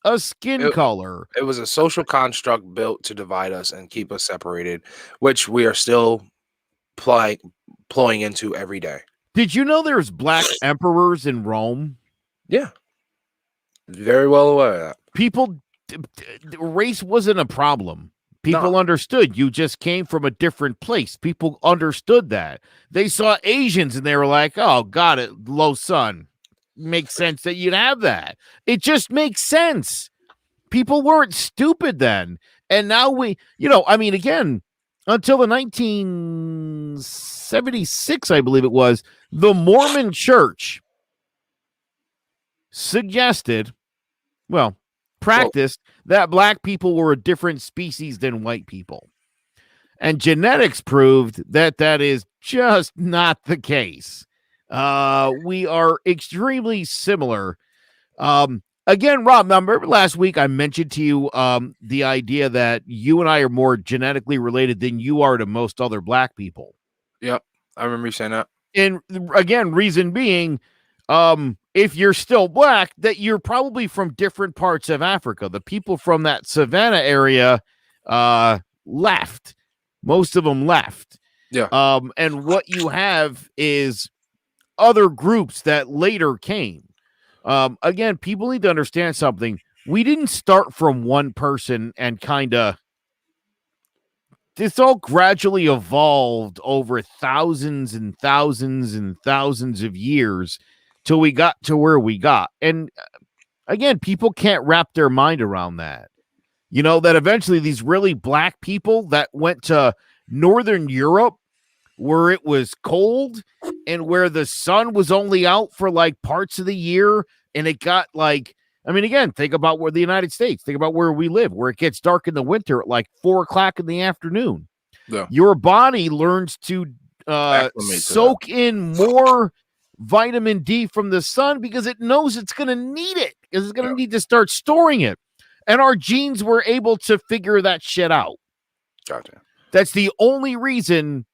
a skin color. It was a social construct built to divide us and keep us separated, which we are still plowing into every day. Did you know there's black emperors in Rome? Yeah. Very well aware of that. People, race wasn't a problem. People understood you just came from a different place. People understood that. They saw Asians and they were like, oh, got it, low sun. Makes sense that you'd have that. It just makes sense. People weren't stupid then. And now again, until the 1976, I believe it was, the Mormon Church practiced that black people were a different species than white people. And genetics proved that is just not the case. We are extremely similar. again, Rob, now remember last week I mentioned to you the idea that you and I are more genetically related than you are to most other black people. Yep. I remember you saying that. And again, reason being, if you're still black, that you're probably from different parts of Africa. The people from that Savannah area left. Most of them left. Yeah. And what you have is other groups that later came. Again, people need to understand something. We didn't start from one person and kind of, this all gradually evolved over thousands and thousands and thousands of years till we got to where we got. And again, people can't wrap their mind around that. You know, that eventually these really black people that went to Northern Europe where it was cold and where the sun was only out for like parts of the year, and it got like, I mean, again, think about where the United States, think about where we live, where it gets dark in the winter at like 4 o'clock in the afternoon. Yeah. Your body learns to soak in more vitamin D from the sun because it knows it's going to need it, because it's going to need to start storing it. And our genes were able to figure that shit out. Gotcha. That's the only reason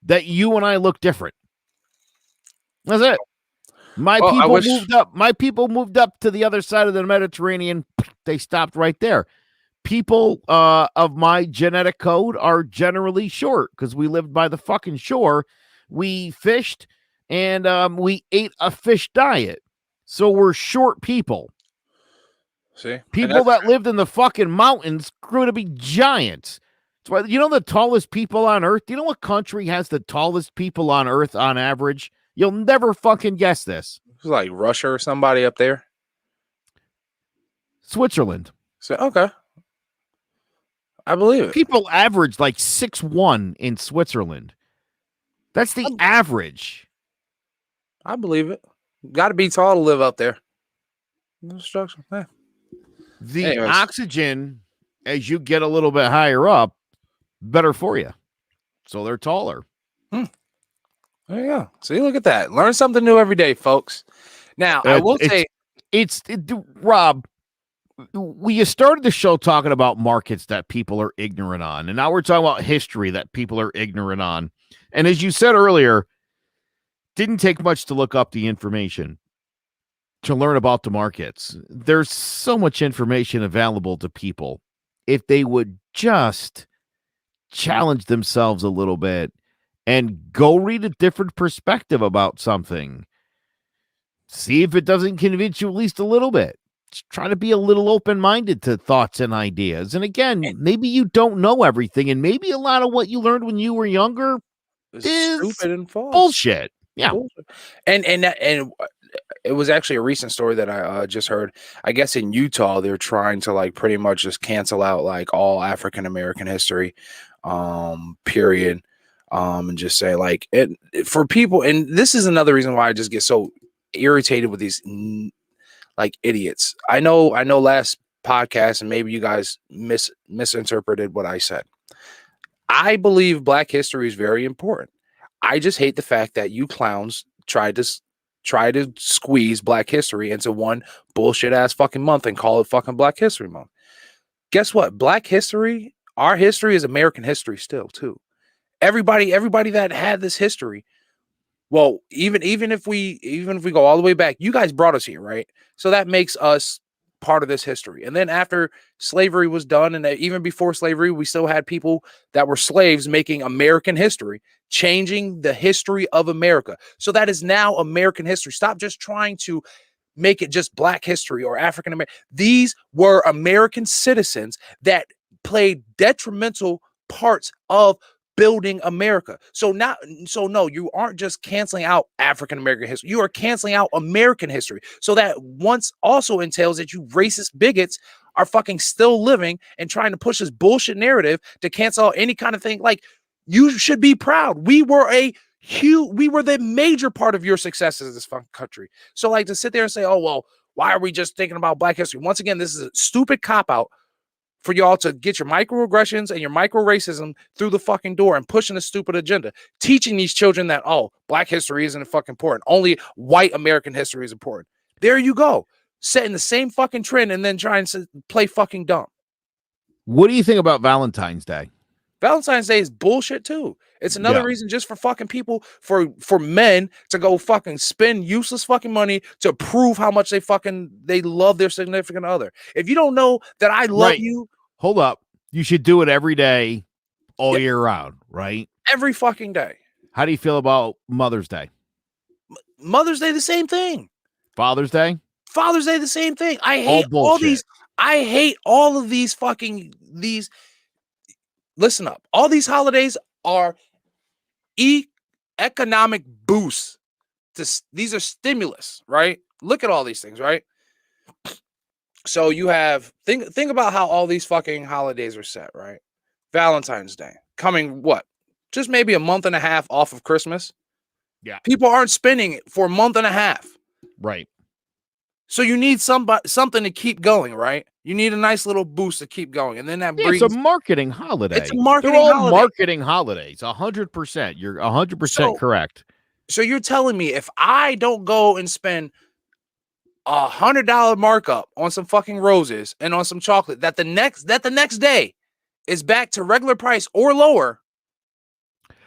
that you and I look different. That's it. My people moved up to the other side of the Mediterranean. They stopped right there. People of my genetic code are generally short because we lived by the fucking shore. We fished and we ate a fish diet. So we're short people. See? People that lived in the fucking mountains grew to be giants. That's why, you know, the tallest people on earth. Do you know what country has the tallest people on earth on average? You'll never fucking guess this. It's like Russia or somebody up there. Switzerland. So okay. I believe it. People average like 6'1" in Switzerland. That's the average. I believe it. Got to be tall to live up there. Instruction. Yeah. The oxygen, as you get a little bit higher up, better for you. So they're taller. There you go. See, look at that. Learn something new every day, folks. Now, I will say, Rob, we started the show talking about markets that people are ignorant on, and now we're talking about history that people are ignorant on. And as you said earlier, didn't take much to look up the information to learn about the markets. There's so much information available to people if they would just challenge themselves a little bit and go read a different perspective about something. See if it doesn't convince you at least a little bit. Just try to be a little open-minded to thoughts and ideas. And again, maybe you don't know everything, and maybe a lot of what you learned when you were younger is stupid and false. Bullshit. Yeah. Bullshit. And it was actually a recent story that I just heard. I guess in Utah, they're trying to like pretty much just cancel out like all African American history, period. And just say like it for people. And this is another reason why I just get so irritated with these like idiots. I know last podcast, and maybe you guys misinterpreted what I said. I believe Black history is very important. I just hate the fact that you clowns try to squeeze Black history into one bullshit ass fucking month and call it fucking Black History Month. Guess what? Black history, our history is American history still too. Everybody that had this history, well, even if we go all the way back, you guys brought us here, right? So that makes us part of this history. And then after slavery was done, and even before slavery, we still had people that were slaves making American history, changing the history of America. So that is now American history. Stop just trying to make it just Black history or African American. These were American citizens that played detrimental parts of building America. So no, you aren't just canceling out African American history. You are canceling out American history. So that once also entails that you racist bigots are fucking still living and trying to push this bullshit narrative to cancel out any kind of thing. Like, you should be proud. We were the major part of your successes in this fucking country. So like to sit there and say, oh, well, why are we just thinking about Black history? Once again, this is a stupid cop-out for y'all to get your microaggressions and your micro-racism through the fucking door and pushing a stupid agenda, teaching these children that, oh, Black history isn't fucking important. Only white American history is important. There you go. setting the same fucking trend and then trying to play fucking dumb. What do you think about Valentine's Day? Valentine's Day is bullshit too. It's another reason just for fucking people, for men to go fucking spend useless fucking money to prove how much they love their significant other. If you don't know that I love you, hold up. You should do it every day, all year round, right? Every fucking day. How do you feel about Mother's Day? Mother's Day, the same thing. Father's Day? Father's Day, the same thing. I hate all these. I hate all of these fucking these. Listen up. All these holidays are economic boosts. These are stimulus, right? Look at all these things, right? So you have think about how all these fucking holidays are set, right? Valentine's Day coming just maybe a month and a half off of Christmas. Yeah. People aren't spending it for a month and a half. Right. So you need something to keep going, right? You need a nice little boost to keep going. And then that brings... It's a marketing holiday. It's a marketing They're all holiday. marketing holidays. 100%. You're 100% correct. So you're telling me if I don't go and spend $100 markup on some fucking roses and on some chocolate, that the next day is back to regular price or lower,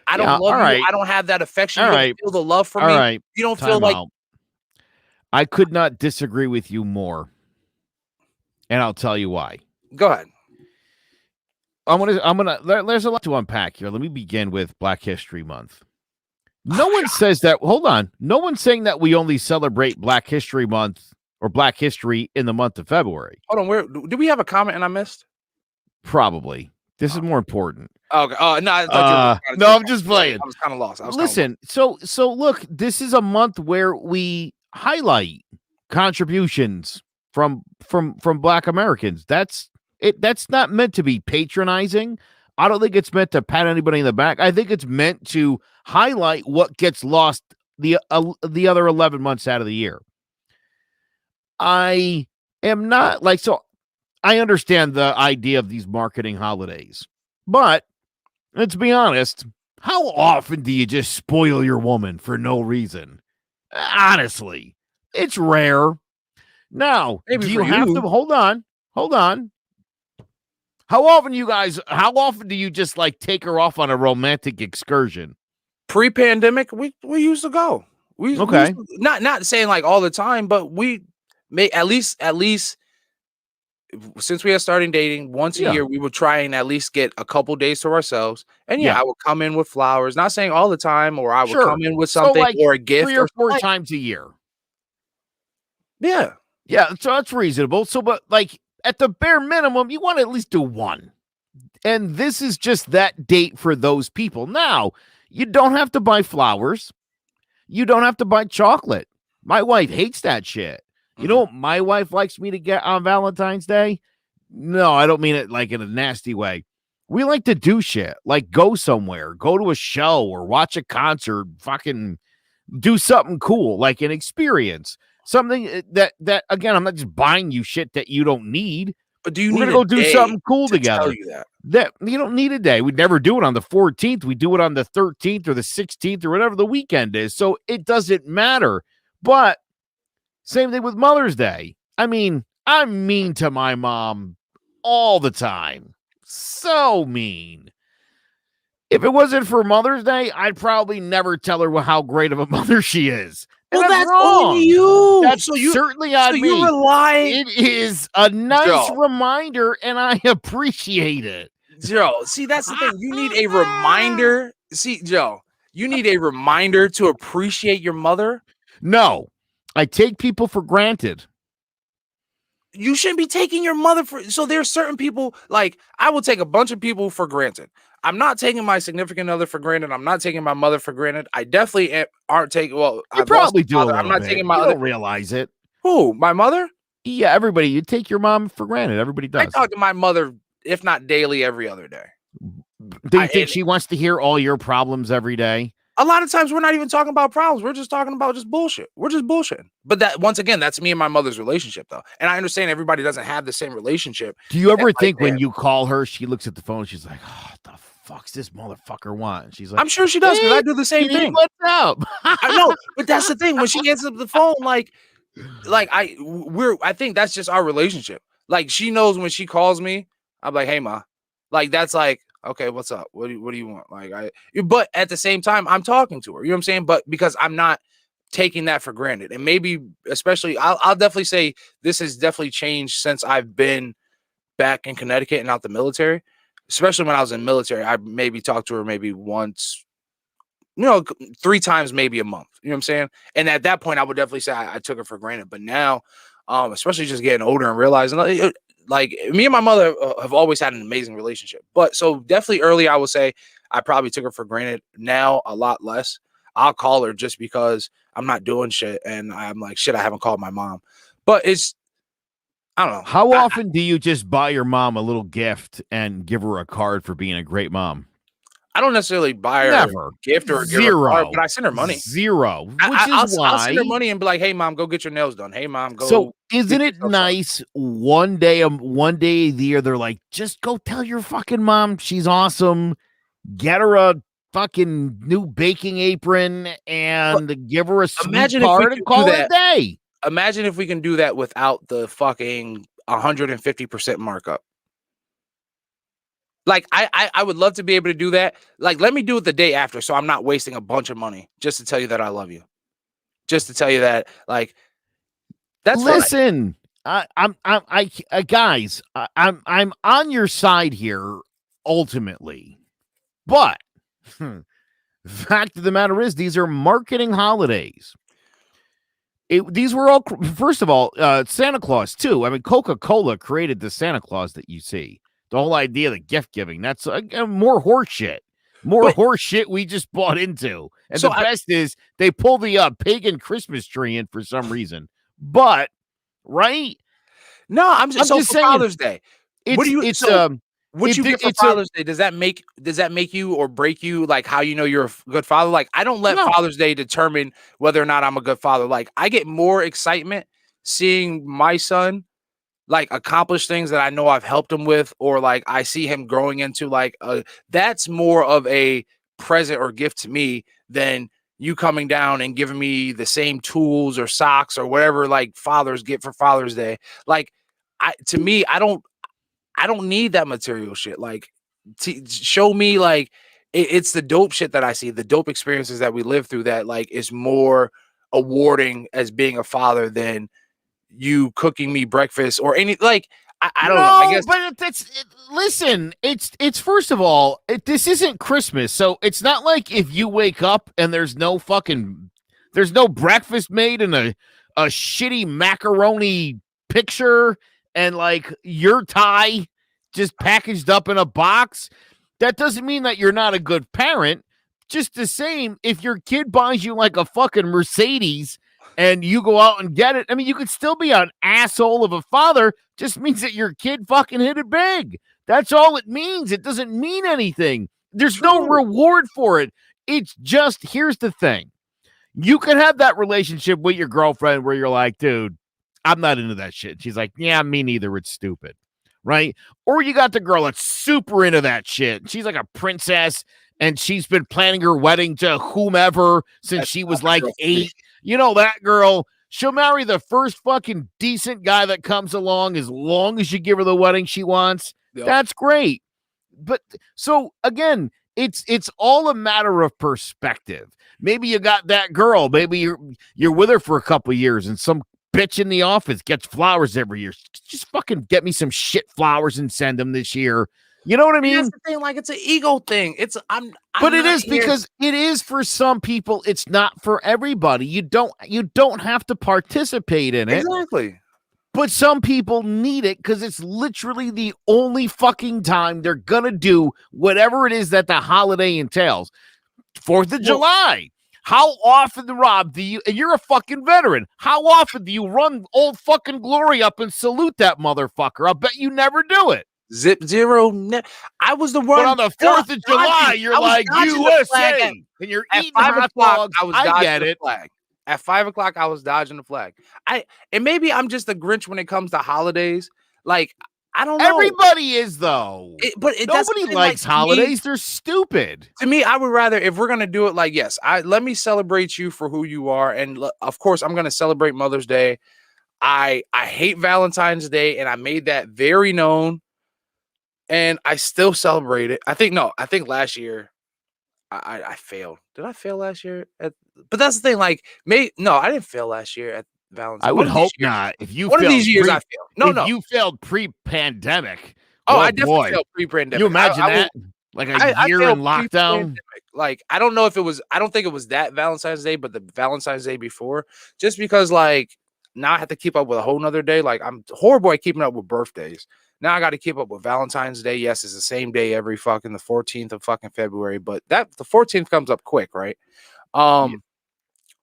I don't love you. Right. I don't have that affection. You don't feel the love for me. Right. You don't feel like... I could not disagree with you more. And I'll tell you why. Go ahead. There's a lot to unpack here. Let me begin with Black History Month. No one says that. Hold on. No one's saying that we only celebrate Black History Month or Black History in the month of February. Hold on. Did we have a comment and I missed? Probably. This is more important. Okay. No, I'm just playing. I was kind of lost. Listen, so look, this is a month where we highlight contributions from Black Americans. That's it. That's not meant to be patronizing. I don't think it's meant to pat anybody in the back. I think it's meant to highlight what gets lost the other 11 months out of the year. I am not so I understand the idea of these marketing holidays, but let's be honest, how often do you just spoil your woman for no reason? Honestly, it's rare. Now, do you have to hold on? How often do you just take her off on a romantic excursion? Pre-pandemic, we used to go. We not saying all the time, but we may at least since we are starting dating once a year, we would try and at least get a couple days to ourselves. And I would come in with flowers, not saying all the time, or I would come in with something or a gift 3 or 4 times a year. Yeah. So that's reasonable. So, but at the bare minimum, you want to at least do one. And this is just that date for those people. Now, you don't have to buy flowers. You don't have to buy chocolate. My wife hates that shit. You know what my wife likes me to get on Valentine's Day? No, I don't mean it in a nasty way. We like to do shit, go somewhere, go to a show or watch a concert, fucking do something cool, an experience. Something that again, I'm not just buying you shit that you don't need. But we're gonna go do something cool together. Tell you that you don't need a day. We'd never do it on the 14th. We do it on the 13th or the 16th or whatever the weekend is. So it doesn't matter. But same thing with Mother's Day. I mean, I'm mean to my mom all the time. So mean. If it wasn't for Mother's Day, I'd probably never tell her how great of a mother she is. And well, that's wrong. Only you. That's certainly on me. You rely. It is a nice reminder, and I appreciate it. Joe, see, that's the thing. You need a reminder. See, Joe, you need a reminder to appreciate your mother. No. I take people for granted. You shouldn't be taking your mother for. So there's certain people, I will take a bunch of people for granted. I'm not taking my significant other for granted. I'm not taking my mother for granted. I definitely aren't taking. Well, I probably do. I'm not taking my. You don't realize it. Who? My mother? Yeah, everybody. You take your mom for granted. Everybody does. I talk to my mother, if not daily, every other day. Do you think she wants to hear all your problems every day? A lot of times we're not even talking about problems. We're just talking about just bullshit. We're just bullshitting. But that, once again, that's me and my mother's relationship, though. And I understand everybody doesn't have the same relationship. Do you ever think when you call her, she looks at the phone, she's like, oh, what the fuck's this motherfucker want? And she's like, I'm sure she does, because I do the same thing. What's up? I know, but that's the thing. When she answers the phone, like I think that's just our relationship. Like she knows when she calls me, I'm like, hey ma, like that's like, okay, what's up? What do you want? Like but at the same time, I'm talking to her. You know what I'm saying? But because I'm not taking that for granted, and maybe especially, I'll definitely say this has definitely changed since I've been back in Connecticut and out the military. Especially when I was in military, I maybe talked to her maybe once, 3 times, maybe a month. You know what I'm saying? And at that point, I would definitely say I took it for granted. But now, especially just getting older and realizing, like me and my mother have always had an amazing relationship. But so definitely early, I would say I probably took her for granted. Now, a lot less. I'll call her just because I'm not doing shit. And I'm like, shit, I haven't called my mom. But I don't know. How often do you just buy your mom a little gift and give her a card for being a great mom? I don't necessarily buy her Never. a gift or Zero. give her a card, but I send her money. Zero. I'll send her money and be like, "Hey, mom, go get your nails done. Hey, mom, go." So isn't it nice one day a year they're like, just go tell your fucking mom she's awesome. Get her a fucking new baking apron and give her a sweet card and call it a day. Imagine if we can do that without the fucking 150% markup. Like I would love to be able to do that. Like, let me do it the day after, so I'm not wasting a bunch of money just to tell you that I love you. Just to tell you that, like, that's listen. I'm guys. I'm on your side here ultimately, but the fact of the matter is, these are marketing holidays. These were all, first of all, Santa Claus too. I mean, Coca-Cola created the Santa Claus that you see. The whole idea of the gift giving, that's more horse shit. Horse shit we just bought into. And so the best is they pull the pagan Christmas tree in for some reason. But, right? No, I'm just saying, Father's Day. What you get for Father's Day? Does that make you or break you, like how you know you're a good father? Like, I don't let Father's Day determine whether or not I'm a good father. Like, I get more excitement seeing my son like accomplish things that I know I've helped him with, or like I see him growing into like that's more of a present or gift to me than you coming down and giving me the same tools or socks or whatever like fathers get for Father's Day. Like, to me, I don't need that material shit. Like, show me like it's the dope shit that I see, the dope experiences that we live through that like is more awarding as being a father than you cooking me breakfast or any, like, I don't know. I guess, but listen, it's first of all, this isn't Christmas, so it's not like if you wake up and there's no breakfast made in a shitty macaroni picture and like your tie just packaged up in a box. That doesn't mean that you're not a good parent. Just the same, if your kid buys you like a fucking Mercedes and you go out and get it, I mean, you could still be an asshole of a father. Just means that your kid fucking hit it big. That's all it means. It doesn't mean anything. There's no reward for it. It's just, here's the thing. You can have that relationship with your girlfriend where you're like, dude, I'm not into that shit. She's like, yeah, me neither. It's stupid. Right? Or you got the girl that's super into that shit. She's like a princess and she's been planning her wedding to whomever since she was like 8. You know, that girl, she'll marry the first fucking decent guy that comes along as long as you give her the wedding she wants. Yep. That's great. But so again, it's all a matter of perspective. Maybe you got that girl, maybe you're with her for a couple of years and some bitch in the office gets flowers every year. Just fucking get me some shit flowers and send them this year. You know what I mean? That's the thing, like it's an ego thing. But it is because it is for some people. It's not for everybody. You don't have to participate in it. Exactly. But some people need it because it's literally the only fucking time they're gonna do whatever it is that the holiday entails. 4th of July. How often, Rob, do you, and you're a fucking veteran, how often do you run Old fucking Glory up and salute that motherfucker? I'll bet you never do it. Zip zero. I was the one. But on the 4th of July, you're like USA, and you're eating hot dogs. I get it. At 5 o'clock, I was dodging the flag. And maybe I'm just a Grinch when it comes to holidays. Like, I don't know. Everybody is though. That's the Nobody thing, likes like, to me- holidays. They're stupid. To me, I would rather, if we're gonna do it, like, yes, let me celebrate you for who you are, and of course, I'm gonna celebrate Mother's Day. I hate Valentine's Day, and I made that very known, and I still celebrate it. I think last year I failed. Did I fail last year? But that's the thing. Like, no, I didn't fail last year at Valentine's. I would hope not. If you one of failed these years, I failed. if you failed pre-pandemic. Oh, oh, I definitely boy. failed pre-pandemic. You imagine that? Like a year failed in lockdown. pre-pandemic. Like, I don't know if it was. I don't think it was that Valentine's Day, but the Valentine's Day before. Just because, like, now I have to keep up with a whole nother day. Like, I'm horrible at keeping up with birthdays. Now I got to keep up with Valentine's Day. Yes, it's the same day every fucking the 14th of fucking February, but the 14th comes up quick, right?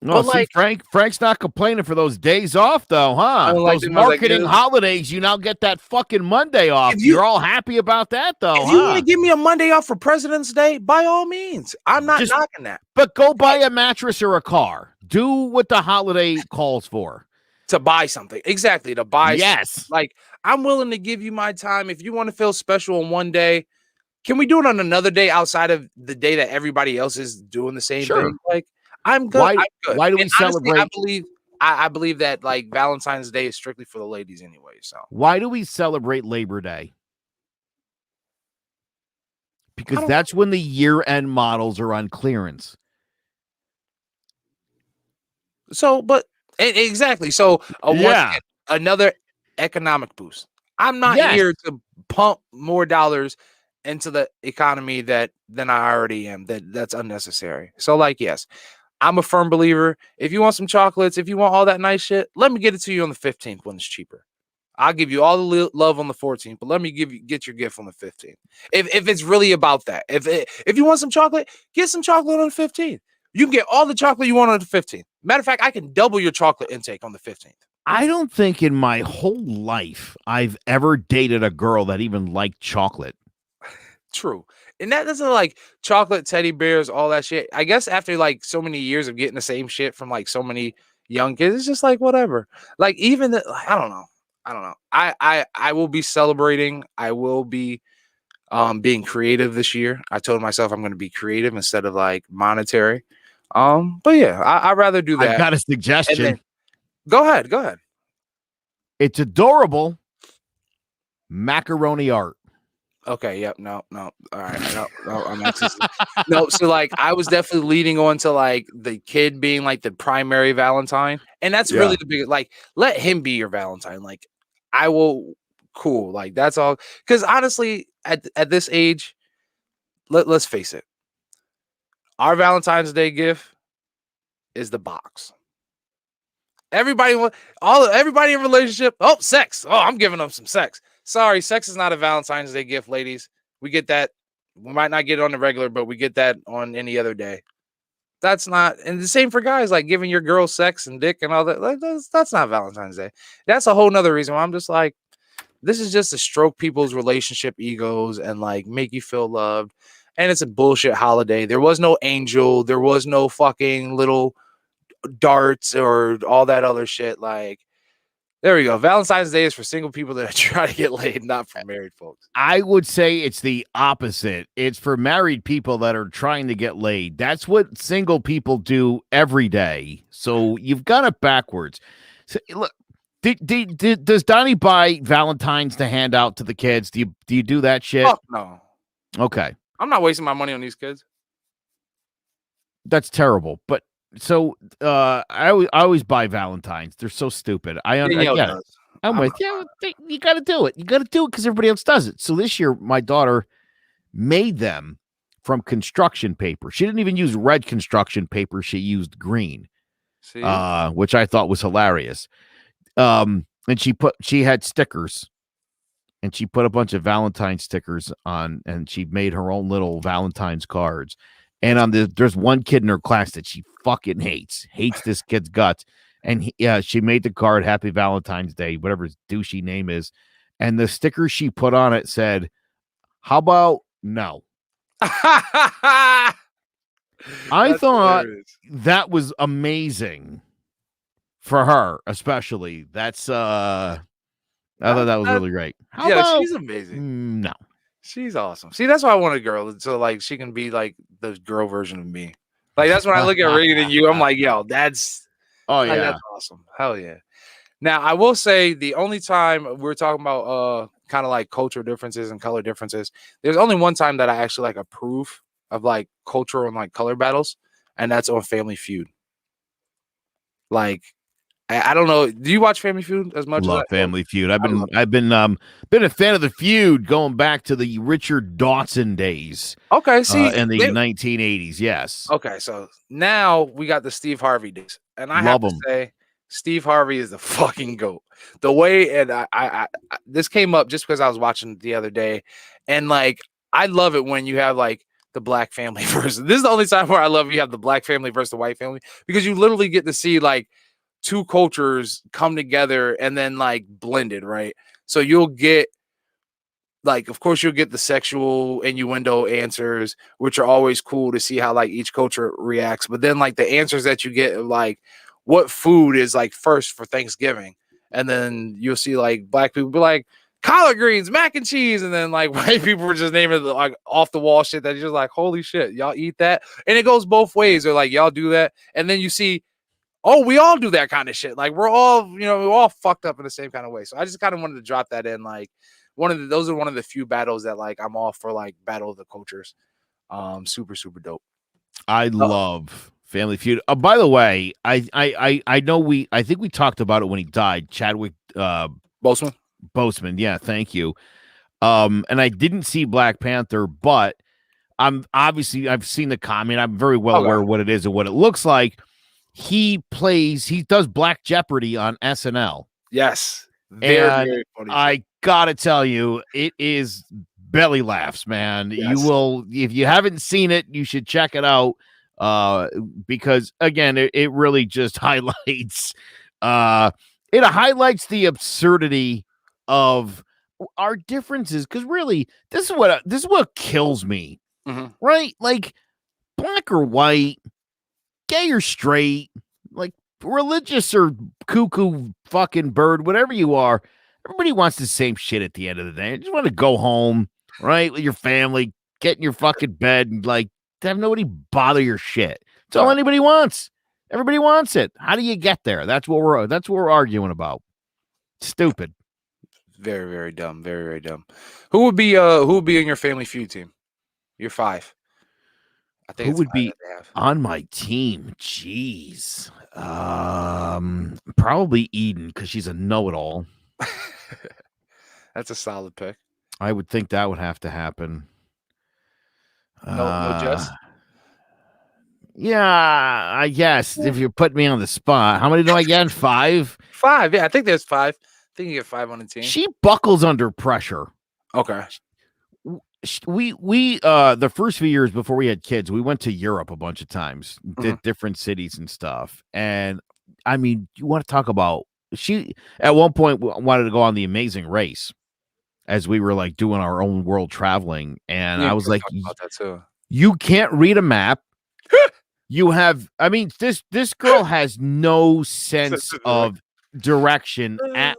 No, But, see, like- Frank's not complaining for those days off, though, huh? don't like Those them as I marketing give. holidays, you now get that fucking Monday off. If you- You're all happy about that, though, If you huh? want to give me a Monday off for President's Day, by all means, I'm not Just- knocking that. But go buy a mattress or a car. Do what the holiday calls for. To buy something, exactly. To buy, Yes. Like, I'm willing to give you my time. If you want to feel special on one day, can we do it on another day outside of the day that everybody else is doing the same Sure. thing? Like, I'm good. Why- I'm good. why do we And honestly, celebrate- I believe that, like, Valentine's Day is strictly for the ladies anyway. So Why do we celebrate Labor Day? Because don't that's when the year-end models are on clearance. but exactly. So once Yeah. again, another economic boost. I'm not Yes. here to pump more dollars into the economy than I already am. That's unnecessary. So, like, yes, I'm a firm believer. If you want some chocolates, if you want all that nice shit, let me get it to you on the 15th when it's cheaper. I'll give you all the love on the 14th, but let me get your gift on the 15th. If it's really about that, if you want some chocolate, get some chocolate on the 15th. You can get all the chocolate you want on the 15th. Matter of fact, I can double your chocolate intake on the 15th. I don't think in my whole life I've ever dated a girl that even liked chocolate. True. And that doesn't, like, chocolate teddy bears, all that shit. I guess after, like, so many years of getting the same shit from, like, so many young kids, it's just like, whatever. Like, even I don't know. I will be celebrating. I will be being creative this year. I told myself I'm going to be creative instead of, like, monetary. But yeah, I'd rather do that. I've got a And suggestion. then- Go ahead. It's adorable. Macaroni art. Okay. Yep. No. All right. No. I'm actually no. So, like, I was definitely leading on to, like, the kid being, like, the primary Valentine, and that's really the big. Like, let him be your Valentine. Like, I will. Cool. Like, that's all. Because honestly, at this age, let's face it. Our Valentine's Day gift is the box. Everybody in relationship. Oh, sex. Oh, I'm giving them some sex. Sorry, sex is not a Valentine's Day gift, ladies. We get that. We might not get it on the regular, but we get that on any other day. That's not, and the same for guys, like giving your girl sex and dick and all that. Like, that's not Valentine's Day. That's a whole nother reason why I'm just like, this is just to stroke people's relationship egos and, like, make you feel loved. And it's a bullshit holiday. There was no angel. There was no fucking little darts or all that other shit. Like, there we go. Valentine's Day is for single people that try to get laid, not for married folks. I would say it's the opposite. It's for married people that are trying to get laid. That's what single people do every day. So you've got it backwards. So, look, does Donnie buy Valentine's to hand out to the kids? Do you do that shit? Fuck no. Okay, I'm not wasting my money on these kids. that's terrible. But so I always buy Valentine's. They're so stupid. I Danielle get it. does. I'm with you. You got to do it. You got to do it because everybody else does it. So this year, my daughter made them from construction paper. She didn't even use red construction paper. She used green, See? which I thought was hilarious. And she had stickers, and she put a bunch of Valentine's stickers on, and she made her own little Valentine's cards. And there's one kid in her class that she fucking hates this kid's guts. And she made the card, Happy Valentine's Day, whatever his douchey name is. And the sticker she put on it said, how about no? I That's thought hilarious. that was amazing for her, especially. That's I thought that was really great. How Yeah, about she's amazing. no? She's awesome. See, that's why I want a girl, so like she can be like the girl version of me. Like that's when I look at Reagan and you, I'm like, yo, that's Oh like, yeah, that's awesome. Hell yeah. Now I will say the only time we're talking about kind of like culture differences and color differences, there's only one time that I actually like approve of like cultural and like color battles, and that's on Family Feud. Like I don't know. Do you watch Family Feud as much? love as Family Feud. I've love been a fan of the Feud going back to the Richard Dawson days. Okay, see, In the 1980s. Yes. okay, so now we got the Steve Harvey days, and I have Love to 'em. say, Steve Harvey is the fucking goat. The way, and I this came up just because I was watching the other day, and like I love it when you have like the black family versus. This is the only time where I love you have the black family versus the white family because you literally get to see like two cultures come together and then like blended, right? So you'll get like, of course, you'll get the sexual innuendo answers, which are always cool to see how like each culture reacts. But then like the answers that you get, like what food is like first for Thanksgiving, and then you'll see like black people be like collard greens, mac and cheese, and then like white people were just naming like off the wall shit that you're just like, holy shit, y'all eat that, and it goes both ways. They're like, y'all do that, and then you see, oh, we all do that kind of shit. Like we're all, we're all fucked up in the same kind of way. So I just kind of wanted to drop that in, like. Those are one of the few battles that like I'm all for, like battle of the cultures. Super dope. I love Family Feud. By the way, I know I think we talked about it when he died. Chadwick Boseman. Yeah, thank you. And I didn't see Black Panther, but I've seen the comment. I'm very well aware of what it is and what it looks like. He does Black Jeopardy on SNL. Yes. Very funny. I gotta tell you, it is belly laughs, man. Yes. You will, if you haven't seen it, you should check it out. Because again, it really just highlights the absurdity of our differences. Because really, this is what kills me, right? Like black or white, gay or straight, like religious or cuckoo fucking bird, whatever you are, everybody wants the same shit at the end of the day. I just want to go home, right, with your family, get in your fucking bed, and like have nobody bother your shit. That's all anybody wants. Everybody wants it. How do you get there? That's what we're arguing about. Stupid. Very, very dumb. Very, very dumb. Who would be in your Family Feud team? Your 5. I think who would be on my team? Jeez. Probably Eden, because she's a know-it-all. That's a solid pick. I would think that would have to happen. No Jess? Yeah, I guess if you put me on the spot. How many do I get? 5? 5, yeah, I think there's 5. I think you get 5 on the team. She buckles under pressure. Okay. We the first few years before we had kids, we went to Europe a bunch of times, did different cities and stuff. And I mean, you want to talk about, she at one point wanted to go on The Amazing Race as we were like doing our own world traveling. And I was like, about that too. You can't read a map. This girl has no sense of direction at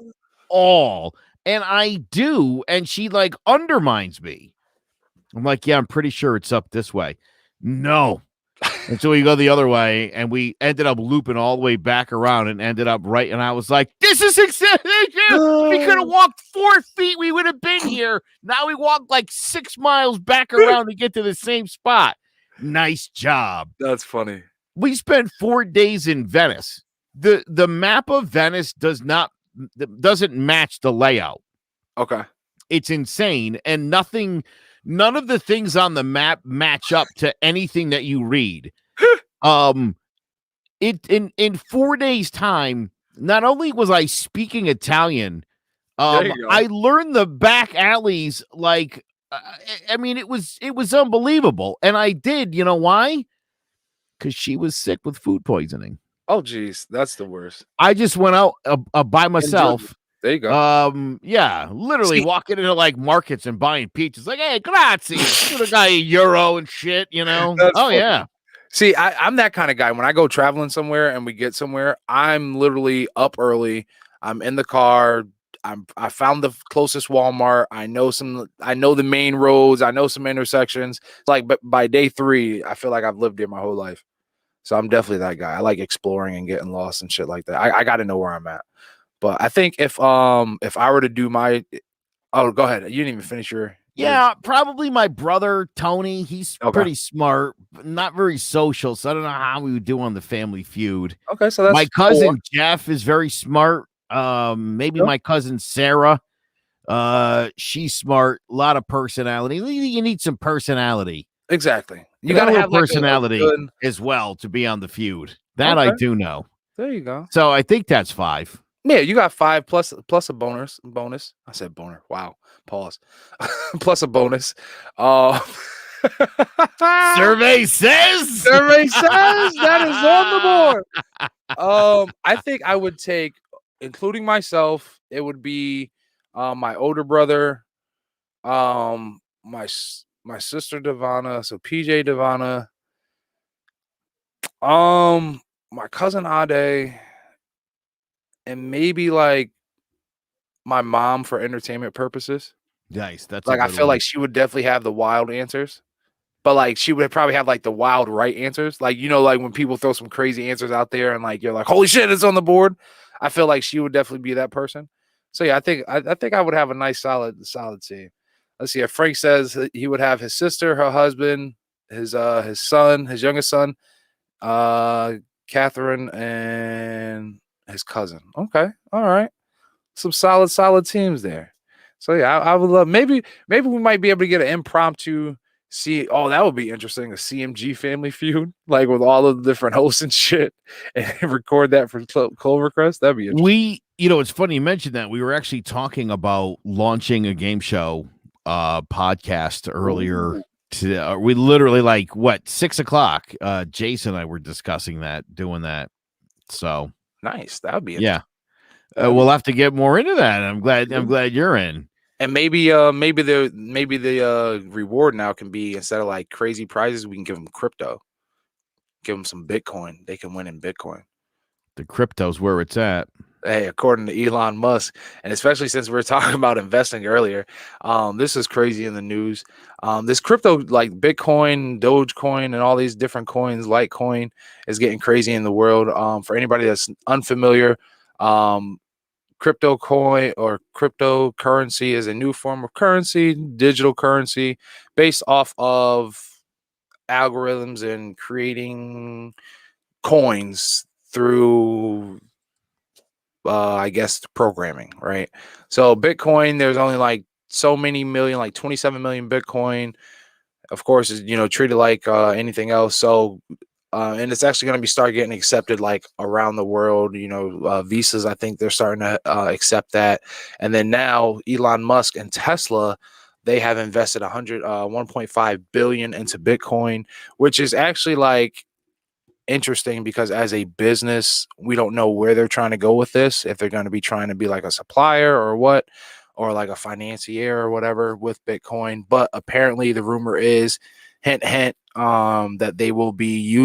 all. And I do. And she like undermines me. I'm like, yeah, I'm pretty sure it's up this way. No. And so we go the other way, and we ended up looping all the way back around and ended up right. And I was like, this is exactly, we could have walked 4 feet. We would have been here. Now we walk like 6 miles back around to get to the same spot. Nice job. That's funny. We spent 4 days in Venice. The map of Venice doesn't match the layout. Okay. It's insane. And none of the things on the map match up to anything that you read. In 4 days' time, not only was I speaking Italian, I learned the back alleys. Like, it was unbelievable. And I did, you know why? Because she was sick with food poisoning. Oh, geez, that's the worst. I just went out by myself. There you go. Yeah, literally walking into like markets and buying pizzas. Like, hey, grazie. Give the guy €1 and shit, Oh, funny. yeah. See, I'm that kind of guy. When I go traveling somewhere and we get somewhere, I'm literally up early. I'm in the car. I found the closest Walmart. I know the main roads. I know some intersections. Like, but by day 3, I feel like I've lived here my whole life. So I'm definitely that guy. I like exploring and getting lost and shit like that. I got to know where I'm at. But I think if I were to do my, oh, go ahead. You didn't even finish your. Yeah, probably my brother Tony. He's Okay. pretty smart, but not very social. So I don't know how we would do on the Family Feud. Okay, so that's my cousin 4. Jeff is very smart. Maybe Yep. my cousin Sarah. She's smart. A lot of personality. You need some personality. Exactly. You got to have like, personality good... as well to be on the feud. That I do know. There you go. So I think that's 5. Yeah, you got 5 plus a bonus. I said boner. Wow. Pause. Plus a bonus. Survey says that is on the board. I think I would take, including myself, it would be my older brother, my sister Devana, so PJ Devana, my cousin Ade, and maybe like my mom for entertainment purposes. Nice. That's like I feel like she would definitely have the wild answers, but like she would probably have like the wild right answers. Like, you know, like when people throw some crazy answers out there and like you're like, holy shit, it's on the board. I feel like she would definitely be that person. So yeah, I think I would have a nice solid team. Let's see. If Frank says he would have his sister, her husband, his son, his youngest son, Catherine, and his cousin. Okay, all right. Some solid teams there. So yeah, I would love, maybe we might be able to get an impromptu that would be interesting, a CMG Family Feud, like with all of the different hosts and shit, and record that for Clovercrest. That'd be interesting. It's funny you mentioned that. We were actually talking about launching a game show podcast earlier. We literally 6:00. Jason and I were discussing that, doing that. So nice. That would be interesting. Yeah. We'll have to get more into that. I'm glad you're in. And maybe the reward now can be, instead of like crazy prizes, we can give them crypto. Give them some Bitcoin. They can win in Bitcoin. The crypto's where it's at. Hey, according to Elon Musk, and especially since we were talking about investing earlier, this is crazy in the news. This crypto, like Bitcoin, Dogecoin, and all these different coins, Litecoin, is getting crazy in the world. For anybody that's unfamiliar, crypto coin or cryptocurrency is a new form of currency, digital currency, based off of algorithms and creating coins through I guess programming, right? So Bitcoin, there's only like so many million, like 27 million Bitcoin. Of course, is treated like anything else. So and it's actually going to start getting accepted like around the world. Visas, I think they're starting to accept that. And then now Elon Musk and Tesla, they have invested 1.5 billion into Bitcoin, which is actually like interesting because as a business, we don't know where they're trying to go with this. If they're going to be trying to be like a supplier or what, or like a financier or whatever with Bitcoin. But apparently the rumor is, hint, that they will be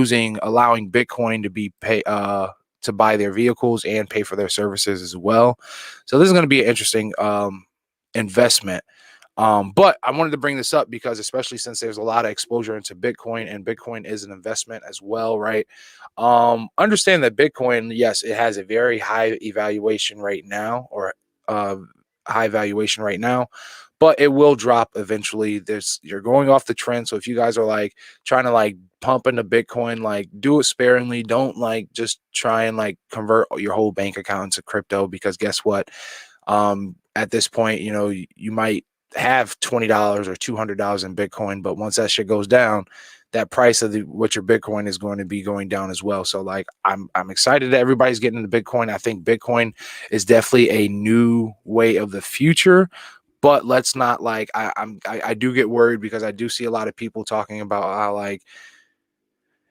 allowing Bitcoin to be to buy their vehicles and pay for their services as well. So this is going to be an interesting investment. But I wanted to bring this up because, especially since there's a lot of exposure into Bitcoin, and Bitcoin is an investment as well, right? Understand that Bitcoin, yes, it has a very high evaluation right now, or high valuation right now, but it will drop eventually. You're going off the trend. So if you guys are like trying to like pump into Bitcoin, like do it sparingly. Don't like just try and like convert your whole bank account into crypto, because guess what? At this point, you might have $20 or $200 in Bitcoin, but once that shit goes down, that price of what your Bitcoin is going to be going down as well. So like I'm excited that everybody's getting into Bitcoin. I think Bitcoin is definitely a new way of the future, but let's not like I do get worried because I do see a lot of people talking about how like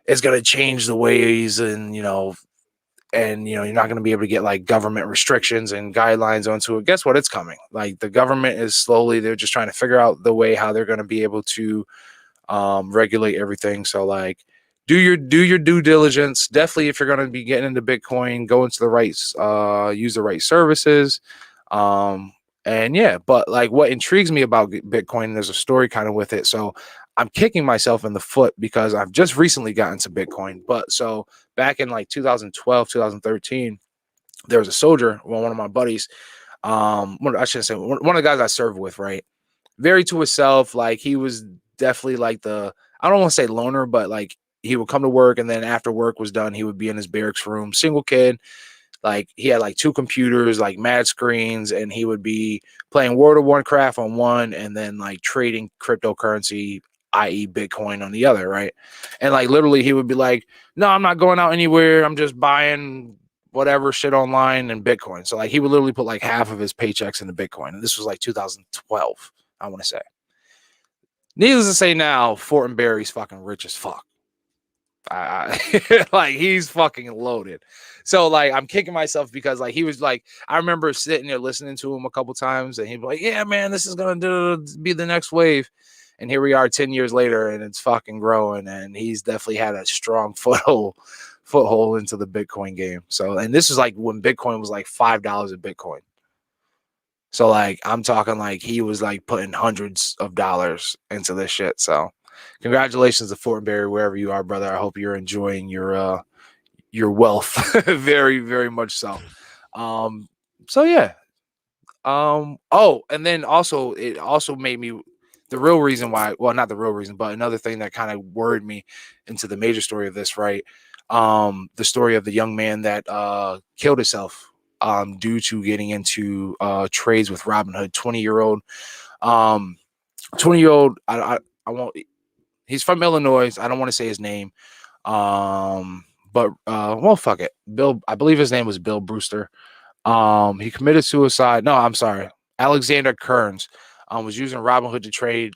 it's going to change the ways, and you're not going to be able to get like government restrictions and guidelines onto it. Guess what? It's coming. Like the government is they're just trying to figure out the way how they're going to be able to regulate everything. So like do your due diligence. Definitely, if you're going to be getting into Bitcoin, go into the right, use the right services. And yeah, but like what intrigues me about Bitcoin, there's a story kind of with it. So I'm kicking myself in the foot because I've just recently gotten to Bitcoin. But so back in like 2012, 2013, there was a soldier, well, one of my buddies, I shouldn't say one of the guys I served with, right? Very to himself. Like he was definitely like I don't want to say loner, but like he would come to work and then after work was done, he would be in his barracks room, single kid. Like he had like 2 computers, like mad screens, and he would be playing World of Warcraft on one and then like trading cryptocurrency, i.e. Bitcoin on the other, right? And like literally he would be like, no, I'm not going out anywhere. I'm just buying whatever shit online and Bitcoin. So like he would literally put like half of his paychecks into Bitcoin. And this was like 2012, I want to say. Needless to say now, Fortenberry's fucking rich as fuck. Like he's fucking loaded. So like I'm kicking myself because like he was like, I remember sitting there listening to him a couple times and he'd be like, yeah, man, this is gonna be the next wave. And here we are 10 years later and it's fucking growing. And he's definitely had a strong foothold into the Bitcoin game. So, and this is like when Bitcoin was like $5 a Bitcoin. So like I'm talking like he was like putting hundreds of dollars into this shit. So congratulations to Fortenberry, wherever you are, brother. I hope you're enjoying your wealth very, very much so. So yeah. Oh, and then also it also made me the real reason why, well, not the real reason, but another thing that kind of worried me into the major story of this, right? The story of the young man that killed himself due to getting into trades with Robinhood, 20-year-old. 20-year-old, I won't, he's from Illinois. I don't want to say his name. But well, fuck it. Bill, I believe his name was Bill Brewster. He committed suicide. No, I'm sorry. Alexander Kearns was using Robinhood to trade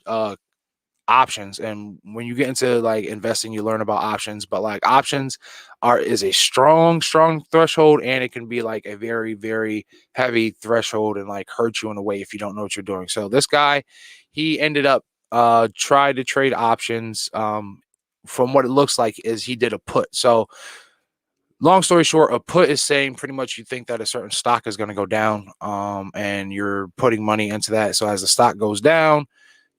options. And when you get into like investing, you learn about options, but like options is a strong threshold, and it can be like a very, very heavy threshold and like hurt you in a way if you don't know what you're doing. So this guy, he ended up tried to trade options. From what it looks like is he did a put. So long story short, a put is saying pretty much you think that a certain stock is going to go down, and you're putting money into that. So as the stock goes down,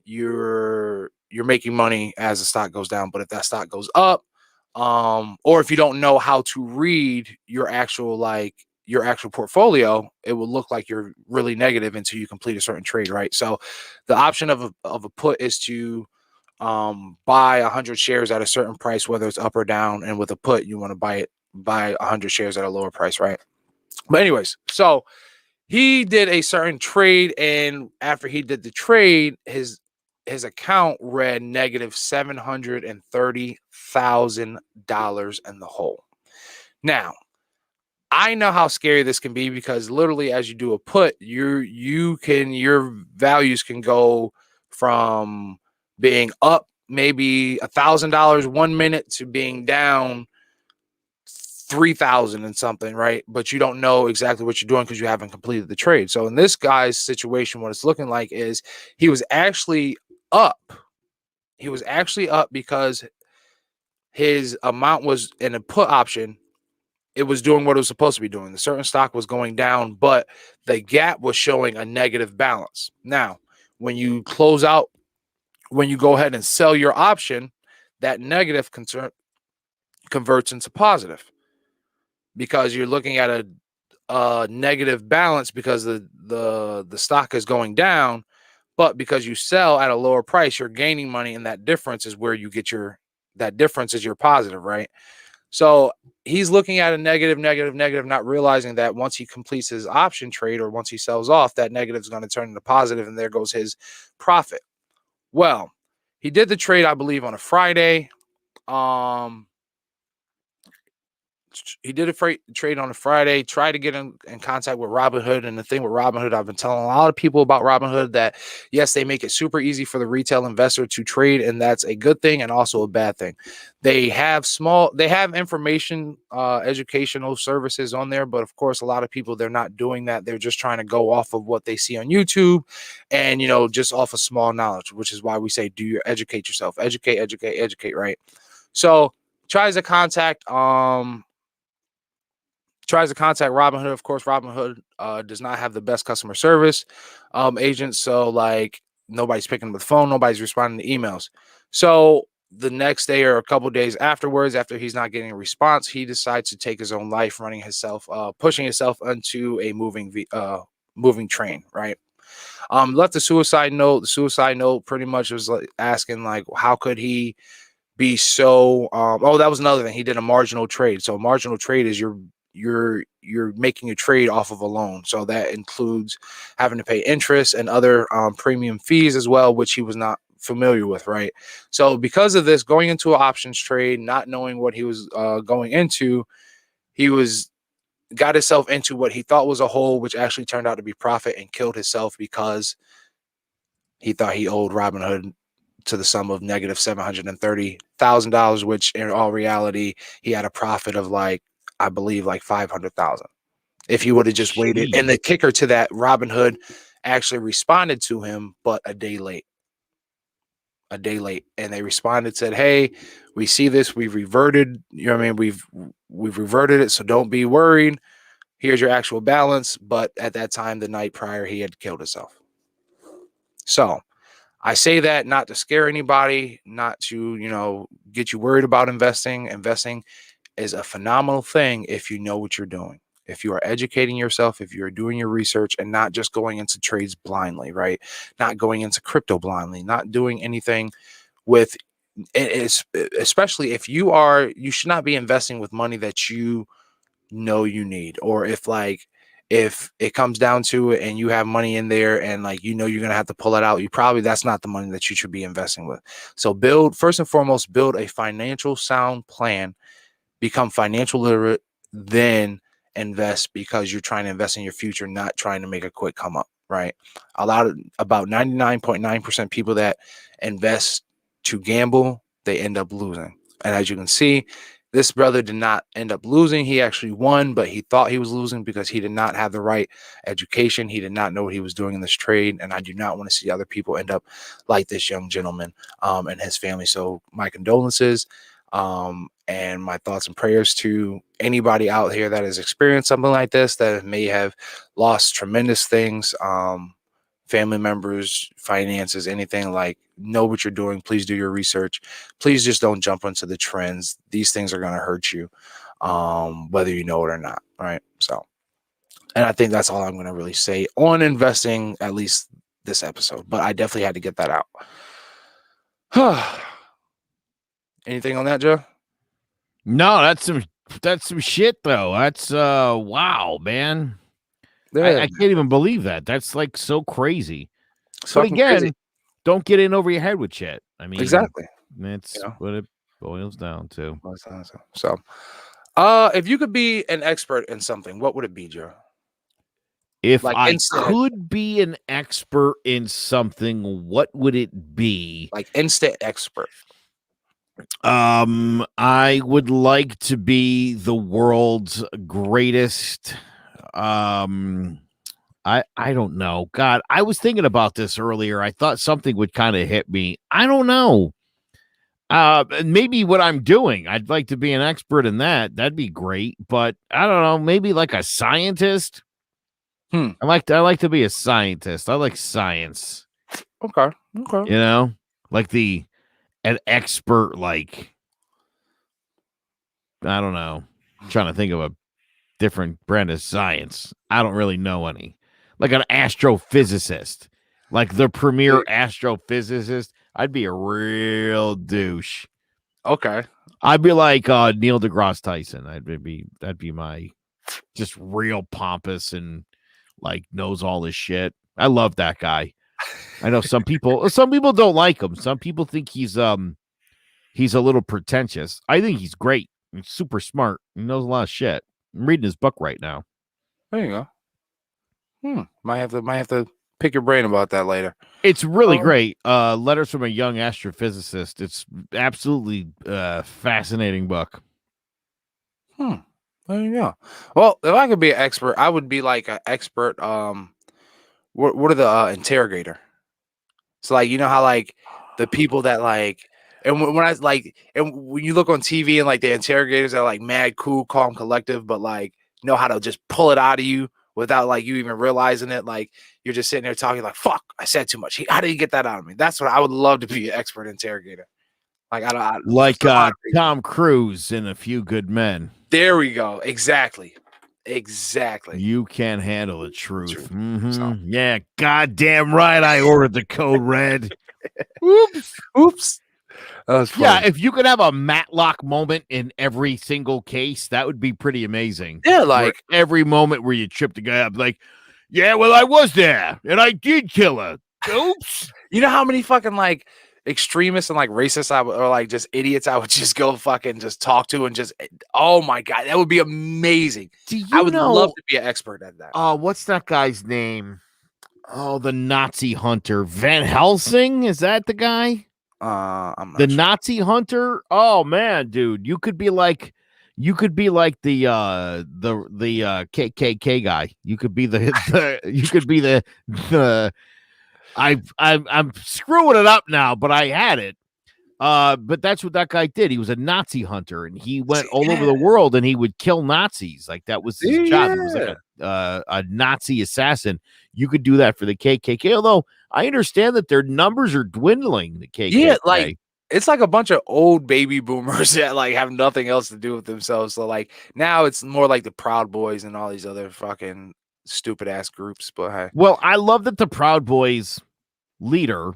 you're making money as the stock goes down. But if that stock goes up, or if you don't know how to read your actual portfolio, it will look like you're really negative until you complete a certain trade, right? So the option of a put is to buy 100 shares at a certain price, whether it's up or down. And with a put, you want to buy 100 shares at a lower price, right? But anyways, so he did a certain trade, and after he did the trade, his account read negative $730,000 in the hole. Now, I know how scary this can be because literally as you do a put, your values can go from being up maybe $1,000 1 minute to being down 3,000 and something, right? But you don't know exactly what you're doing because you haven't completed the trade. So in this guy's situation, what it's looking like is he was actually up. He was actually up because his amount was in a put option. It was doing what it was supposed to be doing. The certain stock was going down, but the gap was showing a negative balance. Now, when you close out, when you go ahead and sell your option, that negative converts into positive because you're looking at a negative balance because the stock is going down, but because you sell at a lower price, you're gaining money, and that difference is where you get your positive, right? So he's looking at a negative, not realizing that once he completes his option trade or once he sells off, that negative is going to turn into positive, and there goes his profit. Well, he did the trade, I believe, on a Friday. He did a trade on a Friday, tried to get in contact with Robinhood. And the thing with Robinhood, I've been telling a lot of people about Robinhood that, yes, they make it super easy for the retail investor to trade. And that's a good thing and also a bad thing. They have information, educational services on there. But of course, a lot of people, they're not doing that. They're just trying to go off of what they see on YouTube and, just off of small knowledge, which is why we say, educate yourself, educate, right? So tries to contact, Tries to contact Robinhood. Of course, Robinhood does not have the best customer service agents. So like nobody's picking up the phone, nobody's responding to emails. So the next day or a couple days afterwards, after he's not getting a response, he decides to take his own life, running himself, pushing himself onto a moving train. Right. Left a suicide note. The suicide note pretty much was like asking like, how could he be so? Oh, that was another thing. He did a marginal trade. So a marginal trade is you're making a trade off of a loan, so that includes having to pay interest and other premium fees as well, which he was not familiar with, right? So because of this, going into an options trade, not knowing what he was going into, he got himself into what he thought was a hole, which actually turned out to be profit, and killed himself because he thought he owed Robinhood to the sum of negative $730,000, which in all reality he had a profit of like, I believe like 500,000 if he would have just waited. Jeez. And the kicker to that, Robinhood actually responded to him, but a day late. And they responded, said, hey, we see this, we've reverted, you know what I mean? We've reverted it. So don't be worried. Here's your actual balance. But at that time, the night prior, he had killed himself. So I say that not to scare anybody, not to, get you worried about investing. Investing is a phenomenal thing if you know what you're doing. If you are educating yourself, if you're doing your research and not just going into trades blindly, right? Not going into crypto blindly, not doing anything with it, especially if you should not be investing with money that you know you need, or if it comes down to it and you have money in there and you're going to have to pull it out, that's not the money that you should be investing with. So first and foremost, build a financial sound plan, become financial literate, then invest, because you're trying to invest in your future, not trying to make a quick come up, right? About 99.9% people that invest to gamble, they end up losing. And as you can see, this brother did not end up losing. He actually won, but he thought he was losing because he did not have the right education. He did not know what he was doing in this trade. And I do not want to see other people end up like this young gentleman and his family. So my condolences. And my thoughts and prayers to anybody out here that has experienced something like this, that may have lost tremendous things, family members, finances, anything. Know what you're doing. Please do your research. Please just don't jump into the trends. These things are going to hurt you, whether you know it or not. Right. So, and I think that's all I'm going to really say on investing, at least this episode, but I definitely had to get that out. Anything on that, Joe? No, that's some shit though. That's wow, man. Yeah. I can't even believe that. That's so crazy. It's But fucking again, crazy. don't get in over your head with shit. I mean, Exactly. That's what it boils down to. So, if you could be an expert in something, what would it be, Joe? If I could be an expert in something, what would it be? Instant expert. I would like to be the world's greatest. I don't know. God, I was thinking about this earlier. I thought something would kind of hit me. I don't know. Maybe what I'm doing. I'd like to be an expert in that. That'd be great. But I don't know. Maybe like a scientist. I like to be a scientist. I like science. Okay. An expert, I don't know. I'm trying to think of a different brand of science. I don't really know any. Like an astrophysicist, like the premier astrophysicist. I'd be a real douche. Okay. I'd be like Neil deGrasse Tyson. That'd be my just real pompous and knows all this shit. I love that guy. I know some people don't like him. Some people think he's a little pretentious. I think he's great. He's super smart. He knows a lot of shit. I'm reading his book right now. There you go. Might have to pick your brain about that later. It's really great. Letters from a Young Astrophysicist. It's absolutely fascinating book. There you go. Well, if I could be an expert, I would be like an expert. What are the interrogator? So how the people that and when and when you look on TV and the interrogators are mad, cool, calm, collective, but know how to just pull it out of you without like you even realizing it. Like you're just sitting there talking like, fuck, I said too much. How did he get that out of me? That's what I would love to be an expert interrogator. Like like Tom Cruise in A Few Good Men. There we go. Exactly. You can't handle the truth. Mm-hmm. So. Yeah, goddamn right. I ordered the code red. Oops. That was funny. Yeah, if you could have a Matlock moment in every single case, that would be pretty amazing. Yeah, like where every moment where you trip the guy up, like, yeah, well, I was there and I did kill her. Oops. You know how many fucking like extremists and like racists or like just idiots I would just go fucking just talk to and just, oh my God, that would be amazing. I would love to be an expert at that. Oh, what's that guy's name? Oh, the Nazi hunter. Van Helsing? Is that the guy? I'm not the sure. Nazi hunter. Oh man, dude, you could be like the KKK guy. You could be I'm screwing it up now, but I had it. But that's what that guy did. He was a Nazi hunter, and he went all over the world, and he would kill Nazis. Like that was his job. He was like a Nazi assassin. You could do that for the KKK. Although I understand that their numbers are dwindling. The KKK. Yeah, like it's like a bunch of old baby boomers that like have nothing else to do with themselves. So like now it's more like the Proud Boys and all these other fucking stupid ass groups. But hey. Well, I love that the Proud Boys leader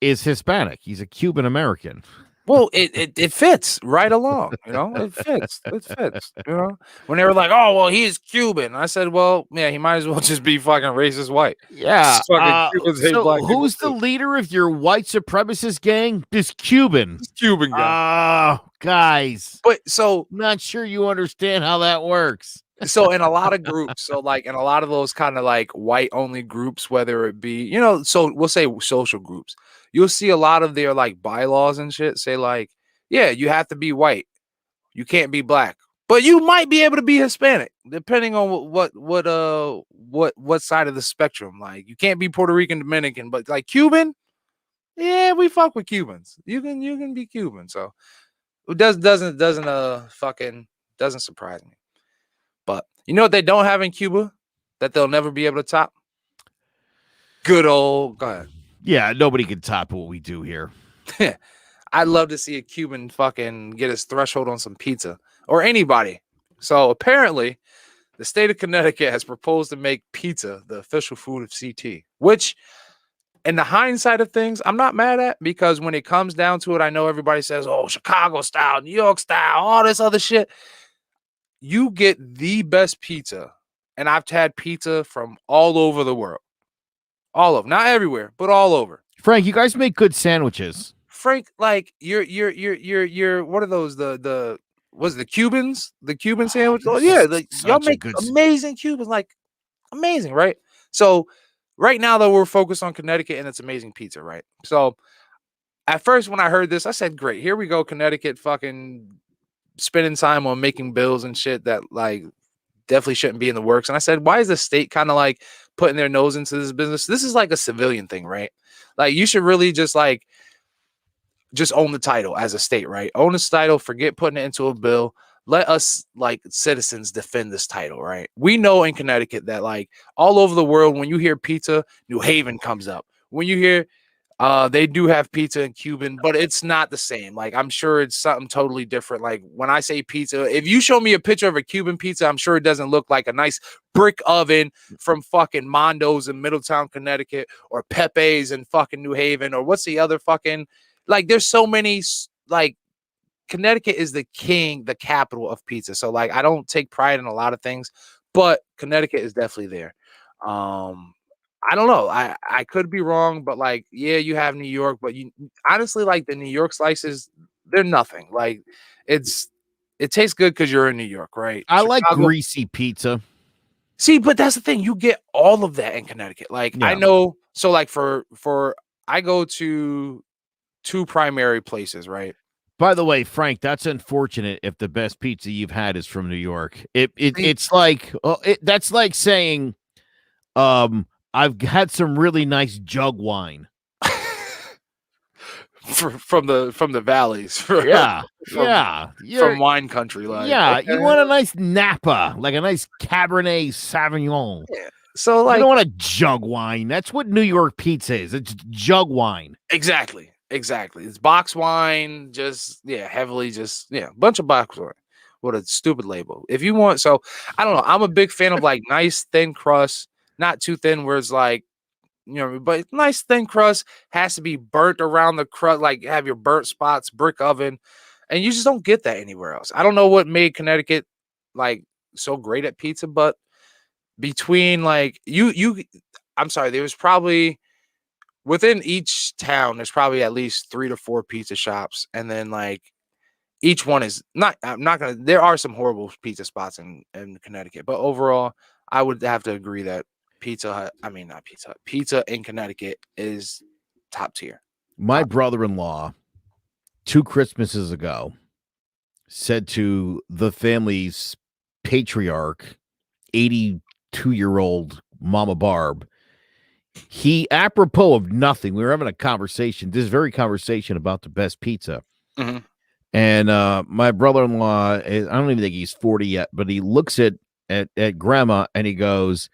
is Hispanic. He's a Cuban American. Well, it fits right along, you know. It fits, you know. When they were like, "Oh, well, he's Cuban," I said, "Well, yeah, he might as well just be fucking racist white." Yeah. So who's the leader of your white supremacist gang? This Cuban. This Cuban guy. Guys. But so, not sure you understand how that works. So in a lot of groups, so like in a lot of those kind of like white only groups, whether it be, you know, so we'll say social groups, you'll see a lot of their like bylaws and shit say like, yeah, you have to be white. You can't be black, but you might be able to be Hispanic depending on what side of the spectrum. Like you can't be Puerto Rican, Dominican, but like Cuban. Yeah, we fuck with Cubans. You can be Cuban. So it doesn't surprise me. But you know what they don't have in Cuba that they'll never be able to top? Good old, go ahead. Yeah, nobody can top what we do here. I'd love to see a Cuban fucking get his threshold on some pizza or anybody. So apparently, the state of Connecticut has proposed to make pizza the official food of CT, which in the hindsight of things, I'm not mad at, because when it comes down to it, I know everybody says, oh, Chicago style, New York style, all this other shit. You get the best pizza, and I've had pizza from all over the world. All of, not everywhere, but all over. Frank, you guys make good sandwiches. Frank, like you're what are those? Was the Cubans? The Cuban sandwich? Oh yeah, like y'all make amazing Cubans, like amazing, right? So right now though, we're focused on Connecticut and its amazing pizza, right? So at first when I heard this, I said, great, here we go, Connecticut fucking spending time on making bills and shit that like definitely shouldn't be in the works. And I said, why is the state kind of like putting their nose into this business? This is like a civilian thing, right? Like you should really just own the title as a state, right? Own this title, forget putting it into a bill. Let us like citizens defend this title, right? We know in Connecticut that like all over the world, when you hear pizza, New Haven comes up. When you hear they do have pizza in Cuban, but it's not the same. Like, I'm sure it's something totally different. Like, when I say pizza, if you show me a picture of a Cuban pizza, I'm sure it doesn't look like a nice brick oven from fucking Mondo's in Middletown, Connecticut, or Pepe's in fucking New Haven, or what's the other fucking, like, there's so many, like, Connecticut is the capital of pizza. So, like, I don't take pride in a lot of things, but Connecticut is definitely there. I don't know. I could be wrong, but like, yeah, you have New York, but you honestly, like the New York slices, they're nothing. Like it tastes good because you're in New York, right? I like greasy pizza. See, but that's the thing. You get all of that in Connecticut. Like I know. So like for I go to 2 primary places, right? By the way, Frank, that's unfortunate if the best pizza you've had is from New York. It's like that's like saying, I've had some really nice jug wine. from the valleys. Yeah, from, yeah. from wine country. Like, yeah, okay. you want a nice Napa, like a nice Cabernet Sauvignon. Yeah. So like, you don't want a jug wine. That's what New York pizza is. It's jug wine. Exactly. It's box wine, heavily bunch of box wine with a stupid label. If you want, so I don't know. I'm a big fan of like nice thin crust, not too thin where it's like, but nice thin crust has to be burnt around the crust, like have your burnt spots, brick oven, and you just don't get that anywhere else. I don't know what made Connecticut like so great at pizza, but between like I'm sorry, there was probably within each town, there's probably at least 3 to 4 pizza shops, and then like each one is not. I'm not gonna. There are some horrible pizza spots in Connecticut, but overall, I would have to agree that Pizza in Connecticut is top tier. My brother-in-law, 2 Christmases ago, said to the family's patriarch, 82-year-old Mama Barb, he, apropos of nothing, we were having a conversation, this very conversation about the best pizza. Mm-hmm. And my brother-in-law, I don't even think he's 40 yet, but he looks at grandma and he goes,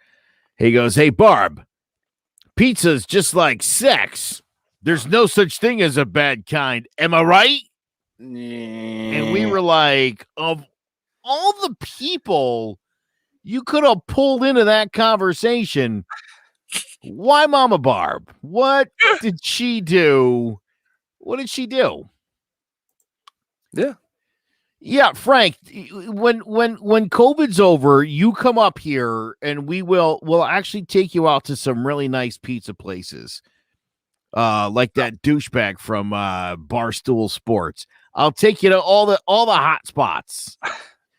hey, Barb, pizza's just like sex. There's no such thing as a bad kind. Am I right? And we were like, of all the people you could have pulled into that conversation, why Mama Barb? What did she do? What did she do? Yeah, Frank, when COVID's over, you come up here and we'll actually take you out to some really nice pizza places. Like that douchebag from Barstool Sports. I'll take you to all the hot spots.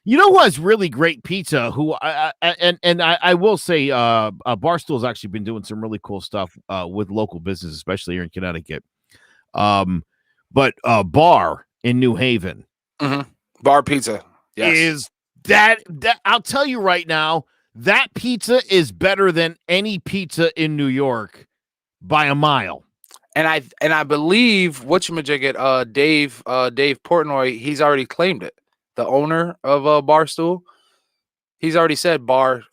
You know who has really great pizza? I will say Barstool's actually been doing some really cool stuff with local business, especially here in Connecticut. But Bar in New Haven. Mm-hmm. Bar Pizza. Yes. Is that I'll tell you right now, that pizza is better than any pizza in New York by a mile. And I believe whatchamajigget, Dave Portnoy, he's already claimed it. The owner of Barstool, he's already said Bar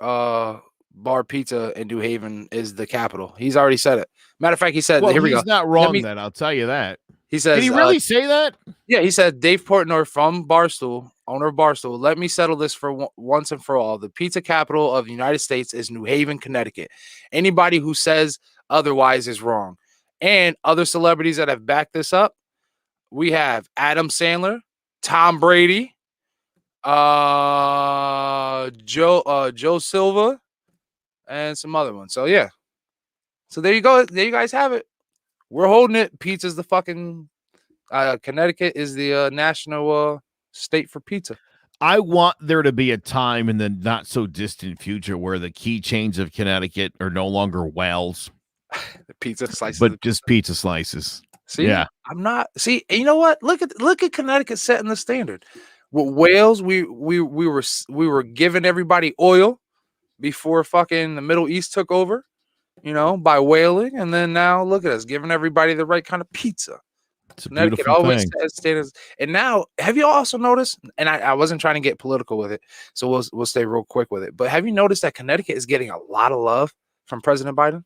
Pizza in New Haven is the capital. He's already said it. Matter of fact, he said, well, here we go. He's not wrong then, I'll tell you that. He says, did he really say that? Yeah, he said, Dave Portnoy from Barstool, owner of Barstool, let me settle this for once and for all. The pizza capital of the United States is New Haven, Connecticut. Anybody who says otherwise is wrong. And other celebrities that have backed this up, we have Adam Sandler, Tom Brady, Joe Silva, and some other ones. So yeah. So there you go. There you guys have it. We're holding it. Pizza's the fucking Connecticut is the national state for pizza. I want there to be a time in the not so distant future where the keychains of Connecticut are no longer whales. The pizza slices, but just pizza slices. See, yeah, I'm not. See, you know what? Look at Connecticut setting the standard. With Wales, we were giving everybody oil before fucking the Middle East took over, by whaling, and then now look at us giving everybody the right kind of pizza. It's a Connecticut always sets standards. And now, have you also noticed? And I wasn't trying to get political with it, so we'll stay real quick with it. But have you noticed that Connecticut is getting a lot of love from President Biden?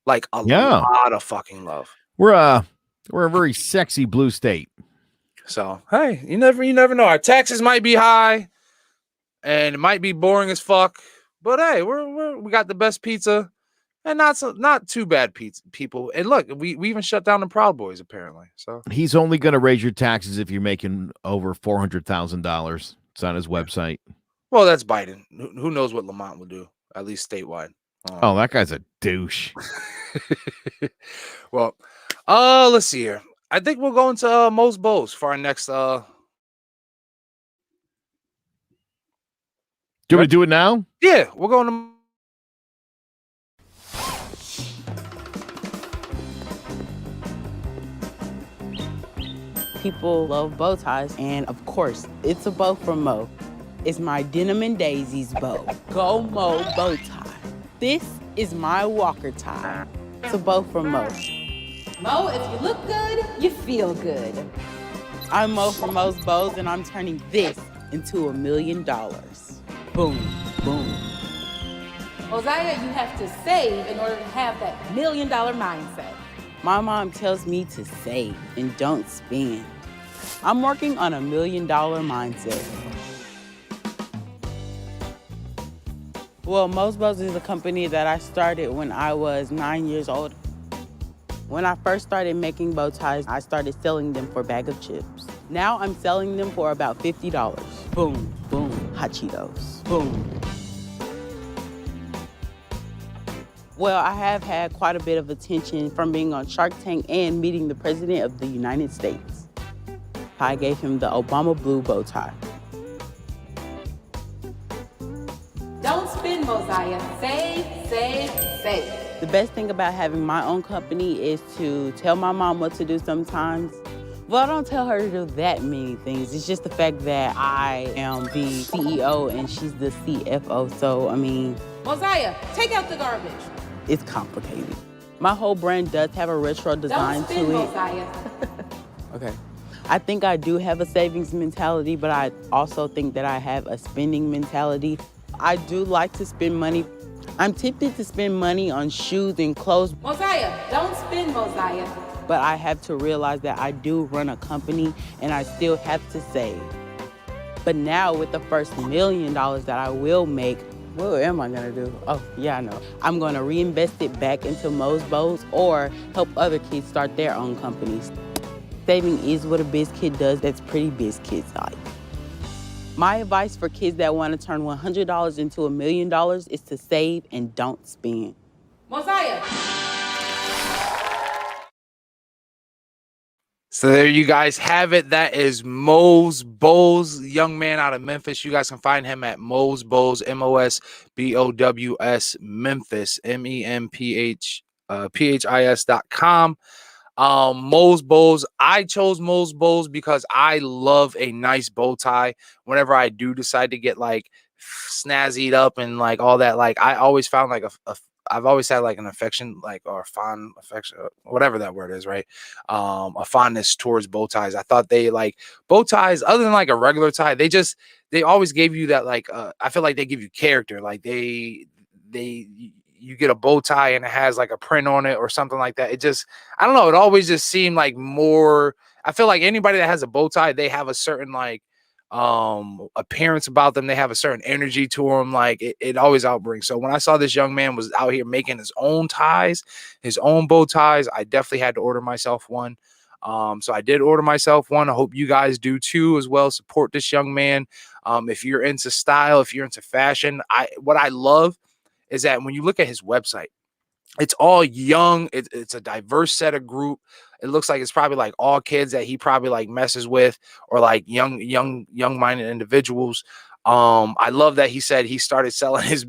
Like a lot of fucking love. We're a very sexy blue state. So hey, you never know. Our taxes might be high, and it might be boring as fuck. But hey, we got the best pizza, and not too bad pizza people. And look, we even shut down the Proud Boys apparently. So he's only going to raise your taxes if you're making over $400,000. It's on his website. Well, that's Biden. Who knows what Lamont will do? At least statewide. Oh, that guy's a douche. Well, let's see here. I think we'll go into most bows for our next. Do you want to do it now? Yeah, we're going to. People love bow ties, and of course, it's a bow from Mo. It's my Denim and Daisies bow. Go Mo bow tie. This is my Walker tie. It's a bow from Mo. Mo, if you look good, you feel good. I'm Mo from Mo's Bows, and I'm turning this into $1 million. Boom, boom. Mosiah, you have to save in order to have that $1 million mindset. My mom tells me to save and don't spend. I'm working on $1 million mindset. Well, Mo's Bows is a company that I started when I was 9 years old. When I first started making bow ties, I started selling them for a bag of chips. Now I'm selling them for about $50. Boom, boom, hot Cheetos. Boom. Well, I have had quite a bit of attention from being on Shark Tank and meeting the President of the United States. I gave him the Obama blue bow tie. Don't spend, Mosiah. Save, save, save. The best thing about having my own company is to tell my mom what to do sometimes. Well, I don't tell her to do that many things. It's just the fact that I am the CEO and she's the CFO. So, I mean, Mosiah, take out the garbage. it's complicated. My whole brand does have a retro design Don't spend, to it. Mosiah. Okay. I think I do have a savings mentality, but I also think that I have a spending mentality. I do like to spend money. I'm tempted to spend money on shoes and clothes, Mosiah, don't spend, Mosiah. but I have to realize that I do run a company and I still have to save. But now with the first $1 million that I will make, what am I gonna do? Oh, yeah, I know. I'm gonna reinvest it back into Mo's Bows or help other kids start their own companies. Saving is what a biz kid does that's pretty biz kids like. My advice for kids that want to turn $100 into $1 million is to save and don't spend. Mosiah. So there you guys have it. That is Mo's Bows, young man out of Memphis. You guys can find him at Mo's Bows, MOSBOWS, Memphis, MEMPHIS.com. Mo's Bows. I chose Mo's Bows because I love a nice bow tie. Whenever I do decide to get like snazzied up and like all that, like I always found like I've always had like an affection, like, or fond affection, whatever that word is, right? A fondness towards bow ties. I thought they like bow ties, other than like a regular tie, they always gave you that, like, I feel like they give you character. Like you get a bow tie and it has like a print on it or something like that. It just, I don't know. It always just seemed like more, I feel like anybody that has a bow tie, they have a certain like, appearance about them. They have a certain energy to them. Like it always outbrings. So when I saw this young man was out here making his own ties, his own bow ties, I definitely had to order myself one. So I did order myself one. I hope you guys do too as well. Support this young man. If you're into style, if you're into fashion, what I love is that when you look at his website, it's all young. It's a diverse set of group. It looks like it's probably like all kids that he probably like messes with, or like young-minded individuals. I love that he said he started selling his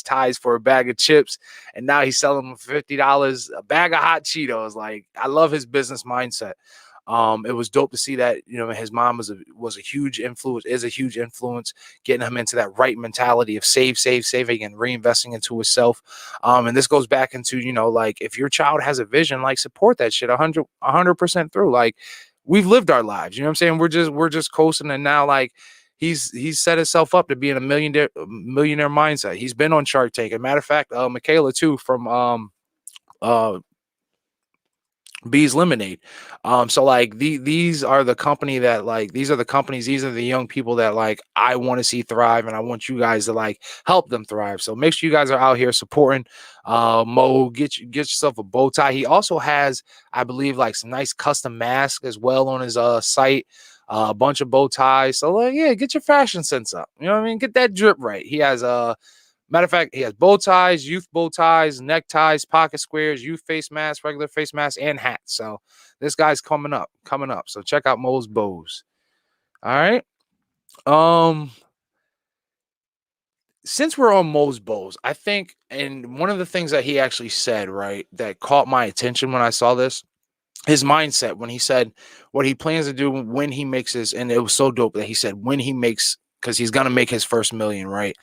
ties for a bag of chips, and now he's selling them for $50 a bag of hot Cheetos. Like, I love his business mindset. It was dope to see that, you know, his mom was a huge influence, is a huge influence, getting him into that right mentality of saving and reinvesting into himself. And this goes back into, you know, like, if your child has a vision, like, support that shit 100% through. Like, we've lived our lives, you know what I'm saying? We're just coasting, and now, like, he's set himself up to be in a millionaire mindset. He's been on Shark Tank. As a matter of fact, Michaela too, from Bees Lemonade. So like these are the company that, like, these are the companies, these are the young people that, like, I want to see thrive, and I want you guys to, like, help them thrive. So make sure you guys are out here supporting Mo. Get yourself a bow tie. He also has, I believe, like, some nice custom masks as well on his site. A bunch of bow ties. So yeah, get your fashion sense up. You know what I mean? Get that drip right. He has matter of fact, he has bow ties, youth bow ties, neckties, pocket squares, youth face masks, regular face masks, and hats. So this guy's coming up. So check out Mo's Bows. All right. Since we're on Mo's Bows, I think, and one of the things that he actually said, right, that caught my attention when I saw this, his mindset, when he said what he plans to do when he makes his, and it was so dope that he said when he makes, because he's going to make his first $1 million, right?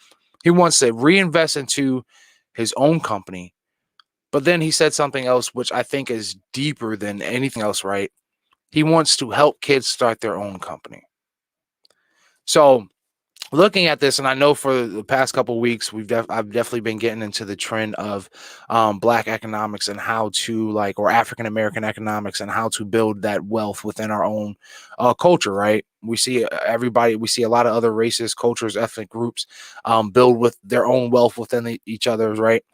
He wants to reinvest into his own company, But then he said something else, which I think is deeper than anything else, right? He wants to help kids start their own company. So looking at this, and I know for the past couple of weeks, I've definitely been getting into the trend of Black economics and how to or African American economics and how to build that wealth within our own culture. Right? We see a lot of other races, cultures, ethnic groups build with their own wealth within each other's. Right?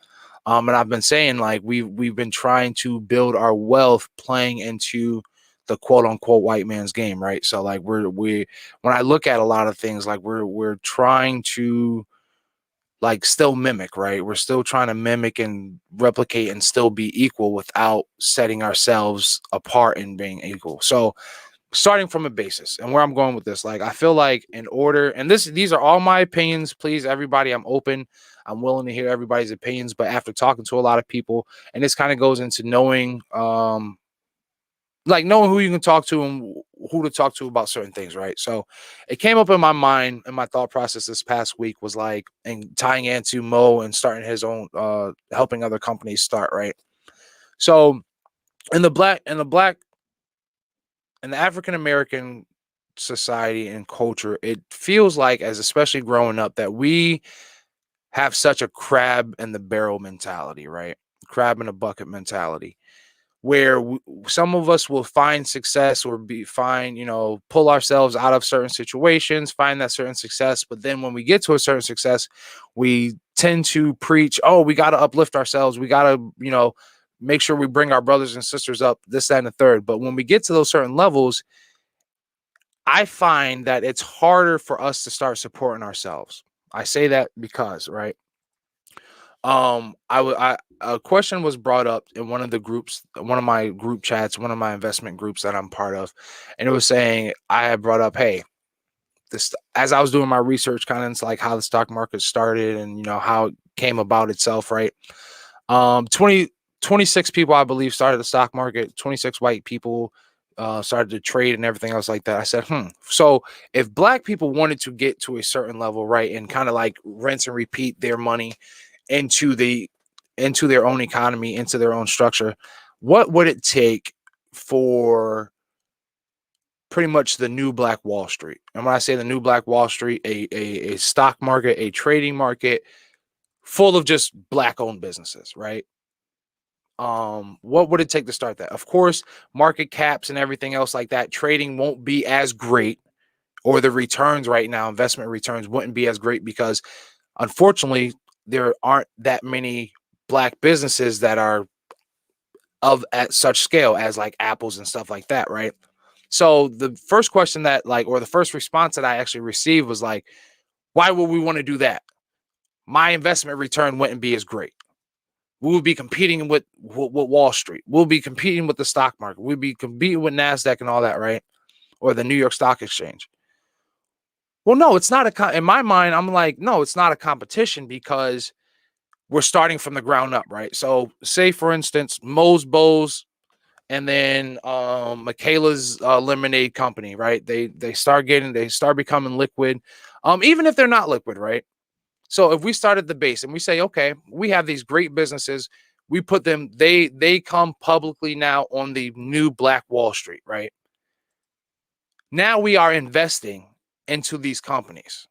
And I've been saying we've been trying to build our wealth playing into the quote unquote white man's game, right? So when I look at a lot of things, we're trying to still mimic, right? We're still trying to mimic and replicate and still be equal without setting ourselves apart and being equal. So starting from a basis, and where I'm going with this, I feel like in order, and these are all my opinions, please, everybody, I'm open. I'm willing to hear everybody's opinions, but after talking to a lot of people, and this kind of goes into knowing knowing who you can talk to and who to talk to about certain things, right? So it came up in my mind and my thought process this past week was and tying into Mo and starting his own helping other companies start, right? So in the African American society and culture, it feels like, as especially growing up, that we have such a crab in the barrel mentality, right? Crab in a bucket mentality, where some of us will find success or pull ourselves out of certain situations, find that certain success. But then when we get to a certain success, we tend to preach, oh, we got to uplift ourselves. We got to, make sure we bring our brothers and sisters up, this, that, and the third. But when we get to those certain levels, I find that it's harder for us to start supporting ourselves. I say that because, right? A question was brought up in one of the groups, one of my group chats, one of my investment groups that I'm part of, and it was saying, I had brought up, hey, this, as I was doing my research, kind of it's how the stock market started and how it came about itself, right? 26 people, I believe, started the stock market. 26 white people started to trade and everything else like that. I said, so if Black people wanted to get to a certain level, right, and kind of rinse and repeat their money into their own economy, into their own structure, what would it take for pretty much the new Black Wall Street? And when I say the new Black Wall Street, a stock market, a trading market full of just Black-owned businesses, right? What would it take to start that? Of course, market caps and everything else like that, trading won't be as great, or the returns right now, investment returns wouldn't be as great because, unfortunately, there aren't that many Black businesses that are at such scale as Apple's and stuff like that, right? So the first question that or the first response that I actually received was why would we want to do that? My investment return wouldn't be as great. We would be competing with Wall Street. We'll be competing with the stock market. We'll be competing with NASDAQ and all that, right? Or the New York Stock Exchange. Well, no, it's not in my mind, I'm no, it's not a competition because we're starting from the ground up, right? So say, for instance, Moe's Bowls and then Michaela's lemonade company, right? They start becoming liquid, even if they're not liquid, right? So if we start at the base and we say, okay, we have these great businesses, we put them, they come publicly now on the new Black Wall Street, right? Now we are investing into these companies.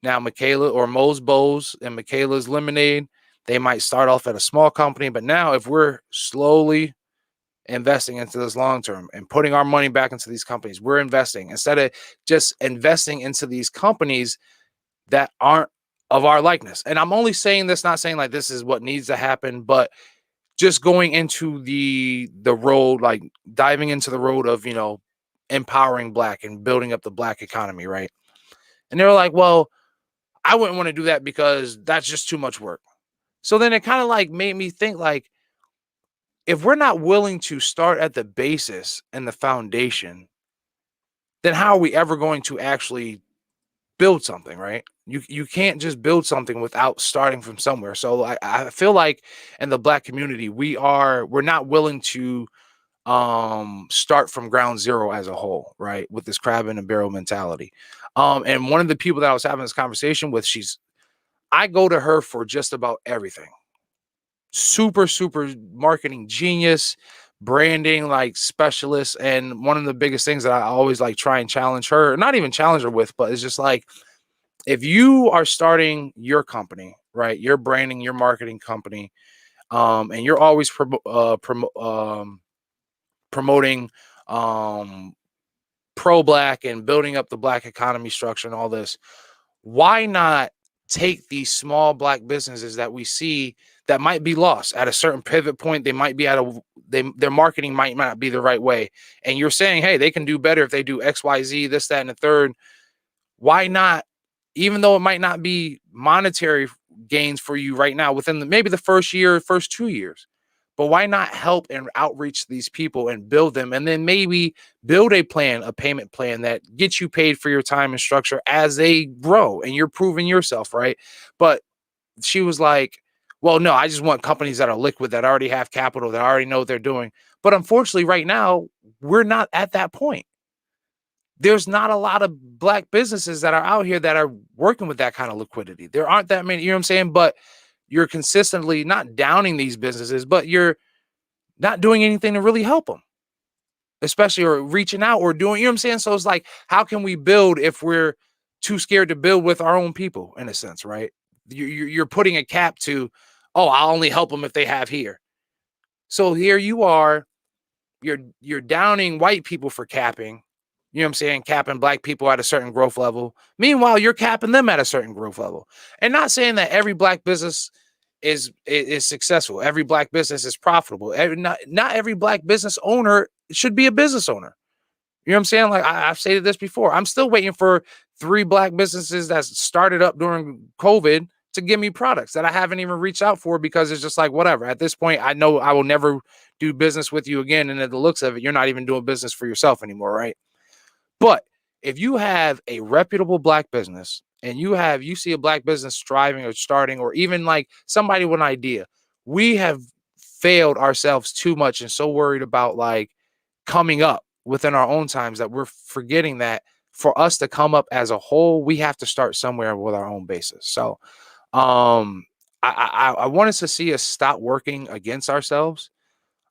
Now Michaela or Moe's Bowls and Michaela's Lemonade, they might start off at a small company, but now if we're slowly investing into this long term and putting our money back into these companies, we're investing instead of just investing into these companies that aren't of our likeness. And I'm only saying this, not saying this is what needs to happen, but just going into the road, diving into the road of, empowering Black and building up the Black economy, right? And they were well, I wouldn't want to do that because that's just too much work. So then it kind of made me think if we're not willing to start at the basis and the foundation, then how are we ever going to actually build something, right? You can't just build something without starting from somewhere. So I feel in the Black community, we're not willing to start from ground zero as a whole, right? With this crab in a barrel mentality. And one of the people that I was having this conversation with, I go to her for just about everything. super marketing genius, branding like specialist. And one of the biggest things that I always like try and challenge her, not even challenge her with, but it's just like, if you are starting your company, right, your branding, your marketing company, and you're always promoting pro-black and building up the black economy structure and all this, why not take these small black businesses that we see that might be lost at a certain pivot point? They might be their marketing might not be the right way, and you're saying, hey, they can do better if they do XYZ, this, that, and the third. Why not, even though it might not be monetary gains for you right now within maybe the first year, first 2 years, but why not help and outreach these people and build them, and then maybe build a payment plan that gets you paid for your time and structure as they grow and you're proving yourself, right? But she was like, well, no, I just want companies that are liquid, that already have capital, that already know what they're doing. But unfortunately, right now, we're not at that point. There's not a lot of black businesses that are out here that are working with that kind of liquidity. There aren't that many, you know what I'm saying? But you're consistently not downing these businesses, but you're not doing anything to really help them, especially, or reaching out or doing, you know what I'm saying? So it's like, how can we build if we're too scared to build with our own people, in a sense, right? You're putting a cap to, oh, I'll only help them if they have here. So here you are, you're downing white people for capping, you know what I'm saying, capping black people at a certain growth level. Meanwhile, you're capping them at a certain growth level. And not saying that every black business is successful. Every black business is profitable. Not every black business owner should be a business owner. You know what I'm saying? Like I've stated this before. I'm still waiting for 3 black businesses that started up during COVID to give me products that I haven't even reached out for, because it's just like, whatever. At this point, I know I will never do business with you again. And at the looks of it, you're not even doing business for yourself anymore, right? But if you have a reputable black business and you see a black business striving or starting, or even like somebody with an idea, we have failed ourselves too much and so worried about like coming up within our own times that we're forgetting that for us to come up as a whole, we have to start somewhere with our own basis. So I wanted to see us stop working against ourselves,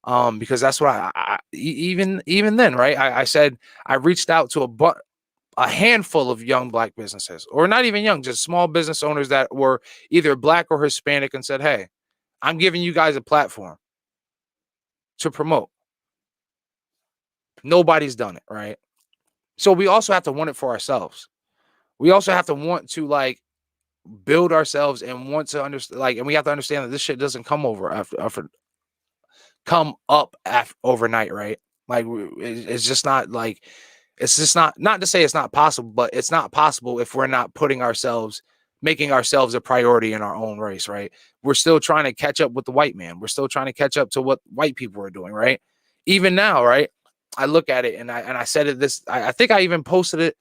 because that's what even then, right? I said I reached out to a handful of young black businesses, or not even young, just small business owners that were either black or Hispanic, and said, hey, I'm giving you guys a platform to promote. Nobody's done it, right? So we also have to want it for ourselves. We also have to want to like build ourselves and want to understand, like, and we have to understand that this shit doesn't come overnight, right? Like it's just not like, it's just not to say it's not possible, but it's not possible if we're not making ourselves a priority in our own race, right? We're still trying to catch up with the white man. We're still trying to catch up to what white people are doing, right? Even now, right? I look at it and I said it I think I even posted it.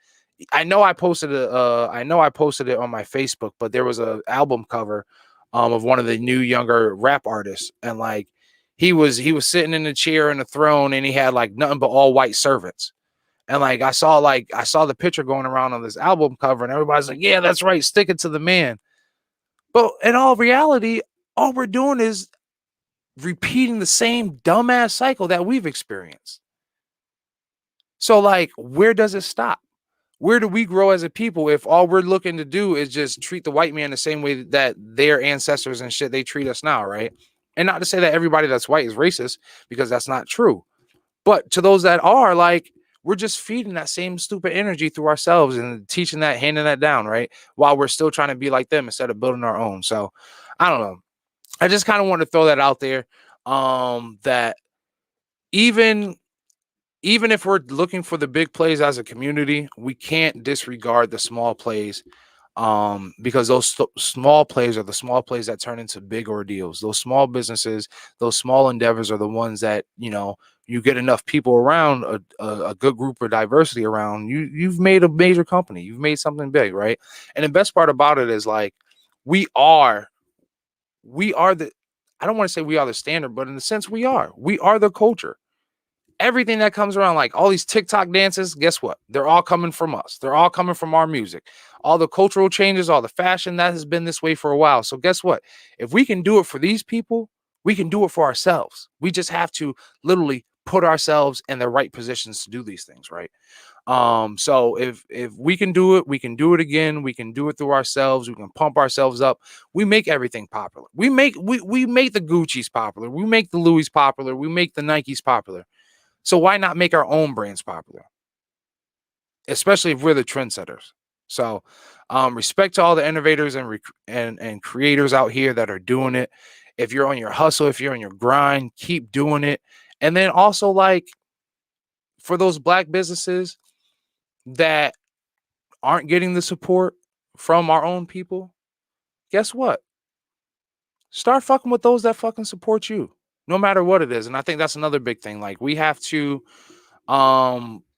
I know I posted it on my Facebook, but there was an album cover of one of the new younger rap artists, and like he was sitting in a chair in a throne, and he had like nothing but all white servants. And like I saw the picture going around on this album cover, and everybody's like, yeah, that's right, stick it to the man. But in all reality, all we're doing is repeating the same dumbass cycle that we've experienced. So like, where does it stop? Where do we grow as a people if all we're looking to do is just treat the white man the same way that their ancestors and shit, they treat us now, right? And not to say that everybody that's white is racist, because that's not true. But to those that are, like, we're just feeding that same stupid energy through ourselves and teaching that, handing that down, right? While we're still trying to be like them instead of building our own. So I don't know. I just kind of want to throw that out there. That even if we're looking for the big plays as a community, we can't disregard the small plays, because those small plays are the small plays that turn into big ordeals. Those small businesses, those small endeavors are the ones that, you know, you get enough people around, a good group of diversity around, you've made a major company. You've made something big, right? And the best part about it is like, we are the, I don't want to say we are the standard, but in a sense we are the culture. Everything that comes around, like all these TikTok dances, guess what? They're all coming from us. They're all coming from our music. All the cultural changes, all the fashion, that has been this way for a while. So guess what? If we can do it for these people, We can do it for ourselves. We just have to literally put ourselves in the right positions to do these things, right? So if we can do it, we can do it again. We can do it through ourselves. We can pump ourselves up. We make everything popular. We make the Gucci's popular. We make the Louis popular. We make the Nikes popular. So why not make our own brands popular? Especially if we're the trendsetters. So respect to all the innovators and creators out here that are doing it. If you're on your hustle, if you're on your grind, keep doing it. And then also, like, for those Black businesses that aren't getting the support from our own people, guess what? Start fucking with those that fucking support you, no matter what it is. And I think that's another big thing. Like, we have to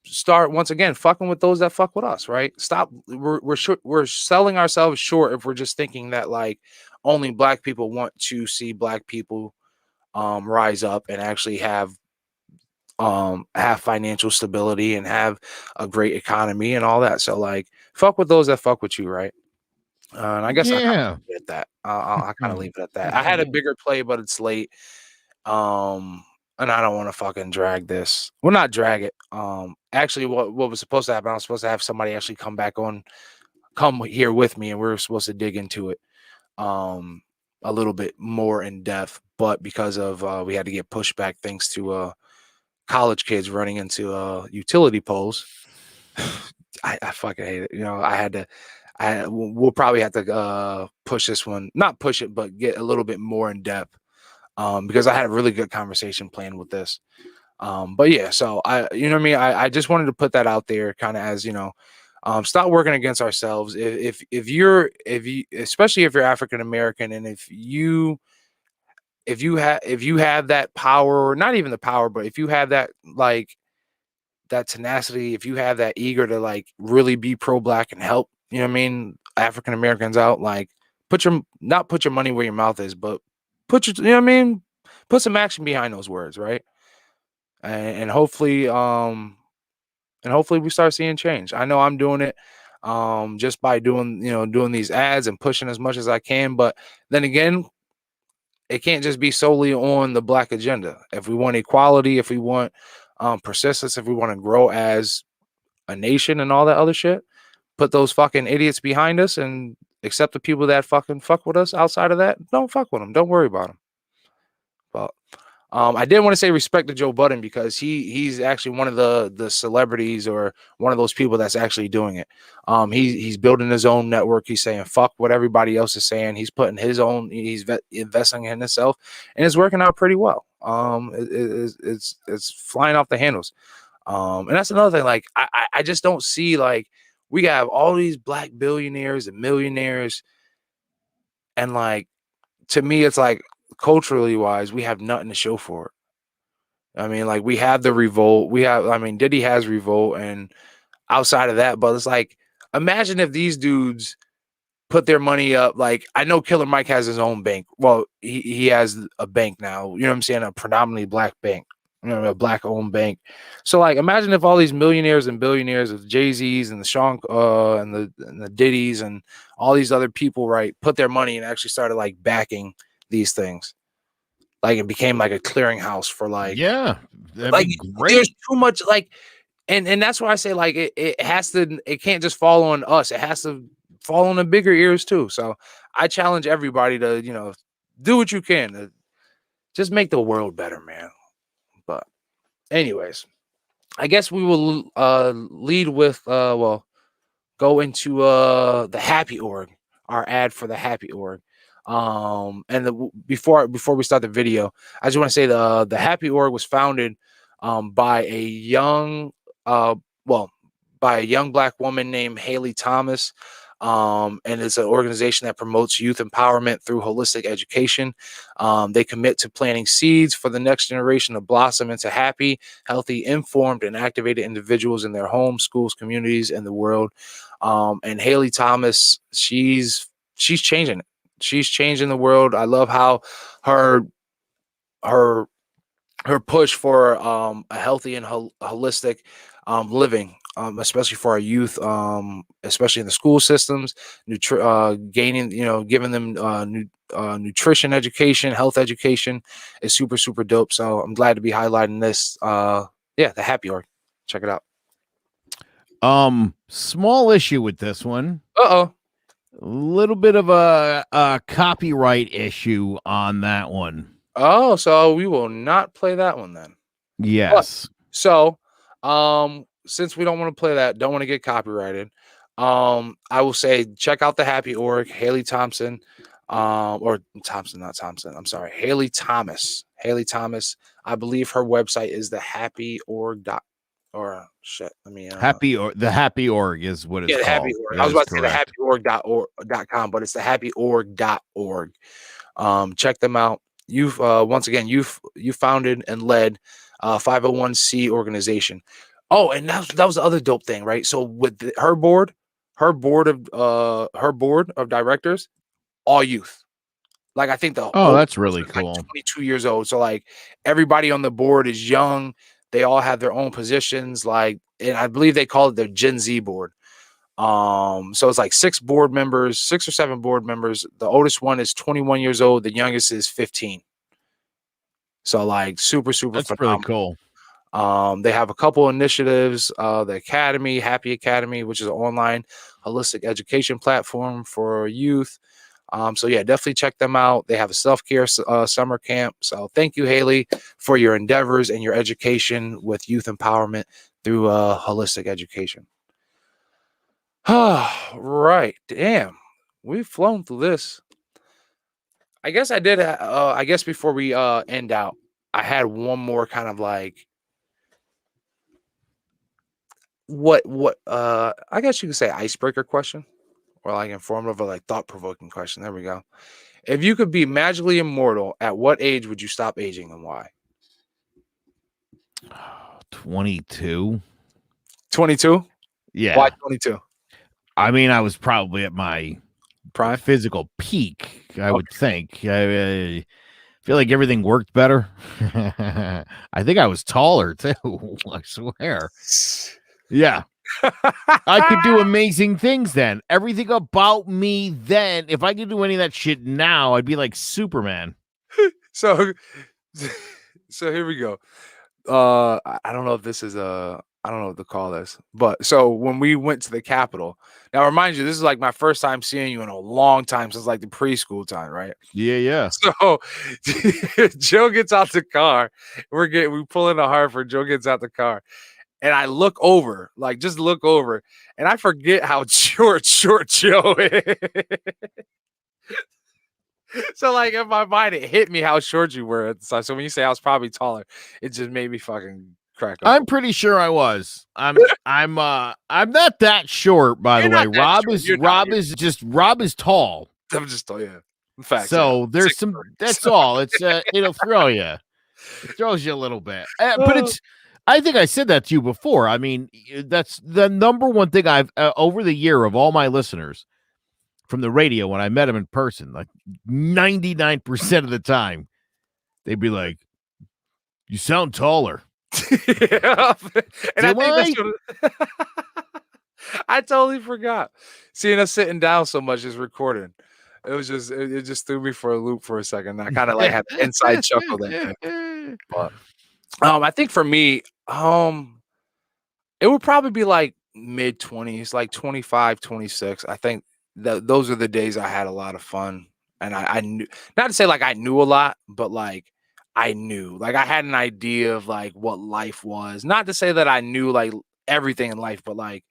start once again fucking with those that fuck with us, right? Stop. We're selling ourselves short if we're just thinking that, like, only Black people want to see Black people rise up and actually have financial stability and have a great economy and all that. So, like, fuck with those that fuck with you, right? And I guess I kind of leave it at that. I kind of leave it at that. I had a bigger play, but it's late. And I don't want to fucking drag this. Well, not drag it. Actually, what was supposed to happen, I was supposed to have somebody actually come here with me, and we were supposed to dig into it a little bit more in depth. But because of we had to get pushed back thanks to college kids running into utility poles. I fucking hate it. You know, we'll probably have to push this one, not push it, but get a little bit more in depth because I had a really good conversation planned with this. But yeah, so you know what I mean? I just wanted to put that out there kind of as, stop working against ourselves. If you, especially if you're African American, and if you have that power, or not even the power, but if you have that, like, that tenacity, if you have that eager to, like, really be pro-Black and help, you know what I mean, African Americans out, like, put your money where your mouth is, but put your, you know what I mean, put some action behind those words, right? And hopefully we start seeing change. I know I'm doing it just by doing these ads and pushing as much as I can, but then again, it can't just be solely on the Black agenda. If we want equality, if we want persistence, if we want to grow as a nation and all that other shit, put those fucking idiots behind us and accept the people that fucking fuck with us. Outside of that, don't fuck with them. Don't worry about them. But I did want to say respect to Joe Budden, because he's actually one of the celebrities, or one of those people that's actually doing it. He's building his own network. He's saying fuck what everybody else is saying. He's putting his own. He's investing in himself, and it's working out pretty well. It's flying off the handles. And that's another thing. Like, I just don't see, like, we have all these Black billionaires and millionaires, and, like, to me, it's like, culturally wise, we have nothing to show for it. I mean, like, we have the Revolt. Diddy has Revolt, and outside of that, but it's like, imagine if these dudes put their money up. Like, I know Killer Mike has his own bank. Well, he has a bank now, you know what I'm saying? A predominantly Black bank, a Black owned bank. So, like, imagine if all these millionaires and billionaires, of Jay-Z's and the Sean and the Diddy's and all these other people, right, put their money and actually started, like, backing these things. Like, it became like a clearinghouse for, like, that'd like, be great. there's too much, like, and that's why I say, like, it can't just fall on us. It has to fall on the bigger ears too. So I challenge everybody to, do what you can to just make the world better, man. But anyways, I guess we will lead with go into the Happy Org, our ad for the Happy Org. And before we start the video, I just want to say the Happy Org was founded by a young Black woman named Haley Thomas. And it's an organization that promotes youth empowerment through holistic education. They commit to planting seeds for the next generation to blossom into happy, healthy, informed, and activated individuals in their homes, schools, communities, and the world. And Haley Thomas, she's changing it. She's changing the world. I love how her push for a healthy and holistic living especially for our youth, especially in the school systems, gaining, giving them nutrition education, health education is super, super dope. So I'm glad to be highlighting this. The Happy Org. Check it out. Small issue with this one. Uh-oh. A little bit of a copyright issue on that one. Oh, so we will not play that one then. Yes. So, since we don't want to play that, don't want to get copyrighted, I will say check out the Happy Org, Haley Thompson, or Thompson, not Thompson. I'm sorry, Haley Thomas. Haley Thomas. I believe her website is the Happy Org or shit. Let me the Happy Org is what it's called. Happy Org. I was about to say the happyorg.com, but it's the happyorg.org. Check them out. You've once again you founded and led 501c organization. Oh, and that was the other dope thing, right? So with her board of directors, all youth. Like I think that's really cool. Like 22 years old. So like everybody on the board is young. They all have their own positions. Like, and I believe they call it their Gen Z board. So it's like 6 or 7 board members. The oldest one is 21 years old. The youngest is 15. So like super, super That's phenomenal. Really cool. They have a couple initiatives, the Academy, Happy Academy, which is an online holistic education platform for youth. So yeah, definitely check them out. They have a self-care summer camp. So thank you, Haley, for your endeavors and your education with youth empowerment through holistic education. Right. Damn. We've flown through this. I guess I did. I guess before we end out, I had one more kind of like what I guess you could say icebreaker question, or like informative or like thought-provoking question. There we go. If you could be magically immortal, at what age would you stop aging and why? 22. 22? Yeah. Why 22? I mean, I was probably at my prime physical peak, I would think. I feel like everything worked better. I think I was taller too. I swear. Yeah. I could do amazing things then. Everything about me then. If I could do any of that shit now, I'd be like Superman. So here we go. I don't know if this is I don't know what to call this, but so when we went to the Capitol, now remind you, this is like my first time seeing you in a long time, since like the preschool time, right? Yeah. So Joe gets out the car. We pull into Hartford. Joe gets out the car, and I look over, just look over, and I forget how short Joe is. So like in my mind, it hit me how short you were at the time. So when you say I was probably taller, it just made me fucking crack up. I'm pretty sure I was. I'm not that short, by the way. Rob is tall. I'm just tall, yeah. In fact, so there's some. That's all. It's it'll throw you. It throws you a little bit, but it's. I think I said that to you before. I mean, that's the number one thing I've over the year of all my listeners from the radio when I met them in person, like 99% of the time, they'd be like, "You sound taller." Yeah. And I totally forgot. Seeing us sitting down so much is recording. It just threw me for a loop for a second. I kind of like had an inside chuckle there. But I think for me, it would probably be like mid-20s, like 25, 26. I think that those are the days I had a lot of fun. And I knew, not to say like I knew a lot, but like I knew, like I had an idea of like what life was. Not to say that I knew like everything in life, but like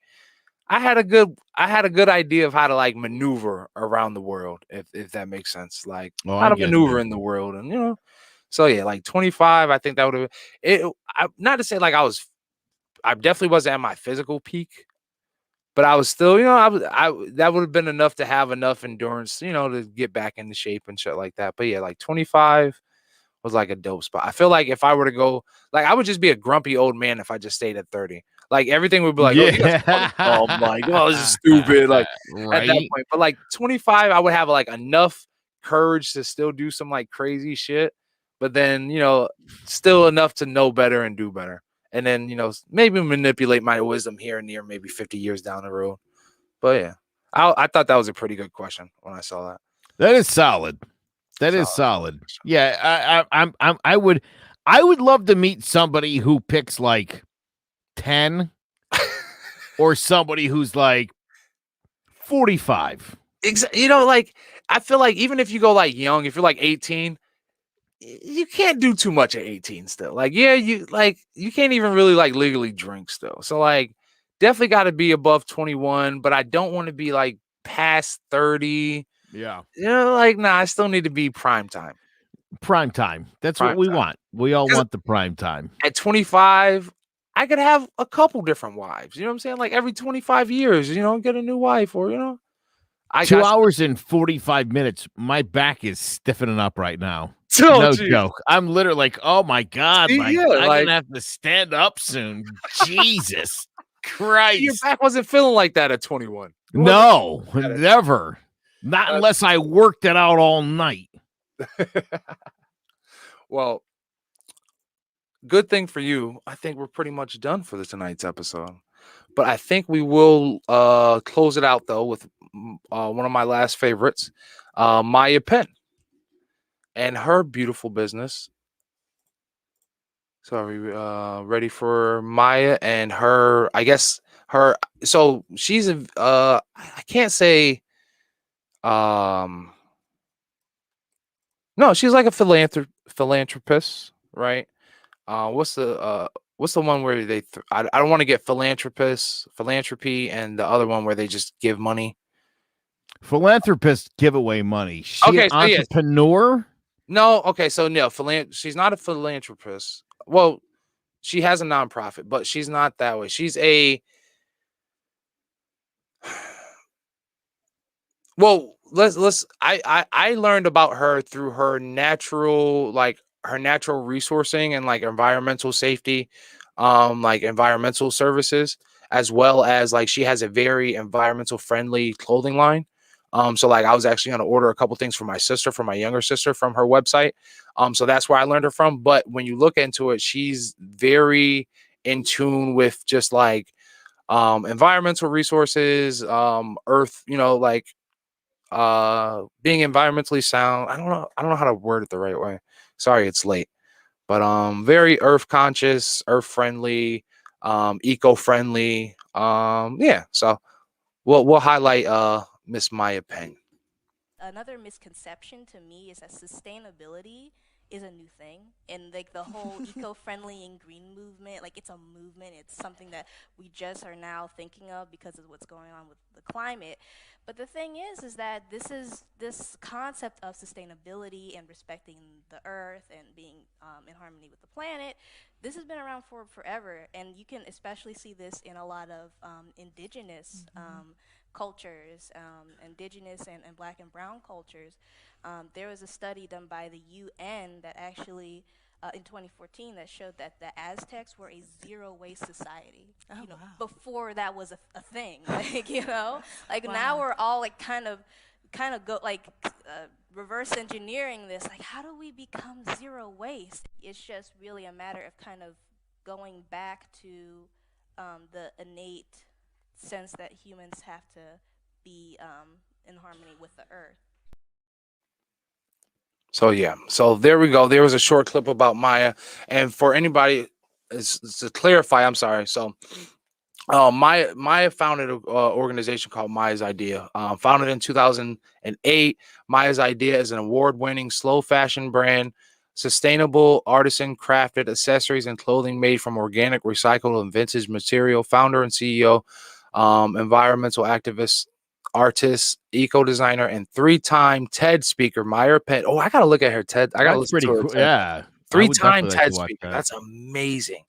I had a good idea of how to like maneuver around the world, if that makes sense. Like how to maneuver in the world, and so yeah, like 25. I think that would have it. Not to say like I definitely wasn't at my physical peak, but I was still, that would have been enough to have enough endurance, to get back into shape and shit like that. But yeah, like 25 was like a dope spot. I feel like if I were to go, like I would just be a grumpy old man if I just stayed at 30. Like everything would be like, oh, like, this is stupid. Like right? At that point. But like 25, I would have like enough courage to still do some like crazy shit, but then still enough to know better and do better. and then maybe manipulate my wisdom here and there, maybe 50 years down the road. But yeah, I thought that was a pretty good question when I saw that. That is solid. That is solid. Yeah, I would love to meet somebody who picks like 10 or somebody who's like 45. Like I feel like even if you go like young, if you're like 18, you can't do too much at 18 still. Like, yeah, you can't even really like legally drink still. So like definitely got to be above 21, but I don't want to be like past 30. Yeah. Like, nah, I still need to be prime time. Prime time. That's what we want. We all want the prime time. At 25, I could have a couple different wives. You know what I'm saying? Like every 25 years, get a new wife or, 2 hours and 45 minutes. My back is stiffening up right now. Oh, no geez. joke. I'm literally like, oh my God. See, I'm going to have to stand up soon. Jesus Christ. Your back wasn't feeling like that at 21. No, never. Not unless I worked it out all night. Well, good thing for you. I think we're pretty much done for tonight's episode. But I think we will close it out, though, with one of my last favorites, Maya Penn, and her beautiful business. So are we ready for Maya and her, I guess, so she's I can't say, no, she's like a philanthropist, right? What's the one where they I don't want to get philanthropy, and the other one where they just give money. Philanthropists give away money. She an entrepreneur? Yes. No, okay, so no, she's not a philanthropist. Well, she has a nonprofit, but she's not that way. She's a well, I learned about her through her natural resourcing and like environmental safety, like environmental services, as well as like she has a very environmental friendly clothing line. So like I was actually going to order a couple things for my younger sister from her website. So that's where I learned her from. But when you look into it, she's very in tune with just like environmental resources, earth, like being environmentally sound. I don't know how to word it the right way. Sorry, it's late. But very earth conscious, earth friendly, eco friendly. Yeah. So we'll highlight Miss Maya Penn. Another misconception to me is that sustainability is a new thing, and like the whole eco-friendly and green movement, like it's a movement. It's something that we just are now thinking of because of what's going on with the climate. But the thing is that this concept of sustainability and respecting the earth and being in harmony with the planet, this has been around for forever, and you can especially see this in a lot of indigenous cultures, indigenous and black and brown cultures. There was a study done by the UN that actually in 2014 that showed that the Aztecs were a zero waste society. Before that was a thing, like now we're all like kind of go like reverse engineering this, like how do we become zero waste? It's just really a matter of kind of going back to the innate sense that humans have to be in harmony with the earth. So yeah, so there we go. There was a short clip about Maya, and for anybody to clarify, I'm sorry. So Maya founded an organization called Maya's Idea. Founded in 2008, Maya's Idea is an award-winning slow fashion brand, sustainable artisan crafted accessories and clothing made from organic, recycled, and vintage material. Founder and CEO, environmental activist, artist, eco designer, and 3-time TED speaker, Maya Penn. Oh, I gotta look at her TED. I gotta listen to her. Cool. Yeah, 3-time TED speaker. That's amazing.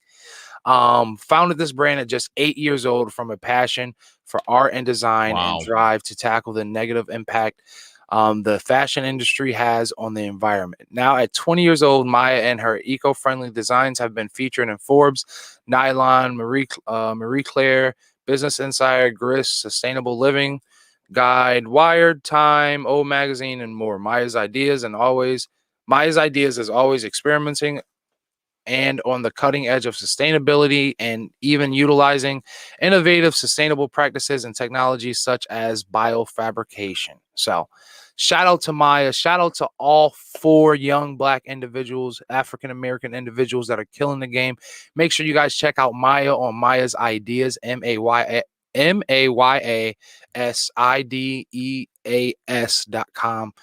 Founded this brand at just 8 years old from a passion for art and design and drive to tackle the negative impact the fashion industry has on the environment. Now at 20 years old, Maya and her eco-friendly designs have been featured in Forbes, Nylon, Marie Claire, Business Insider, Grist, Sustainable Living Guide, Wired, Time, O Magazine, and more. Maya's Ideas is always experimenting and on the cutting edge of sustainability and even utilizing innovative sustainable practices and technologies such as biofabrication. So shout out to Maya. Shout out to all 4 young Black individuals, African American individuals that are killing the game. Make sure you guys check out Maya on Maya's Ideas, MAYASIDEAS.com.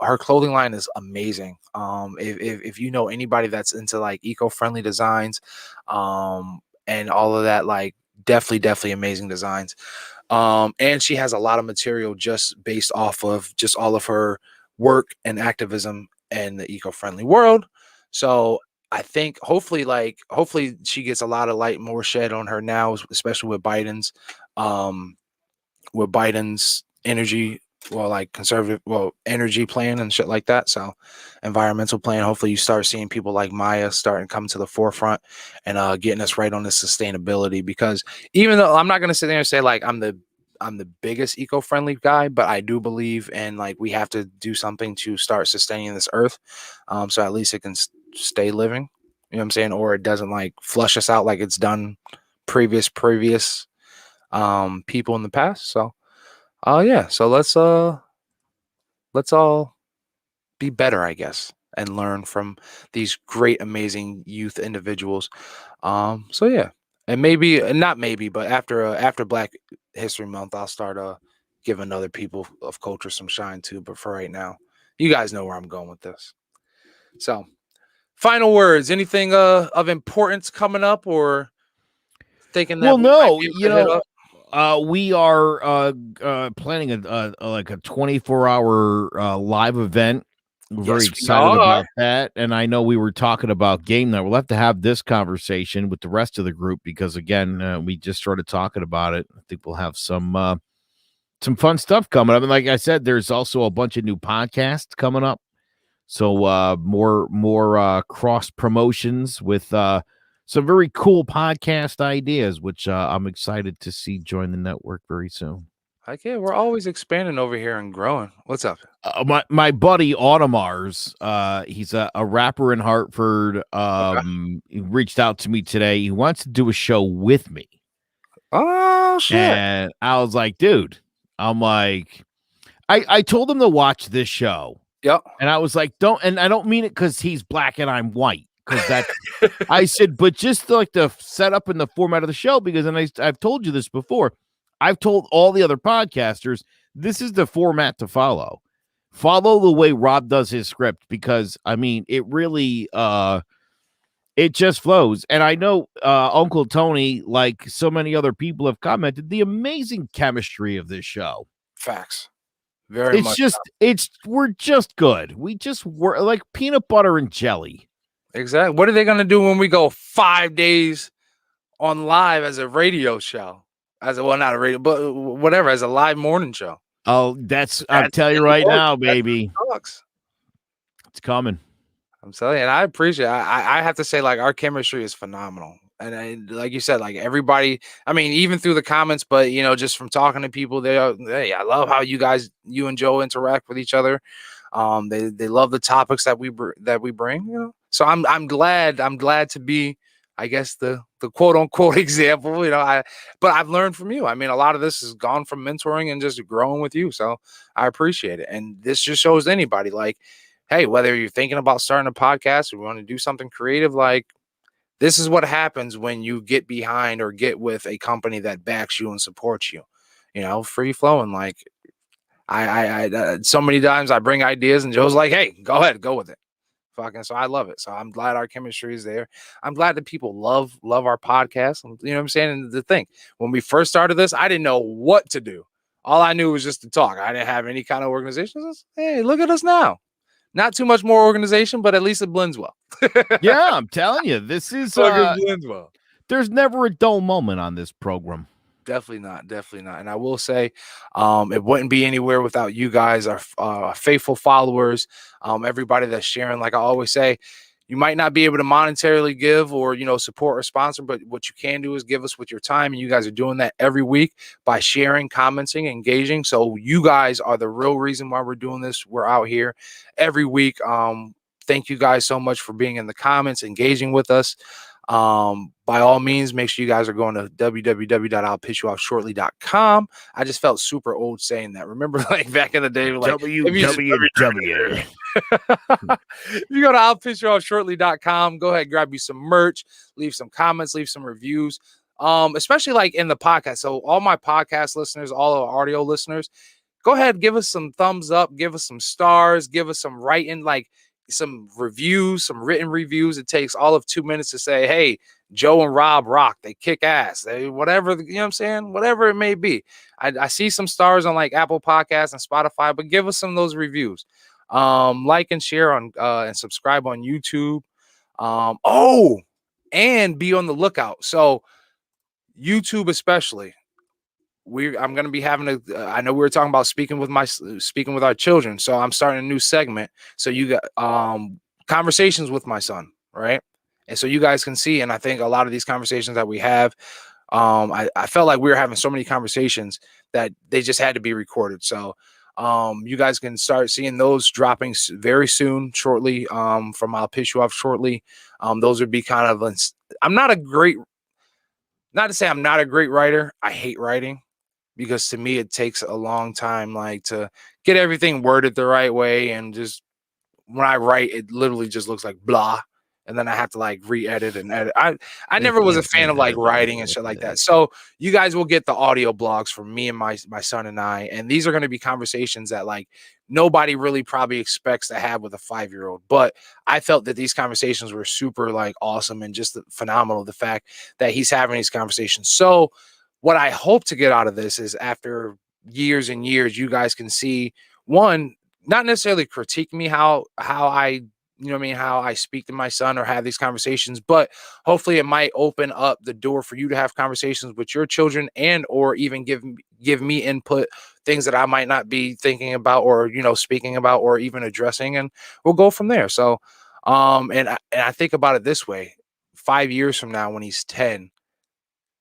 Her clothing line is amazing. If you know anybody that's into like eco-friendly designs, and all of that, like definitely amazing designs. And she has a lot of material just based off of just all of her work and activism in the eco-friendly world. So I think hopefully she gets a lot of light more shed on her now, especially with Biden's energy, conservative, energy plan and shit like that. So environmental plan. Hopefully you start seeing people like Maya starting to come to the forefront and getting us right on this sustainability, because even though I'm not going to sit there and say like I'm the biggest eco-friendly guy, but I do believe in like we have to do something to start sustaining this earth, so at least it can stay living, you know what I'm saying, or it doesn't like flush us out like it's done previous people in the past. So yeah, so let's all be better, I guess, and learn from these great amazing youth individuals. So yeah, and but after Black History Month, I'll start giving other people of culture some shine too. But for right now, you guys know where I'm going with this. So final words, anything of importance coming up, or thinking that Well, we no, might be able to hit up? we are planning a 24-hour live event. We're very Yes, we excited about are. that, and I know we were talking about game night. We'll have to have this conversation with the rest of the group because, again, we just started talking about it. I think we'll have some fun stuff coming up, and like I said, there's also a bunch of new podcasts coming up. So more cross promotions with some very cool podcast ideas, which I'm excited to see join the network very soon. Like, yeah, we're always expanding over here and growing. What's up? My buddy Audemars, he's a rapper in Hartford. He reached out to me today. He wants to do a show with me. Oh shit! And I was like, dude, I told him to watch this show. Yep. And I was like, and I don't mean it because he's black and I'm white. Because that, I said, but just like the setup and the format of the show, because I've told you this before. I've told all the other podcasters, this is the format to follow. Follow the way Rob does his script, because I mean, it really, it just flows. And I know Uncle Tony, like so many other people have commented, the amazing chemistry of this show. Facts. Very much. We're just good. We're like peanut butter and jelly. Exactly. What are they going to do when we go 5 days on live as a radio show? Not a radio, but whatever, as a live morning show. Oh, I'll tell you right now, baby. It's coming. I'm telling you, and I appreciate it. I have to say, like, our chemistry is phenomenal. And like you said, like everybody, I mean, even through the comments, but just from talking to people, hey, I love how you and Joe interact with each other. They love the topics that we bring. So I'm glad to be, I guess, the quote unquote example. But I've learned from you. I mean, a lot of this has gone from mentoring and just growing with you. So I appreciate it. And this just shows anybody, like, hey, whether you're thinking about starting a podcast or you want to do something creative, like, this is what happens when you get behind or get with a company that backs you and supports you. Free flowing. Like, I so many times I bring ideas and Joe's like, hey, go ahead, go with it. So I love it. So I'm glad our chemistry is there. I'm glad that people love our podcast. You know what I'm saying? And the thing, when we first started this, I didn't know what to do. All I knew was just to talk. I didn't have any kind of organization. Hey, look at us now. Not too much more organization, but at least it blends well. Yeah, I'm telling you, this is blends well. There's never a dull moment on this program. Definitely not. And I will say, it wouldn't be anywhere without you guys, our faithful followers, everybody that's sharing. Like I always say, you might not be able to monetarily give or, support or sponsor, but what you can do is give us with your time. And you guys are doing that every week by sharing, commenting, engaging. So you guys are the real reason why we're doing this. We're out here every week, Thank you guys so much for being in the comments, engaging with us. By all means, make sure you guys are going to www.illpissyouoffshortly.com. I just felt super old saying that. Remember, like back in the day, like www. if you go to illpissyouoffshortly.com, go ahead, grab you some merch, leave some comments, leave some reviews. Especially like in the podcast. So all my podcast listeners, all our audio listeners, go ahead, give us some thumbs up, give us some stars, give us some writing, like some reviews, some written reviews. It takes all of 2 minutes to say, hey, Joe and Rob rock. They kick ass. They whatever, you know what I'm saying? Whatever it may be. I see some stars on like Apple Podcasts and Spotify, but give us some of those reviews. Like and share on and subscribe on YouTube. And be on the lookout. So YouTube especially. I'm going to be having I know we were talking about speaking with our children. So I'm starting a new segment. So you got conversations with my son, right? And so you guys can see, and I think a lot of these conversations that we have, I felt like we were having so many conversations that they just had to be recorded. So you guys can start seeing those dropping very soon, shortly, from I'll Piss You Off Shortly. Those would be kind of, not to say I'm not a great writer. I hate writing, because to me, it takes a long time, like to get everything worded the right way. And just when I write, it literally just looks like blah. And then I have to like re-edit and edit. I never was a fan of like writing and shit like that. So you guys will get the audio blogs from me and my son and I. And these are going to be conversations that like nobody really probably expects to have with a 5-year-old. But I felt that these conversations were super like awesome and just phenomenal. The fact that he's having these conversations. So what I hope to get out of this is, after years and years, you guys can see, one, not necessarily critique me how I, you know what I mean, how I speak to my son or have these conversations, but hopefully it might open up the door for you to have conversations with your children, and or even give me input, things that I might not be thinking about or, you know, speaking about or even addressing, and we'll go from there. So and I think about it this way: 5 years from now, when he's 10,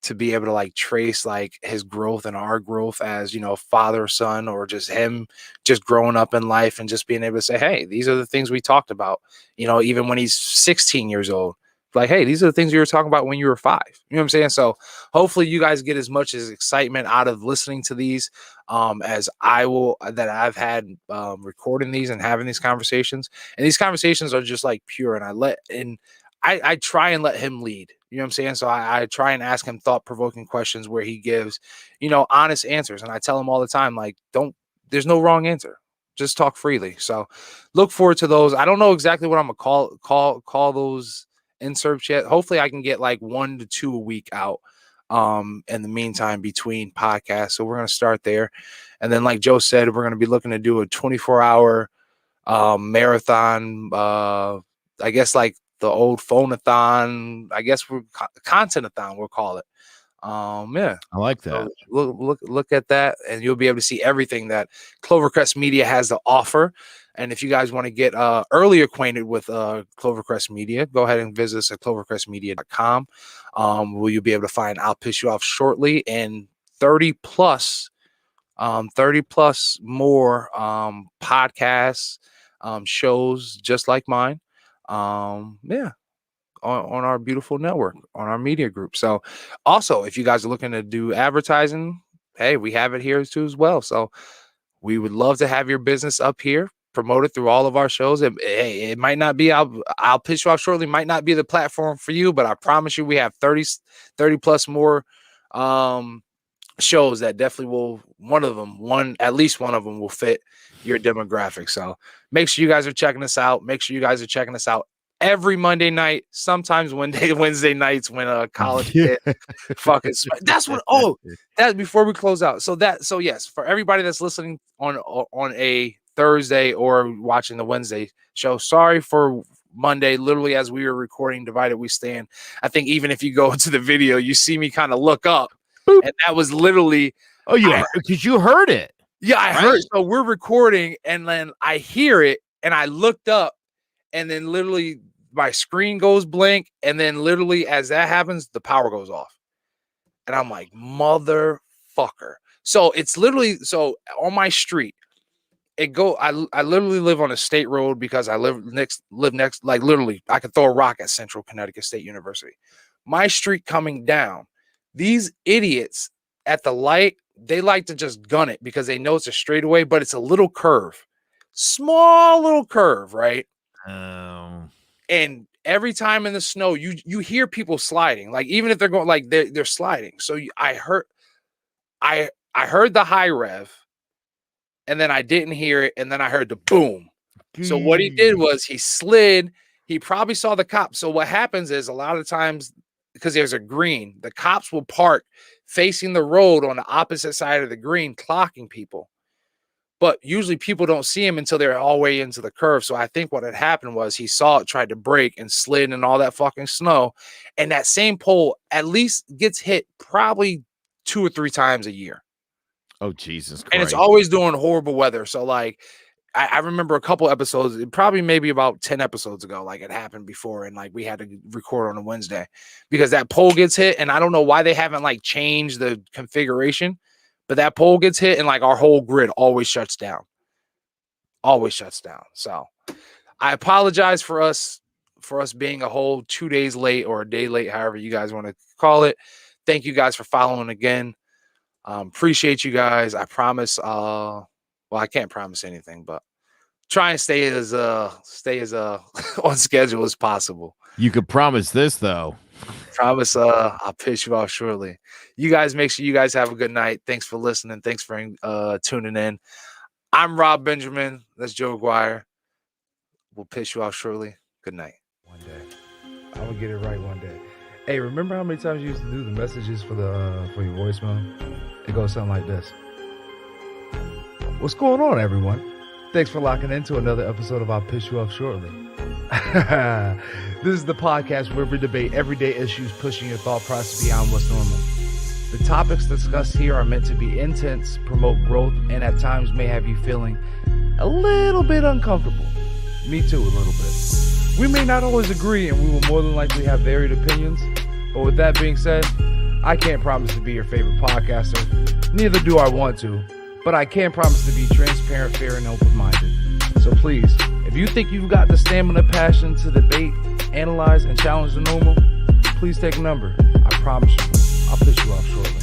to be able to like trace like his growth and our growth as, you know, father, son, or just him just growing up in life, and just being able to say, hey, these are the things we talked about, you know, even when he's 16 years old, like, hey, these are the things you were talking about when you were 5. You know what I'm saying? So hopefully you guys get as much as excitement out of listening to these as I will, that I've had recording these and having these conversations. And these conversations are just like pure, and I try and let him lead. You know what I'm saying? So I try and ask him thought-provoking questions where he gives, you know, honest answers. And I tell him all the time, like, there's no wrong answer. Just talk freely. So look forward to those. I don't know exactly what I'm gonna call those inserts yet. Hopefully I can get like 1 to 2 a week out in the meantime between podcasts. So we're gonna start there. And then, like Joe said, we're gonna be looking to do a 24-hour marathon, I guess like the old phone-a-thon, I guess we're content-a-thon, we'll call it. Yeah, I like that. So look at that, and you'll be able to see everything that Clovercrest Media has to offer. And if you guys want to get early acquainted with Clovercrest Media, go ahead and visit us at clovercrestmedia.com, where you'll be able to find I'll Piss You Off Shortly, and 30 plus more podcasts, shows just like mine. Yeah, on our beautiful network, on our media group. So also, if you guys are looking to do advertising, hey, we have it here too as well. So we would love to have your business up here, promote it through all of our shows. It might not be, I'll Piss You Off Shortly might not be the platform for you, but I promise you we have 30 plus more shows that definitely will, at least one of them will fit your demographic. So make sure you guys are checking us out. Make sure you guys are checking us out every Monday night, sometimes Wednesday nights when a college kid fucking that's what that before we close out. So yes, for everybody that's listening on a Thursday or watching the Wednesday show, sorry for Monday. Literally, as we were recording Divided We Stand, I think even if you go into the video, you see me kind of look up. Boop. And that was literally, because you heard it. Yeah, I heard. So we're recording, and then I hear it, and I looked up, and then literally my screen goes blank, and then literally as that happens, the power goes off, and I'm like, motherfucker. So it's literally, so on my street, I literally live on a state road because I live next, like literally I could throw a rock at Central Connecticut State University. My street coming down, these idiots at the light, they like to just gun it because they know it's a straightaway, but it's a little curve, small little curve, right? And every time in the snow, you hear people sliding, like even if they're going, like they're sliding. So I heard the high rev, and then I didn't hear it, and then I heard the boom. So what he did was he slid. He probably saw the cop. So what happens is a lot of times, because there's a green, the cops will park facing the road on the opposite side of the green, clocking people. But usually people don't see him until they're all the way into the curve. So I think what had happened was he saw it, tried to brake, and slid in all that fucking snow. And that same pole at least gets hit probably 2 or 3 times a year. Oh, Jesus Christ. And it's always during horrible weather. So like, I remember a couple episodes, probably maybe about 10 episodes ago, like it happened before, and like we had to record on a Wednesday because that pole gets hit, and I don't know why they haven't like changed the configuration, but that pole gets hit and like our whole grid always shuts down. Always shuts down. So I apologize for us being a whole 2 days late or a day late, however you guys want to call it. Thank you guys for following again. Appreciate you guys. I promise. Well, I can't promise anything, but try and stay as on schedule as possible. You could promise this though. Promise. I'll pitch you off shortly. You guys make sure you guys have a good night. Thanks for listening. Thanks for tuning in. I'm Rob Benjamin. That's Joe Aguirre. We'll pitch you off shortly. Good night. One day, I'm gonna get it right one day. Hey, remember how many times you used to do the messages for your voicemail? It goes something like this. What's going on, everyone? Thanks for locking into another episode of I'll Piss You Off Shortly. This is the podcast where we debate everyday issues, pushing your thought process beyond what's normal. The topics discussed here are meant to be intense, promote growth, and at times may have you feeling a little bit uncomfortable. Me too, a little bit. We may not always agree, and we will more than likely have varied opinions. But with that being said, I can't promise to be your favorite podcaster. Neither do I want to. But I can promise to be transparent, fair, and open-minded. So please, if you think you've got the stamina, passion to debate, analyze, and challenge the normal, please take a number. I promise you, I'll piss you off shortly.